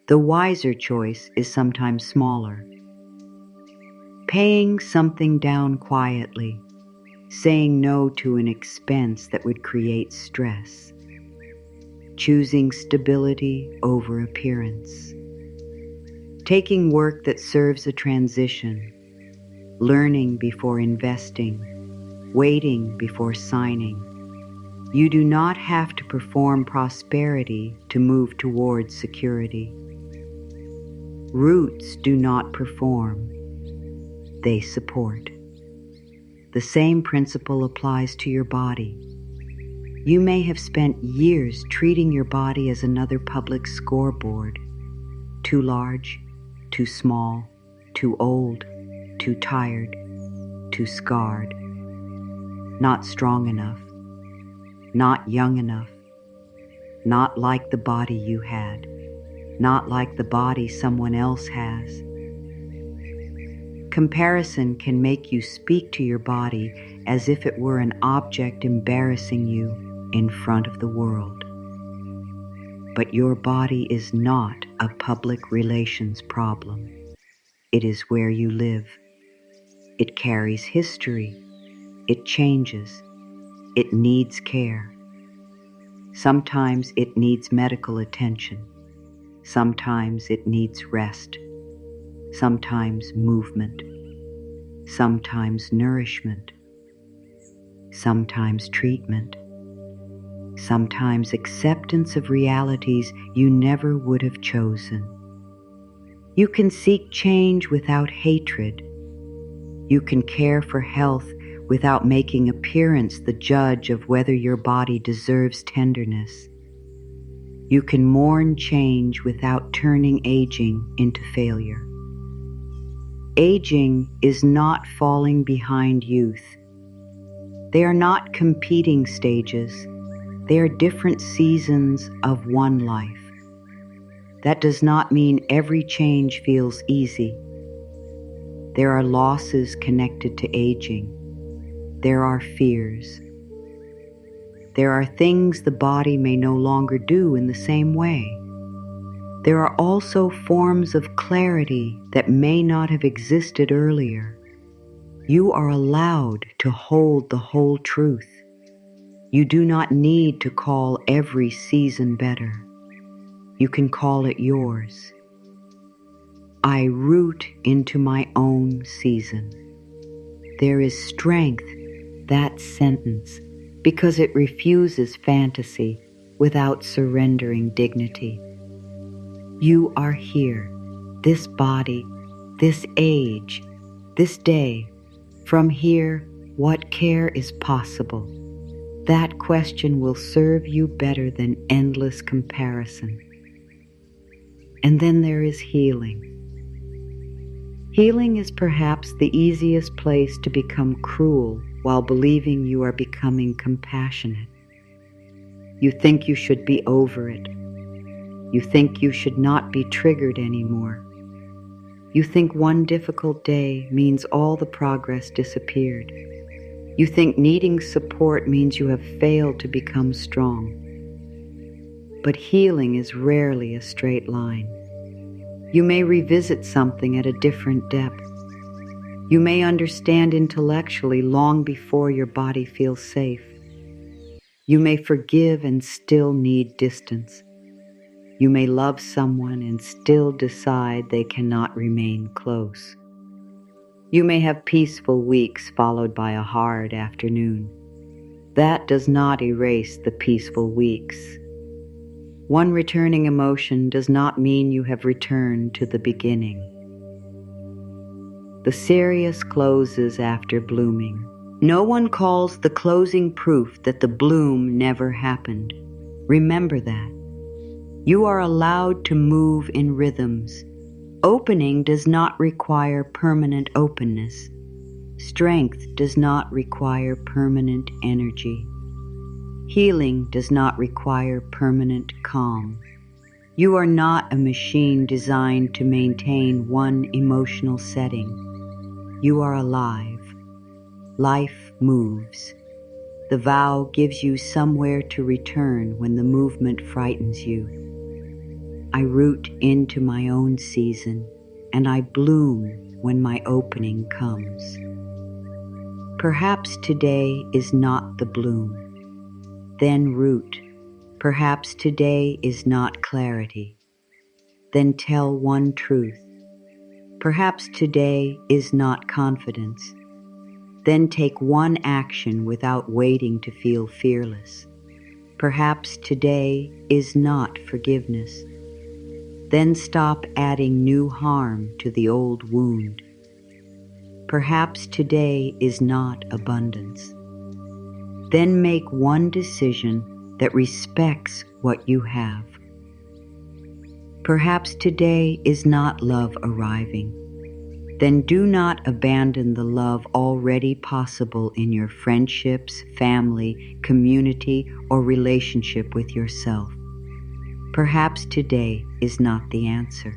The wiser choice is sometimes smaller. Paying something down quietly, saying no to an expense that would create stress, choosing stability over appearance, taking work that serves a transition, learning before investing, waiting before signing. You do not have to perform prosperity to move towards security. Roots do not perform, they support. The same principle applies to your body. You may have spent years treating your body as another public scoreboard. Too large, too small, too old, too tired, too scarred. Not strong enough, not young enough, not like the body you had, not like the body someone else has. Comparison can make you speak to your body as if it were an object embarrassing you in front of the world. But your body is not a public relations problem. It is where you live. It carries history. It changes. It needs care. Sometimes it needs medical attention. Sometimes it needs rest. Sometimes movement. Sometimes nourishment. Sometimes treatment. Sometimes acceptance of realities you never would have chosen. You can seek change without hatred. You can care for health without making appearance the judge of whether your body deserves tenderness. You can mourn change without turning aging into failure. Aging is not falling behind youth. They are not competing stages. They are different seasons of one life. That does not mean every change feels easy. There are losses connected to aging. There are fears. There are things the body may no longer do in the same way. There are also forms of clarity that may not have existed earlier. You are allowed to hold the whole truth. You do not need to call every season better. You can call it yours. I root into my own season. There is strength, that sentence, because it refuses fantasy without surrendering dignity. You are here, this body, this age, this day, From here, what care is possible? That question will serve you better than endless comparison. And then there is healing. Healing is perhaps the easiest place to become cruel while believing you are becoming compassionate. You think you should be over it. You think you should not be triggered anymore. You think one difficult day means all the progress disappeared. You think needing support means you have failed to become strong. But healing is rarely a straight line. You may revisit something at a different depth. You may understand intellectually long before your body feels safe. You may forgive and still need distance. You may love someone and still decide they cannot remain close. You may have peaceful weeks followed by a hard afternoon. That does not erase the peaceful weeks. One returning emotion does not mean you have returned to the beginning. The cereus closes after blooming. No one calls the closing proof that the bloom never happened. Remember that. You are allowed to move in rhythms. Opening does not require permanent openness. Strength does not require permanent energy. Healing does not require permanent calm. You are not a machine designed to maintain one emotional setting. You are alive. Life moves. The vow gives you somewhere to return when the movement frightens you. I root into my own season, and I bloom when my opening comes. Perhaps today is not the bloom. Then root. Perhaps today is not clarity. Then tell one truth. Perhaps today is not confidence. Then take one action without waiting to feel fearless. Perhaps today is not forgiveness. Then stop adding new harm to the old wound. Perhaps today is not abundance. Then make one decision that respects what you have. Perhaps today is not love arriving. Then do not abandon the love already possible in your friendships, family, community, or relationship with yourself. Perhaps today is not the answer.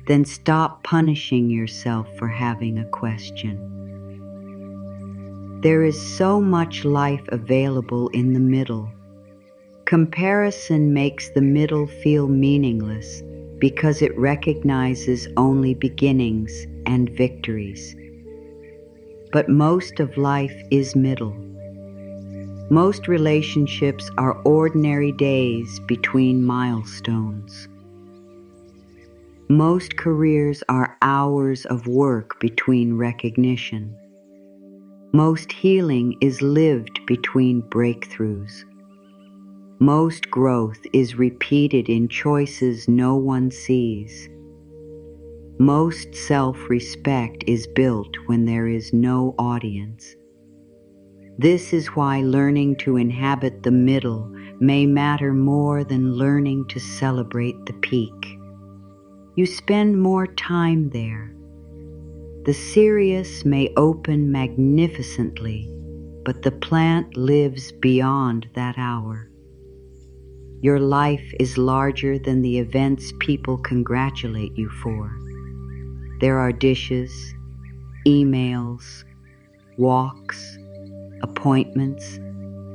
Then stop punishing yourself for having a question. There is so much life available in the middle. Comparison makes the middle feel meaningless because it recognizes only beginnings and victories. But most of life is middle. Most relationships are ordinary days between milestones. Most careers are hours of work between recognition. Most healing is lived between breakthroughs. Most growth is repeated in choices no one sees. Most self-respect is built when there is no audience. This is why learning to inhabit the middle may matter more than learning to celebrate the peak. You spend more time there. The cereus may open magnificently, but the plant lives beyond that hour. Your life is larger than the events people congratulate you for. There are dishes, emails, walks, appointments,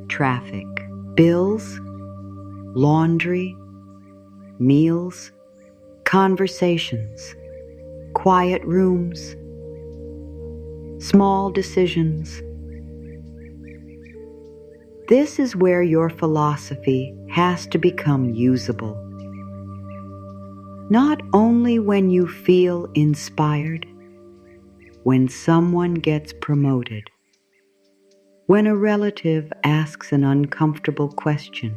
traffic, bills, laundry, meals, conversations, quiet rooms, small decisions. This is where your philosophy has to become usable. Not only when you feel inspired, when someone gets promoted, when a relative asks an uncomfortable question,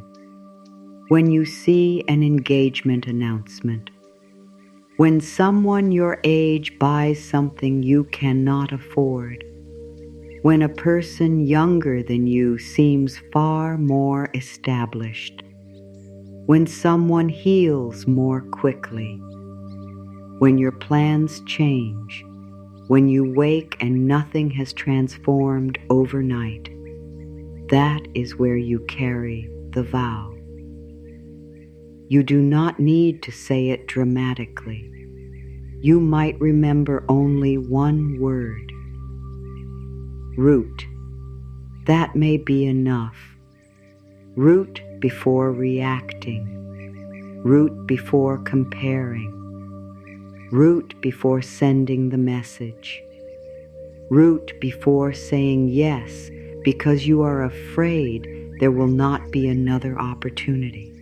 when you see an engagement announcement, when someone your age buys something you cannot afford, When a person younger than you seems far more established, when someone heals more quickly, when your plans change, when you wake and nothing has transformed overnight, that is where you carry the vow. You do not need to say it dramatically. You might remember only one word. Root. That may be enough. Root before reacting. Root before comparing. Root before sending the message. Root before saying yes because you are afraid there will not be another opportunity.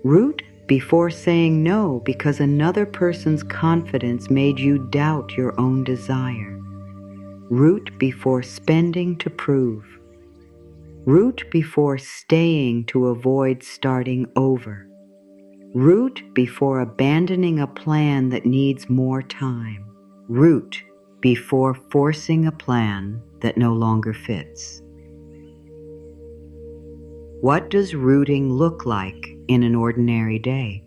Root before saying no because another person's confidence made you doubt your own desire. Root before spending to prove. Root before staying to avoid starting over. Root before abandoning a plan that needs more time. Root before forcing a plan that no longer fits. What does rooting look like in an ordinary day?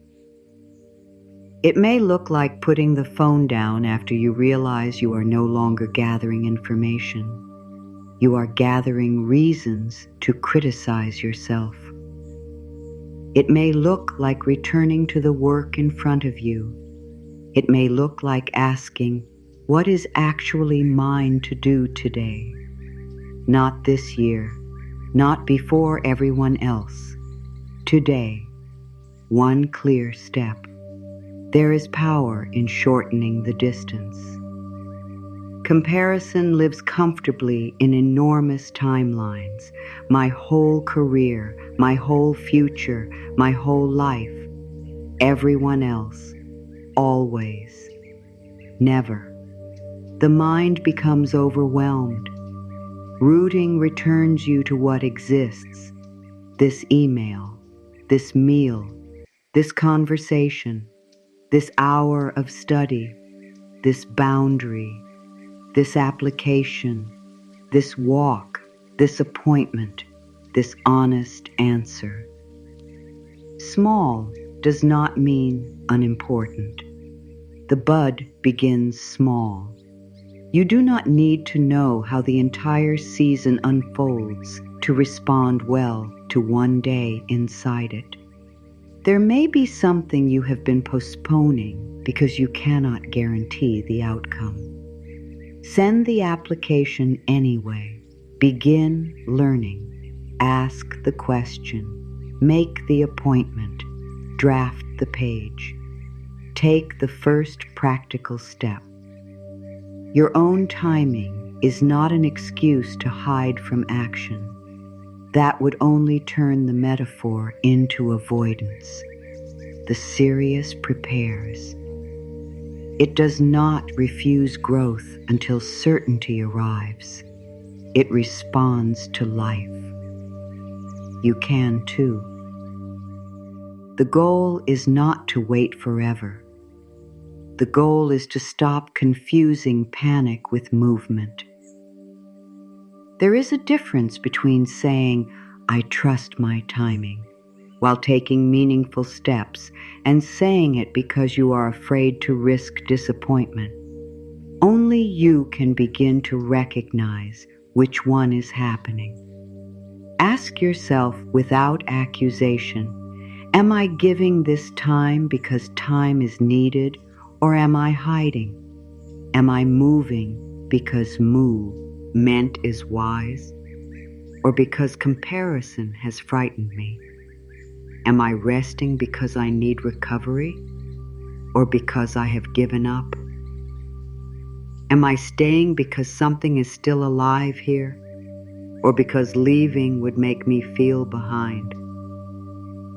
It may look like putting the phone down after you realize you are no longer gathering information. You are gathering reasons to criticize yourself. It may look like returning to the work in front of you. It may look like asking, what is actually mine to do today? Not this year, not before everyone else. Today, one clear step. There is power in shortening the distance. Comparison lives comfortably in enormous timelines. My whole career, my whole future, my whole life. Everyone else. Always. Never. The mind becomes overwhelmed. Rooting returns you to what exists. This email, this meal, this conversation, this hour of study, this boundary, this application, this walk, this appointment, this honest answer. Small does not mean unimportant. The bud begins small. You do not need to know how the entire season unfolds to respond well to one day inside it. There may be something you have been postponing because you cannot guarantee the outcome. Send the application anyway. Begin learning. Ask the question. Make the appointment. Draft the page. Take the first practical step. Your own timing is not an excuse to hide from action. That would only turn the metaphor into avoidance. The serious prepares. It does not refuse growth until certainty arrives. It responds to life. You can too. The goal is not to wait forever. The goal is to stop confusing panic with movement. There is a difference between saying, I trust my timing, while taking meaningful steps, and saying it because you are afraid to risk disappointment. Only you can begin to recognize which one is happening. Ask yourself without accusation, am I giving this time because time is needed, or am I hiding? Am I moving because meant is wise, or because comparison has frightened me? Am I resting because I need recovery, or because I have given up? Am I staying because something is still alive here, or because leaving would make me feel behind?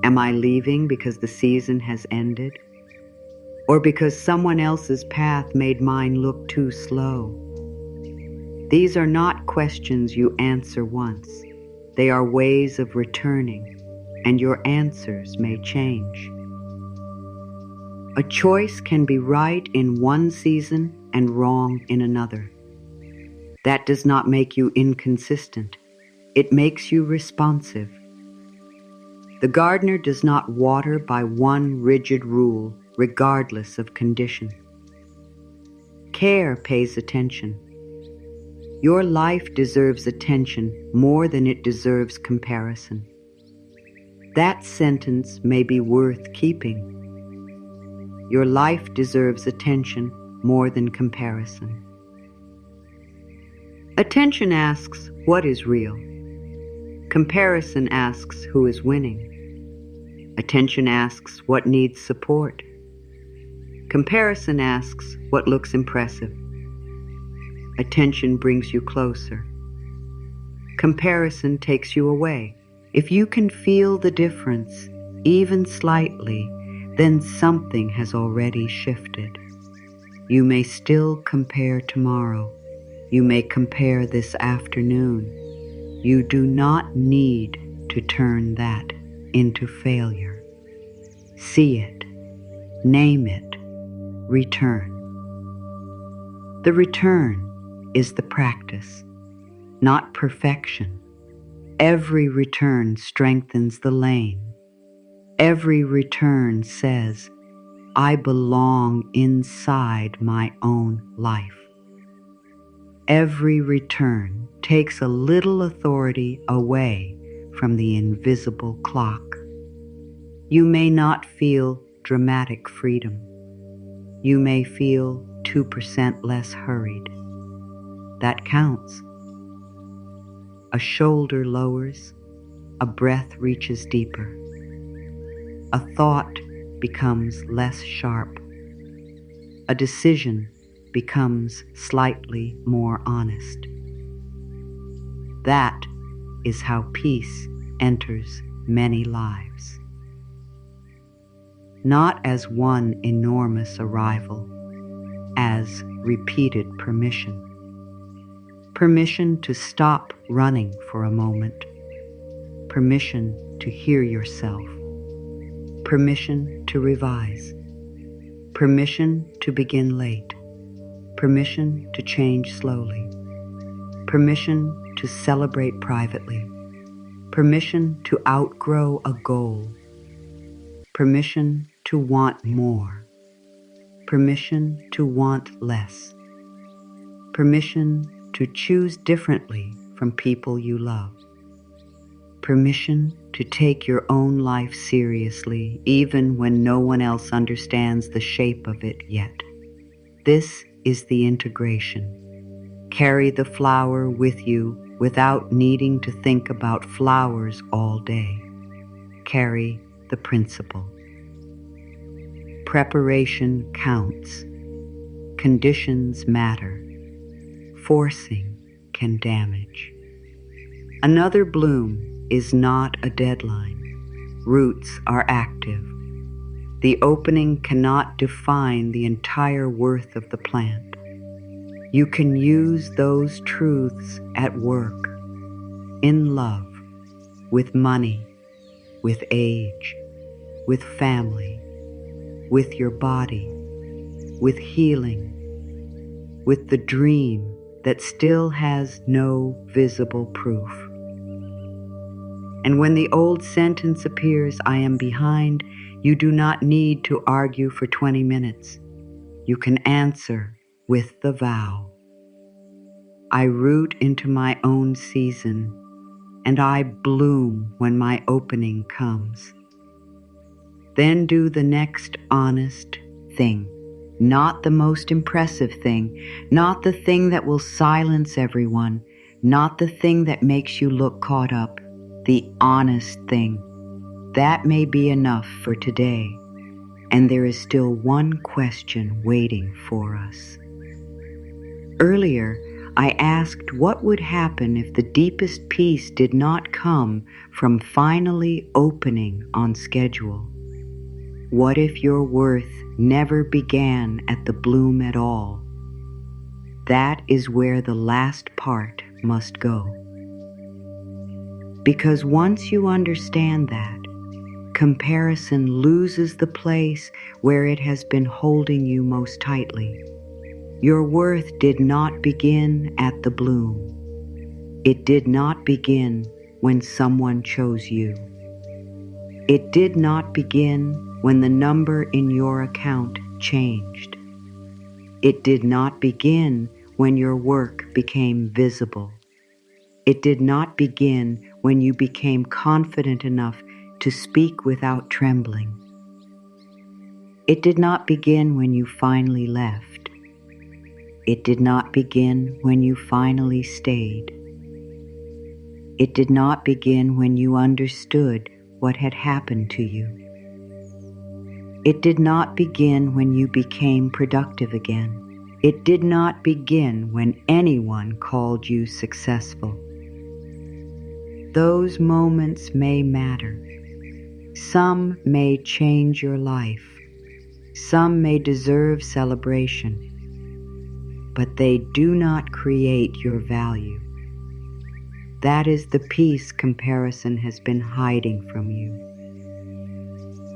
Am I leaving because the season has ended, or because someone else's path made mine look too slow? These are not questions you answer once. They are ways of returning, and your answers may change. A choice can be right in one season and wrong in another. That does not make you inconsistent. It makes you responsive. The gardener does not water by one rigid rule, regardless of condition. Care pays attention. Your life deserves attention more than it deserves comparison. That sentence may be worth keeping. Your life deserves attention more than comparison. Attention asks, what is real? Comparison asks, who is winning? Attention asks, what needs support? Comparison asks, what looks impressive? Attention brings you closer. Comparison takes you away. If you can feel the difference, even slightly, then something has already shifted. You may still compare tomorrow. You may compare this afternoon. You do not need to turn that into failure. See it, name it, return. The return is the practice, not perfection. Every return strengthens the lane. Every return says, I belong inside my own life. Every return takes a little authority away from the invisible clock. You may not feel dramatic freedom. You may feel 2% less hurried. That counts. A shoulder lowers, a breath reaches deeper. A thought becomes less sharp. A decision becomes slightly more honest. That is how peace enters many lives. Not as one enormous arrival, as repeated permission. Permission to stop running for a moment. Permission to hear yourself. Permission to revise. Permission to begin late. Permission to change slowly. Permission to celebrate privately. Permission to outgrow a goal. Permission to want more. Permission to want less. Permission to choose differently from people you love. Permission to take your own life seriously, even when no one else understands the shape of it yet. This is the integration. Carry the flower with you without needing to think about flowers all day. Carry the principle. Preparation counts. Conditions matter. Forcing can damage. Another bloom is not a deadline. Roots are active. The opening cannot define the entire worth of the plant. You can use those truths at work, in love, with money, with age, with family, with your body, with healing, with the dream that still has no visible proof. And when the old sentence appears, I am behind, you do not need to argue for 20 minutes. You can answer with the vow. I root into my own season, and I bloom when my opening comes. Then do the next honest thing. Not the most impressive thing, not the thing that will silence everyone, not the thing that makes you look caught up, the honest thing. That may be enough for today, and there is still one question waiting for us. Earlier, I asked what would happen if the deepest peace did not come from finally opening on schedule. What if your worth never began at the bloom at all? That is where the last part must go. Because once you understand that, comparison loses the place where it has been holding you most tightly. Your worth did not begin at the bloom. It did not begin when someone chose you. It did not begin when the number in your account changed. It did not begin when your work became visible. It did not begin when you became confident enough to speak without trembling. It did not begin when you finally left. It did not begin when you finally stayed. It did not begin when you understood what had happened to you. It did not begin when you became productive again. It did not begin when anyone called you successful. Those moments may matter. Some may change your life. Some may deserve celebration. But they do not create your value. That is the piece comparison has been hiding from you.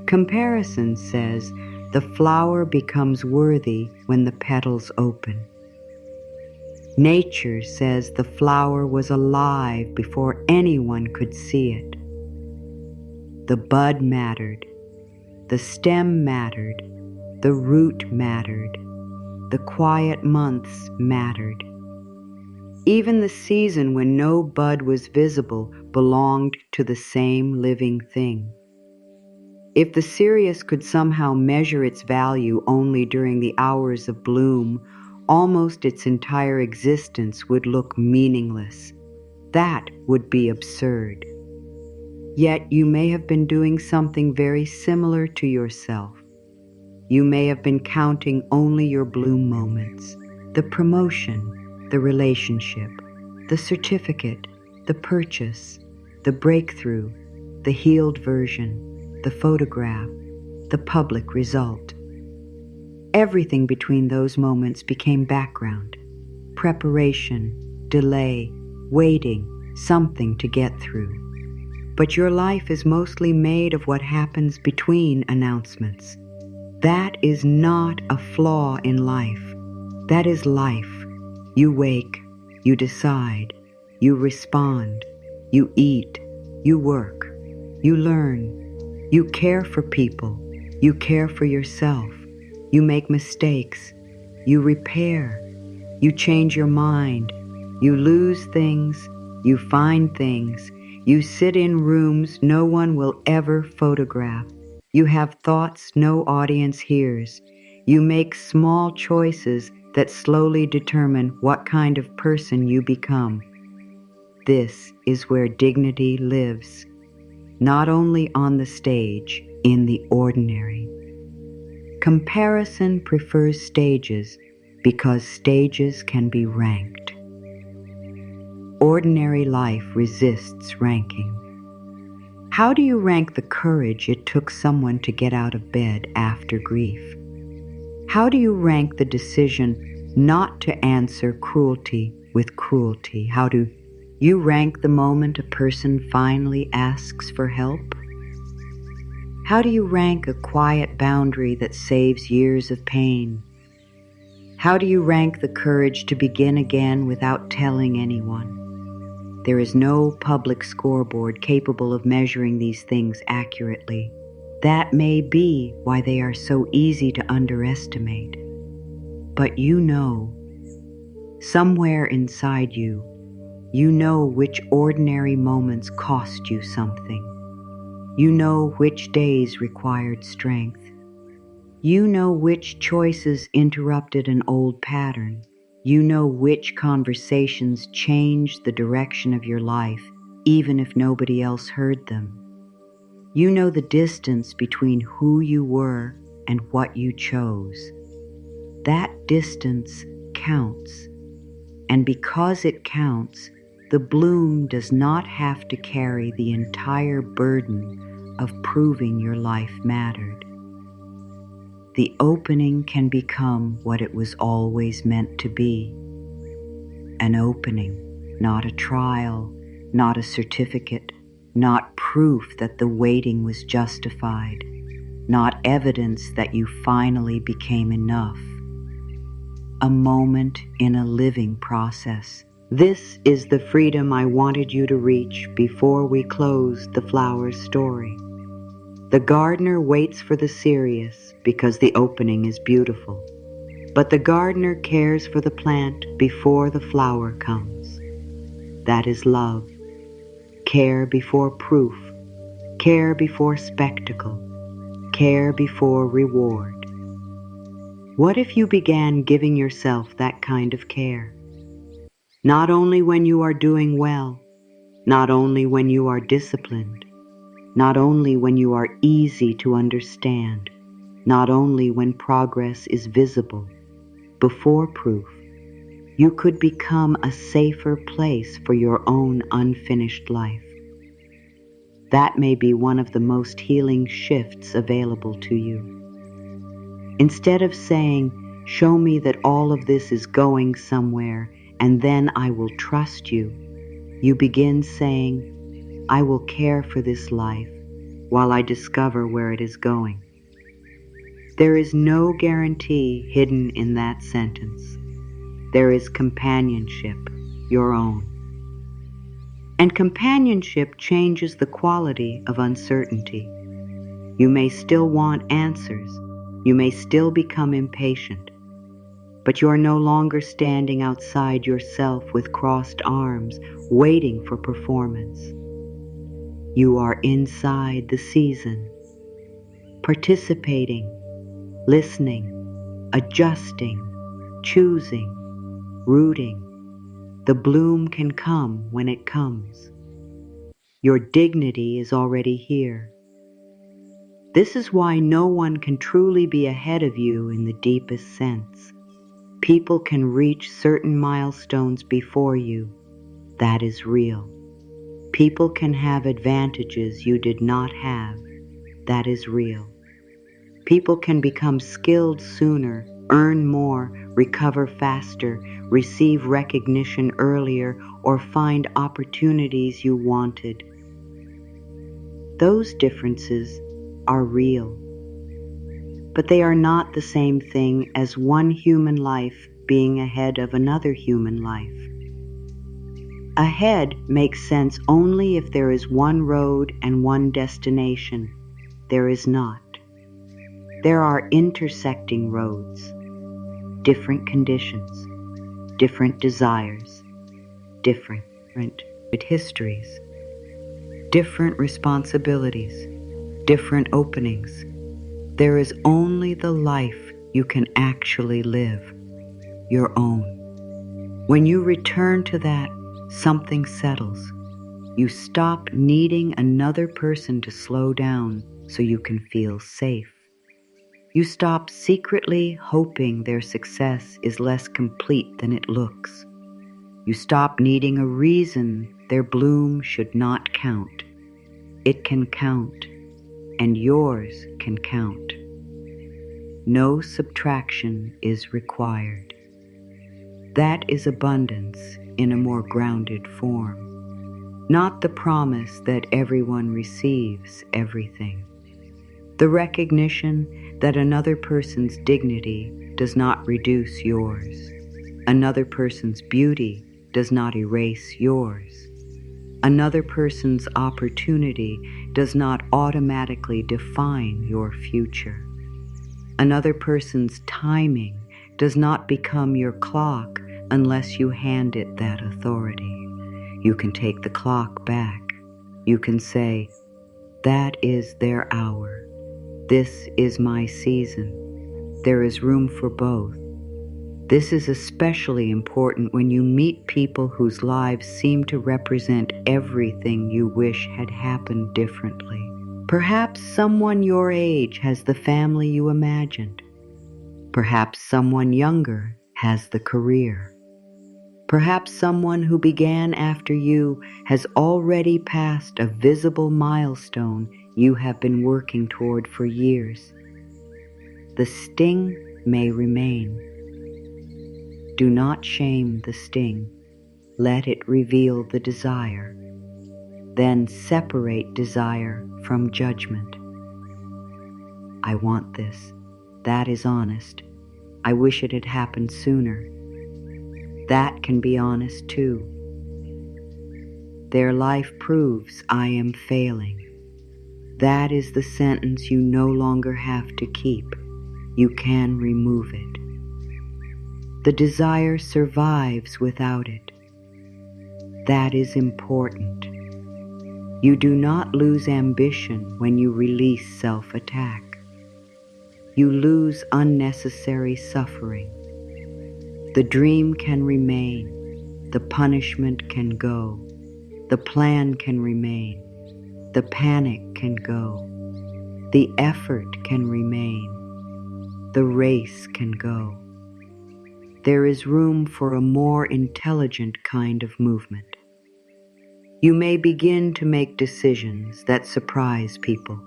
Comparison says the flower becomes worthy when the petals open. Nature says the flower was alive before anyone could see it. The bud mattered, the stem mattered, the root mattered, the quiet months mattered. Even the season when no bud was visible belonged to the same living thing. If the cereus could somehow measure its value only during the hours of bloom, almost its entire existence would look meaningless. That would be absurd. Yet you may have been doing something very similar to yourself. You may have been counting only your bloom moments, the promotion, the relationship, the certificate, the purchase, the breakthrough, the healed version, the photograph, the public result. Everything between those moments became background, preparation, delay, waiting, something to get through. But your life is mostly made of what happens between announcements. That is not a flaw in life. That is life. You wake, you decide, you respond, you eat, you work, you learn, you care for people, you care for yourself, you make mistakes, you repair, you change your mind, you lose things, you find things, you sit in rooms no one will ever photograph. You have thoughts no audience hears. You make small choices that slowly determine what kind of person you become. This is where dignity lives, not only on the stage, in the ordinary. Comparison prefers stages because stages can be ranked. Ordinary life resists ranking. How do you rank the courage it took someone to get out of bed after grief? How do you rank the decision not to answer cruelty with cruelty? How do you rank the moment a person finally asks for help? How do you rank a quiet boundary that saves years of pain? How do you rank the courage to begin again without telling anyone? There is no public scoreboard capable of measuring these things accurately. That may be why they are so easy to underestimate. But you know, somewhere inside you, you know which ordinary moments cost you something. You know which days required strength. You know which choices interrupted an old pattern. You know which conversations changed the direction of your life, even if nobody else heard them. You know the distance between who you were and what you chose. That distance counts. And because it counts, the bloom does not have to carry the entire burden of proving your life mattered. The opening can become what it was always meant to be. An opening, not a trial, not a certificate, not proof that the waiting was justified, not evidence that you finally became enough. a moment in a living process. This is the freedom I wanted you to reach before we close the flower's story. The gardener waits for the serious because the opening is beautiful. But the gardener cares for the plant before the flower comes. That is love. Care before proof. Care before spectacle. Care before reward. What if you began giving yourself that kind of care? Not only when you are doing well, not only when you are disciplined, not only when you are easy to understand, not only when progress is visible. Before proof, you could become a safer place for your own unfinished life. That may be one of the most healing shifts available to you. Instead of saying, "Show me that all of this is going somewhere, and then I will trust you," you begin saying, "I will care for this life while I discover where it is going." There is no guarantee hidden in that sentence. There is companionship, your own. And companionship changes the quality of uncertainty. You may still want answers. You may still become impatient. But you are no longer standing outside yourself with crossed arms, waiting for performance. You are inside the season, participating, listening, adjusting, choosing, rooting. The bloom can come when it comes. Your dignity is already here. This is why no one can truly be ahead of you in the deepest sense. People can reach certain milestones before you. That is real. People can have advantages you did not have. That is real. People can become skilled sooner, earn more, recover faster, receive recognition earlier, or find opportunities you wanted. Those differences are real. But they are not the same thing as one human life being ahead of another human life. Ahead makes sense only if there is one road and one destination. There is not. There are intersecting roads, different conditions, different desires, different histories, different responsibilities, different openings. There is only the life you can actually live, your own. When you return to that, something settles. You stop needing another person to slow down so you can feel safe. You stop secretly hoping their success is less complete than it looks. You stop needing a reason their bloom should not count. It can count, and yours can count. No subtraction is required. That is abundance in a more grounded form, not the promise that everyone receives everything. The recognition that another person's dignity does not reduce yours. Another person's beauty does not erase yours. Another person's opportunity does not automatically define your future. Another person's timing does not become your clock unless you hand it that authority. You can take the clock back. You can say, "That is their hour. This is my season." There is room for both. This is especially important when you meet people whose lives seem to represent everything you wish had happened differently. Perhaps someone your age has the family you imagined. Perhaps someone younger has the career. Perhaps someone who began after you has already passed a visible milestone you have been working toward for years. The sting may remain. Do not shame the sting. Let it reveal the desire. Then separate desire from judgment. I want this. That is honest. I wish it had happened sooner. That can be honest too. Their life proves I am failing. That is the sentence you no longer have to keep. You can remove it. The desire survives without it. That is important. You do not lose ambition when you release self-attack. You lose unnecessary suffering. The dream can remain. The punishment can go. The plan can remain. The panic can go. The effort can remain. The race can go. There is room for a more intelligent kind of movement. You may begin to make decisions that surprise people.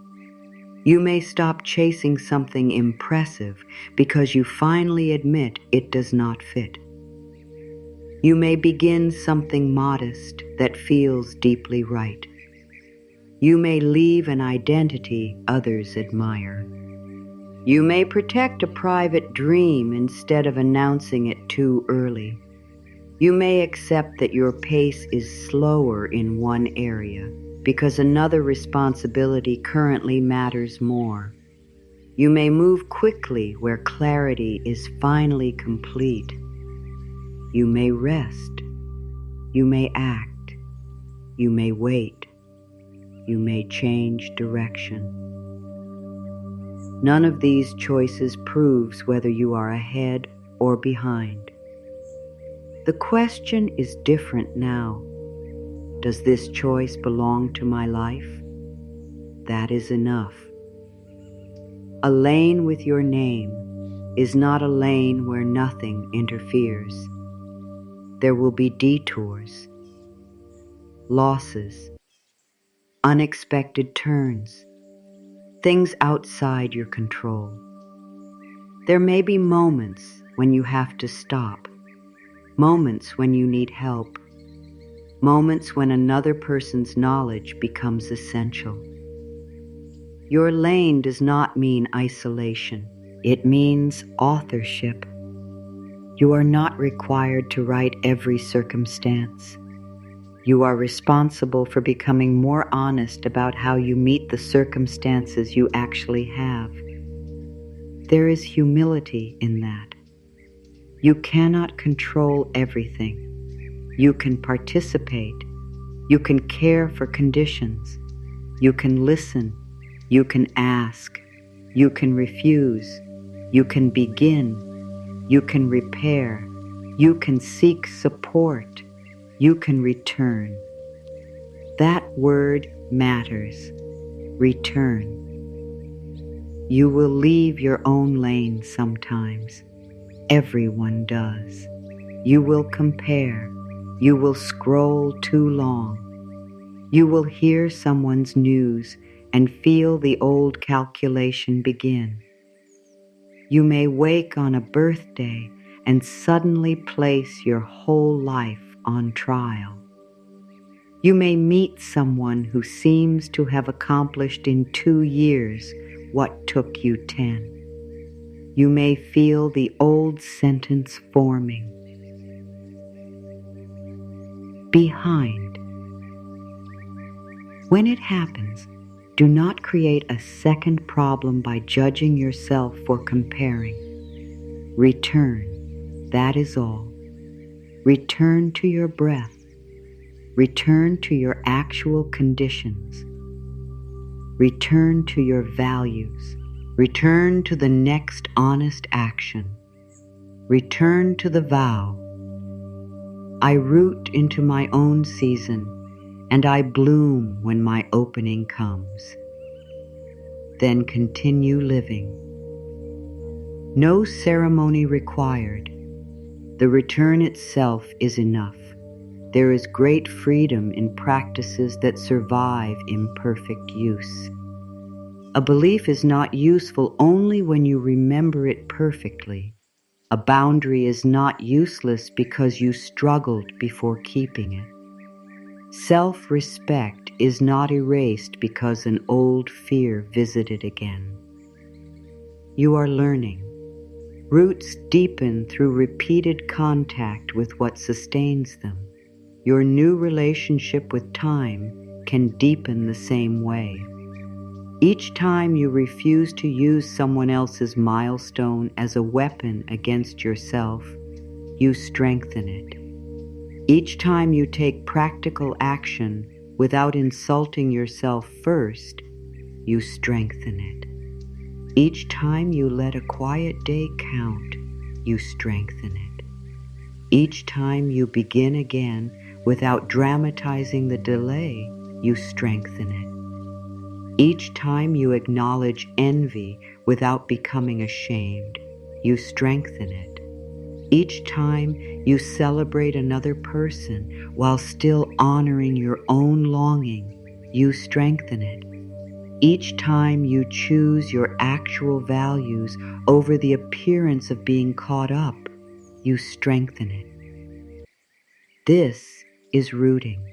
You may stop chasing something impressive because you finally admit it does not fit. You may begin something modest that feels deeply right. You may leave an identity others admire. You may protect a private dream instead of announcing it too early. You may accept that your pace is slower in one area because another responsibility currently matters more. You may move quickly where clarity is finally complete. You may rest. You may act. You may wait. You may change direction. None of these choices proves whether you are ahead or behind. The question is different now. Does this choice belong to my life? That is enough. A lane with your name is not a lane where nothing interferes. There will be detours, losses, unexpected turns, things outside your control. There may be moments when you have to stop, moments when you need help, moments when another person's knowledge becomes essential. Your lane does not mean isolation. It means authorship. You are not required to write every circumstance. You are responsible for becoming more honest about how you meet the circumstances you actually have. There is humility in that. You cannot control everything. You can participate. You can care for conditions. You can listen. You can ask. You can refuse. You can begin. You can repair. You can seek support. You can return. That word matters. Return. You will leave your own lane sometimes. Everyone does. You will compare. You will scroll too long. You will hear someone's news and feel the old calculation begin. You may wake on a birthday and suddenly place your whole life on trial. You may meet someone who seems to have accomplished in 2 years what took you 10. You may feel the old sentence forming. Behind. When it happens, do not create a second problem by judging yourself for comparing. Return, that is all. Return to your breath. Return to your actual conditions. Return to your values. Return to the next honest action. Return to the vow. I root into my own season, and I bloom when my opening comes. Then continue living. No ceremony required. The return itself is enough. There is great freedom in practices that survive imperfect use. A belief is not useful only when you remember it perfectly. A boundary is not useless because you struggled before keeping it. Self-respect is not erased because an old fear visited again. You are learning. Roots deepen through repeated contact with what sustains them. Your new relationship with time can deepen the same way. Each time you refuse to use someone else's milestone as a weapon against yourself, you strengthen it. Each time you take practical action without insulting yourself first, you strengthen it. Each time you let a quiet day count, you strengthen it. Each time you begin again without dramatizing the delay, you strengthen it. Each time you acknowledge envy without becoming ashamed, you strengthen it. Each time you celebrate another person while still honoring your own longing, you strengthen it. Each time you choose your actual values over the appearance of being caught up, you strengthen it. This is rooting,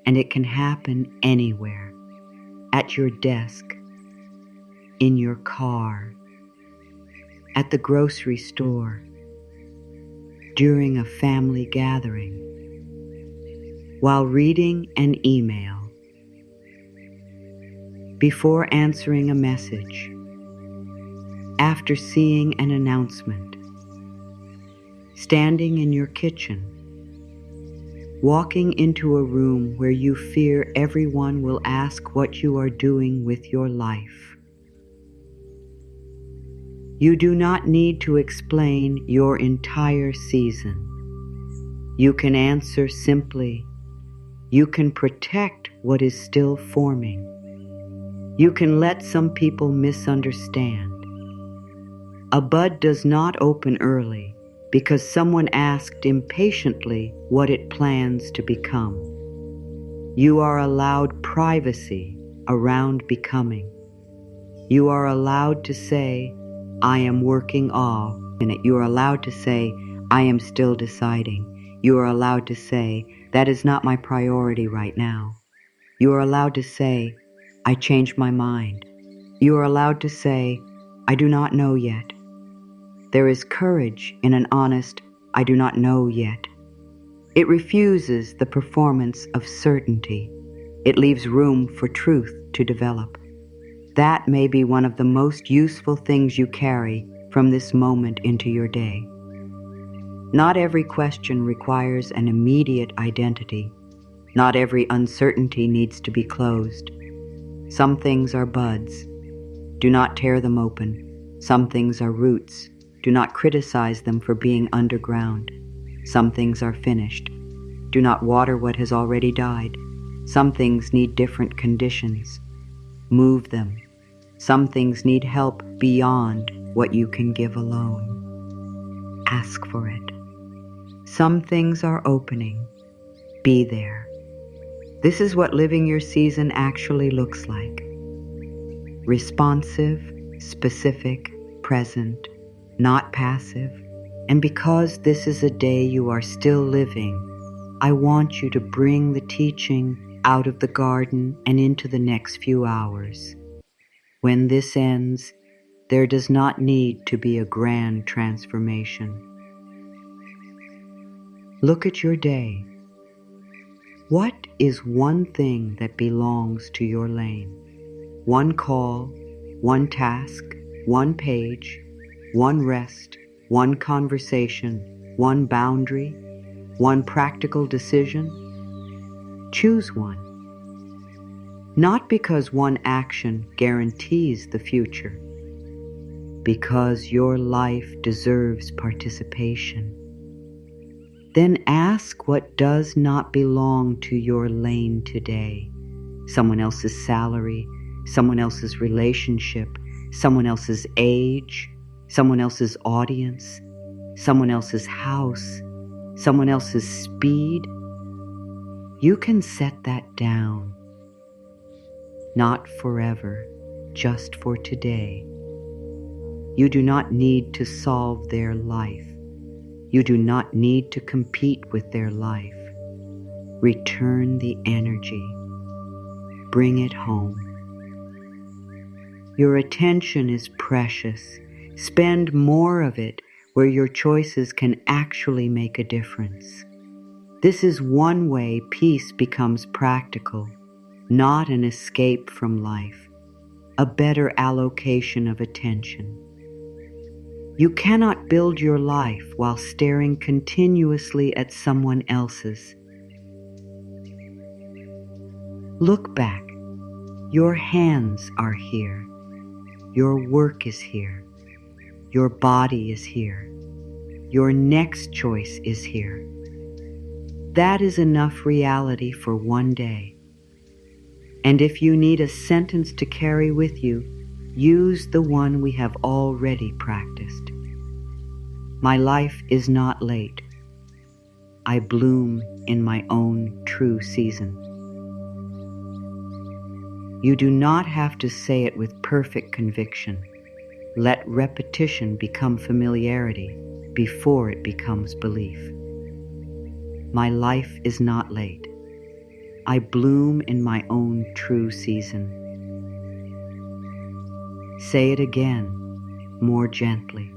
and it can happen anywhere, at your desk, in your car, at the grocery store, during a family gathering, while reading an email, before answering a message, after seeing an announcement, standing in your kitchen, walking into a room where you fear everyone will ask what you are doing with your life. You do not need to explain your entire season. You can answer simply, you can protect what is still forming. You can let some people misunderstand. A bud does not open early because someone asked impatiently what it plans to become. You are allowed privacy around becoming. You are allowed to say, I am working off. You are allowed to say, I am still deciding. You are allowed to say, that is not my priority right now. You are allowed to say, I changed my mind. You are allowed to say, I do not know yet. There is courage in an honest, I do not know yet. It refuses the performance of certainty. It leaves room for truth to develop. That may be one of the most useful things you carry from this moment into your day. Not every question requires an immediate identity. Not every uncertainty needs to be closed. Some things are buds. Do not tear them open. Some things are roots. Do not criticize them for being underground. Some things are finished. Do not water what has already died. Some things need different conditions. Move them. Some things need help beyond what you can give alone. Ask for it. Some things are opening. Be there. This is what living your season actually looks like. Responsive, specific, present, not passive. And because this is a day you are still living, I want you to bring the teaching out of the garden and into the next few hours. When this ends, there does not need to be a grand transformation. Look at your day. What is one thing that belongs to your lane? One call, one task, one page, one rest, one conversation, one boundary, one practical decision? Choose one. Not because one action guarantees the future, because your life deserves participation. Then ask what does not belong to your lane today. Someone else's salary, someone else's relationship, someone else's age, someone else's audience, someone else's house, someone else's speed. You can set that down. Not forever, just for today. You do not need to solve their life. You do not need to compete with their life. Return the energy. Bring it home. Your attention is precious. Spend more of it where your choices can actually make a difference. This is one way peace becomes practical, not an escape from life, a better allocation of attention. You cannot build your life while staring continuously at someone else's. Look back. Your hands are here. Your work is here. Your body is here. Your next choice is here. That is enough reality for one day. And if you need a sentence to carry with you, use the one we have already practiced. My life is not late. I bloom in my own true season. You do not have to say it with perfect conviction. Let repetition become familiarity before it becomes belief. My life is not late. I bloom in my own true season. Say it again, more gently.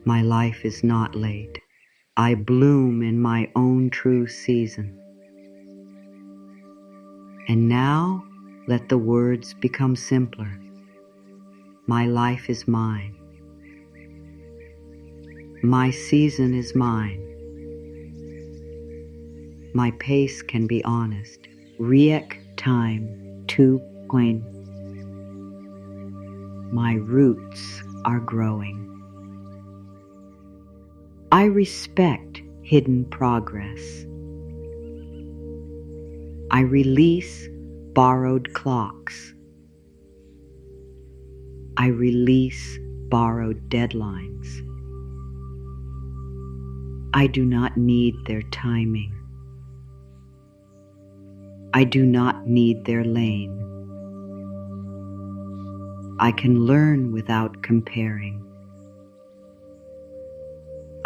My life is not late. I bloom in my own true season. And now, let the words become simpler. My life is mine. My season is mine. My pace can be honest. Riek time tu quen. My roots are growing. I respect hidden progress. I release borrowed clocks. I release borrowed deadlines. I do not need their timing. I do not need their lane. I can learn without comparing.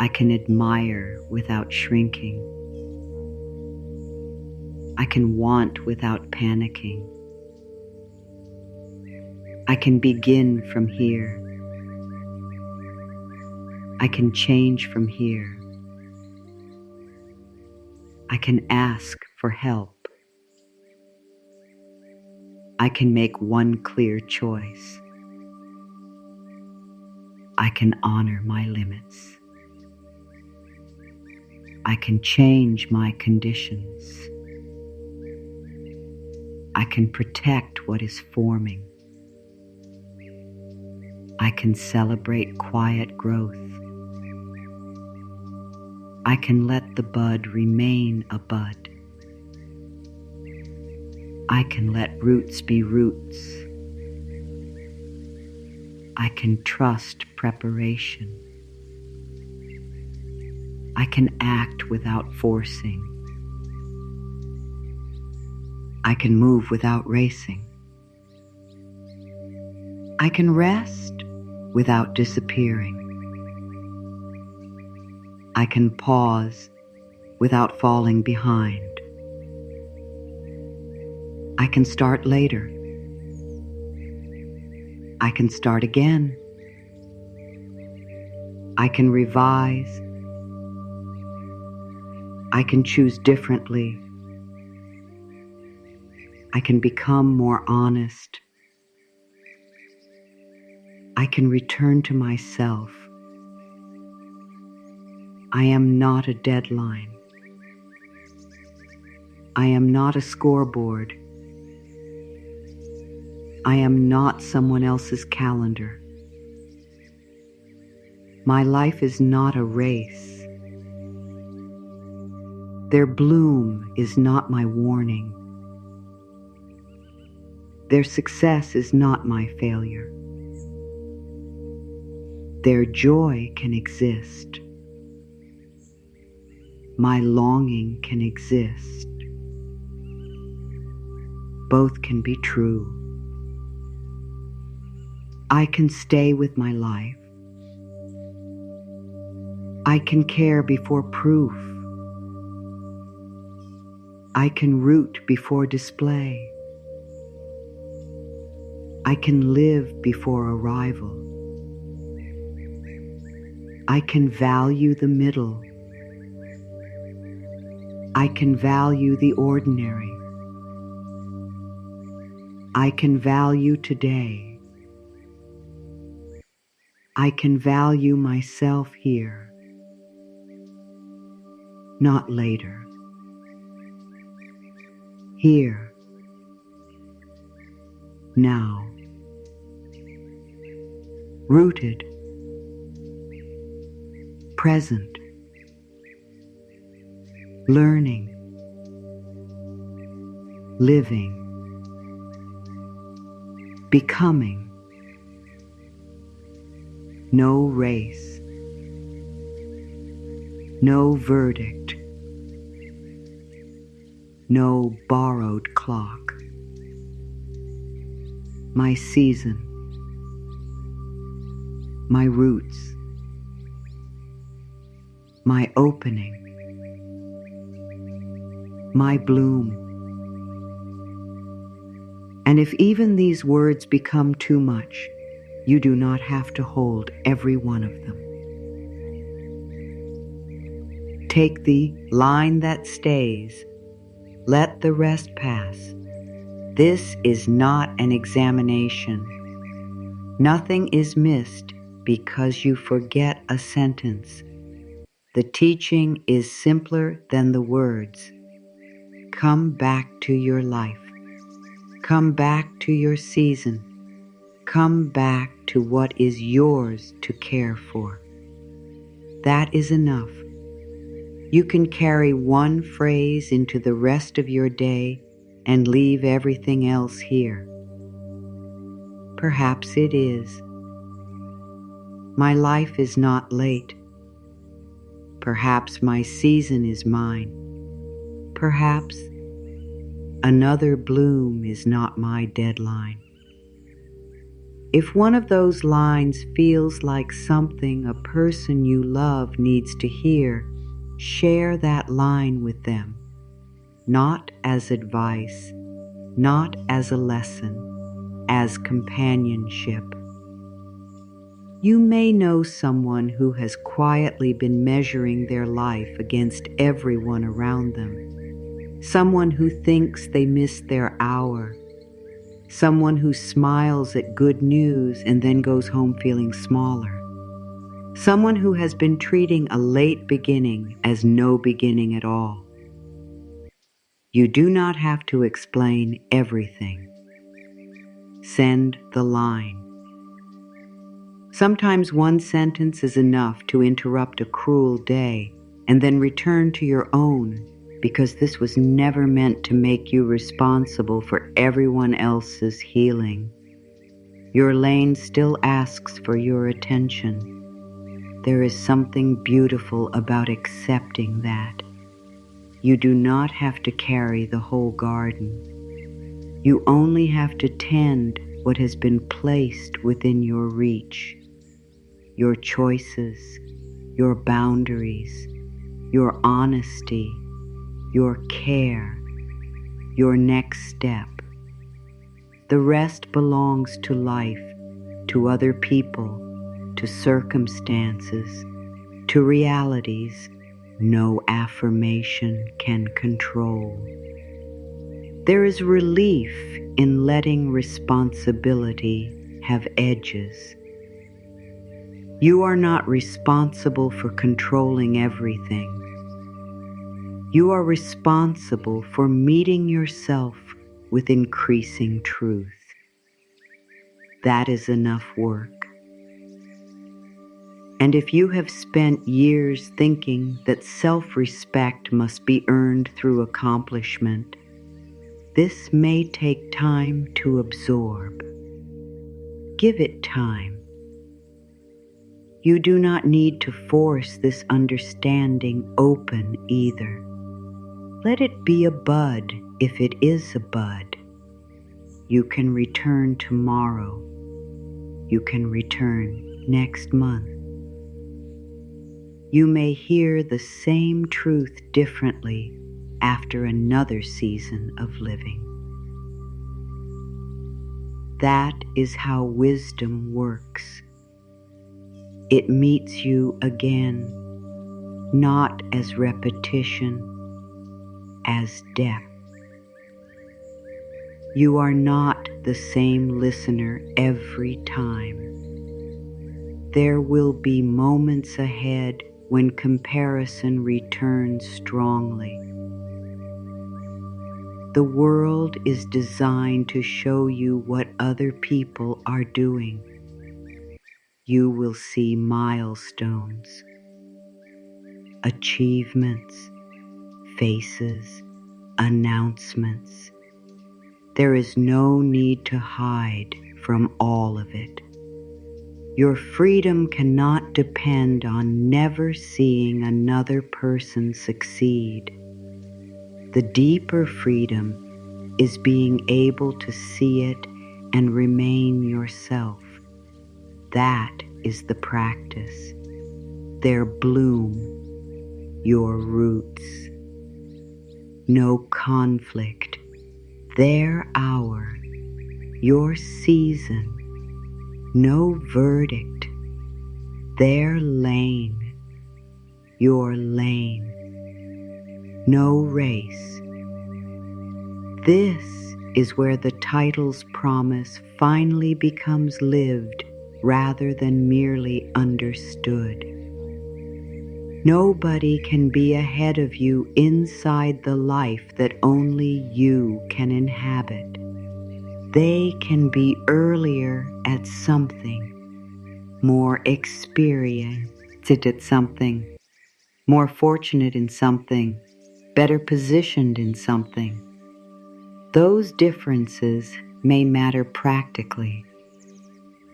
I can admire without shrinking. I can want without panicking. I can begin from here. I can change from here. I can ask for help. I can make one clear choice. I can honor my limits. I can change my conditions. I can protect what is forming. I can celebrate quiet growth. I can let the bud remain a bud. I can let roots be roots. I can trust preparation. I can act without forcing. I can move without racing. I can rest without disappearing. I can pause without falling behind. I can start later. I can start again. I can revise. I can choose differently. I can become more honest. I can return to myself. I am not a deadline. I am not a scoreboard. I am not someone else's calendar. My life is not a race. Their bloom is not my warning. Their success is not my failure. Their joy can exist. My longing can exist. Both can be true. I can stay with my life. I can care before proof. I can root before display. I can live before arrival. I can value the middle. I can value the ordinary. I can value today. I can value myself here, not later. Here, now. Rooted, present, learning, living, becoming. No race, no verdict, no borrowed clock. My season, my roots, my opening, my bloom. And if even these words become too much, you do not have to hold every one of them. Take the line that stays, let the rest pass. This is not an examination. Nothing is missed because you forget a sentence. The teaching is simpler than the words. Come back to your life. Come back to your season. Come back to what is yours to care for. That is enough. You can carry one phrase into the rest of your day and leave everything else here. Perhaps it is. My life is not late. Perhaps my season is mine. Perhaps another bloom is not my deadline. If one of those lines feels like something a person you love needs to hear, share that line with them, not as advice, not as a lesson, as companionship. You may know someone who has quietly been measuring their life against everyone around them, someone who thinks they missed their hour, someone who smiles at good news and then goes home feeling smaller, someone who has been treating a late beginning as no beginning at all. You do not have to explain everything. Send the line. Sometimes one sentence is enough to interrupt a cruel day and then return to your own, because this was never meant to make you responsible for everyone else's healing. Your lane still asks for your attention. There is something beautiful about accepting that. You do not have to carry the whole garden. You only have to tend what has been placed within your reach. Your choices, your boundaries, your honesty, your care, your next step. The rest belongs to life, to other people, to circumstances, to realities no affirmation can control. There is relief in letting responsibility have edges. You are not responsible for controlling everything. You are responsible for meeting yourself with increasing truth. That is enough work. And if you have spent years thinking that self-respect must be earned through accomplishment, this may take time to absorb. Give it time. You do not need to force this understanding open either. Let it be a bud if it is a bud. You can return tomorrow. You can return next month. You may hear the same truth differently after another season of living. That is how wisdom works. It meets you again, not as repetition, as depth. You are not the same listener every time. There will be moments ahead when comparison returns strongly. The world is designed to show you what other people are doing. You will see milestones, achievements, faces, announcements. There is no need to hide from all of it. Your freedom cannot depend on never seeing another person succeed. The deeper freedom is being able to see it and remain yourself. That is the practice. Their bloom, your roots. No conflict. Their hour, your season. No verdict. Their lane, your lane. No race. This is where the title's promise finally becomes lived rather than merely understood. Nobody can be ahead of you inside the life that only you can inhabit. They can be earlier at something, more experienced at something, more fortunate in something, better positioned in something. Those differences may matter practically,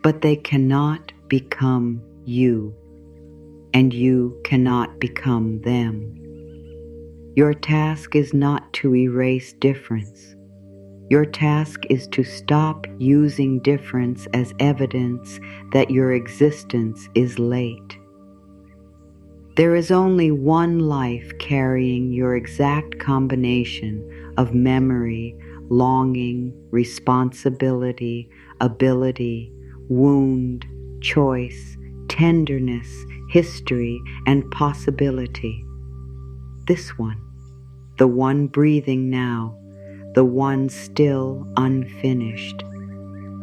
but they cannot become you, and you cannot become them. Your task is not to erase difference. Your task is to stop using difference as evidence that your existence is late. There is only one life carrying your exact combination of memory, longing, responsibility, ability, wound, choice, tenderness, history, and possibility. This one, the one breathing now, the one still unfinished,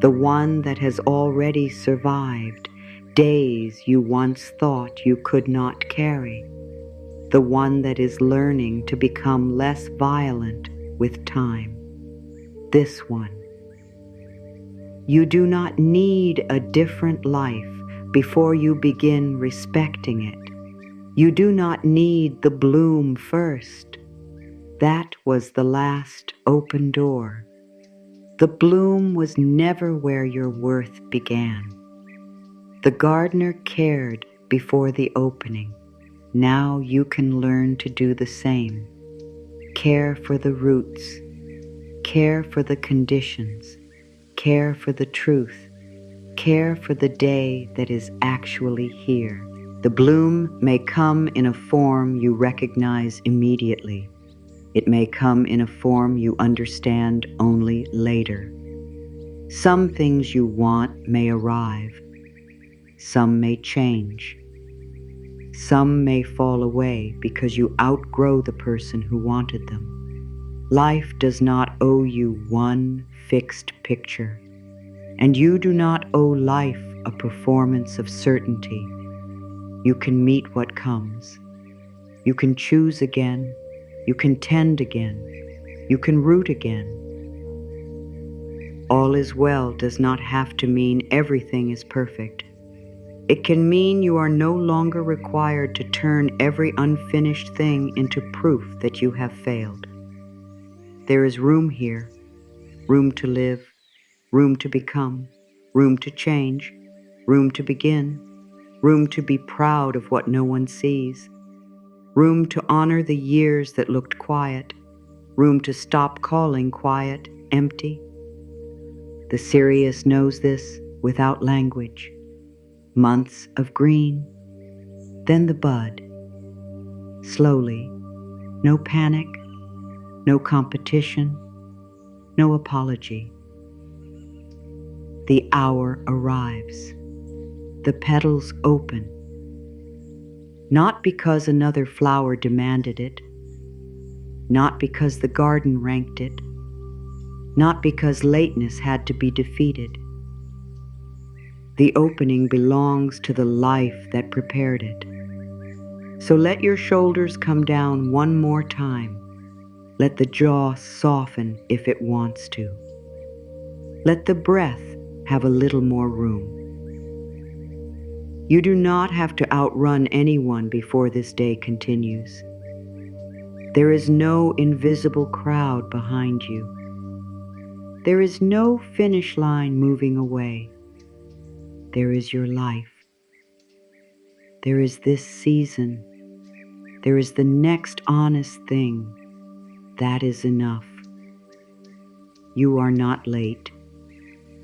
the one that has already survived days you once thought you could not carry, the one that is learning to become less violent with time. This one. You do not need a different life before you begin respecting it. You do not need the bloom first. That was the last open door. The bloom was never where your worth began. The gardener cared before the opening. Now you can learn to do the same. Care for the roots. Care for the conditions. Care for the truth. Care for the day that is actually here. The bloom may come in a form you recognize immediately. It may come in a form you understand only later. Some things you want may arrive. Some may change. Some may fall away because you outgrow the person who wanted them. Life does not owe you one fixed picture, and you do not owe life a performance of certainty. You can meet what comes. You can choose again. You can tend again. You can root again. All is well does not have to mean everything is perfect. It can mean you are no longer required to turn every unfinished thing into proof that you have failed. There is room here, room to live, room to become, room to change, room to begin, room to be proud of what no one sees, room to honor the years that looked quiet, room to stop calling quiet empty. The Sirius knows this without language. Months of green, then the bud. Slowly, no panic, no competition, no apology. The hour arrives. the petals open, not because another flower demanded it, not because the garden ranked it, not because lateness had to be defeated. The opening belongs to the life that prepared it. So let your shoulders come down one more time. Let the jaw soften if it wants to. Let the breath have a little more room. You do not have to outrun anyone before this day continues. There is no invisible crowd behind you. There is no finish line moving away. There is your life. There is this season. There is the next honest thing. That is enough. You are not late.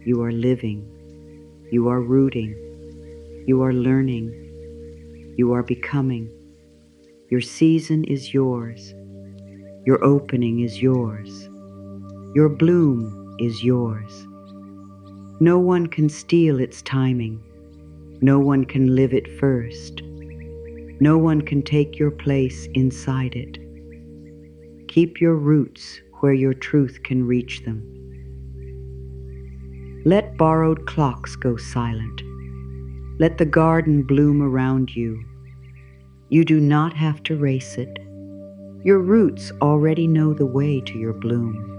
You are living. You are rooting. You are learning. You are becoming. Your season is yours. Your opening is yours. Your bloom is yours. No one can steal its timing. No one can live it first. No one can take your place inside it. Keep your roots where your truth can reach them. Let borrowed clocks go silent. Let the garden bloom around you. You do not have to race it. Your roots already know the way to your bloom.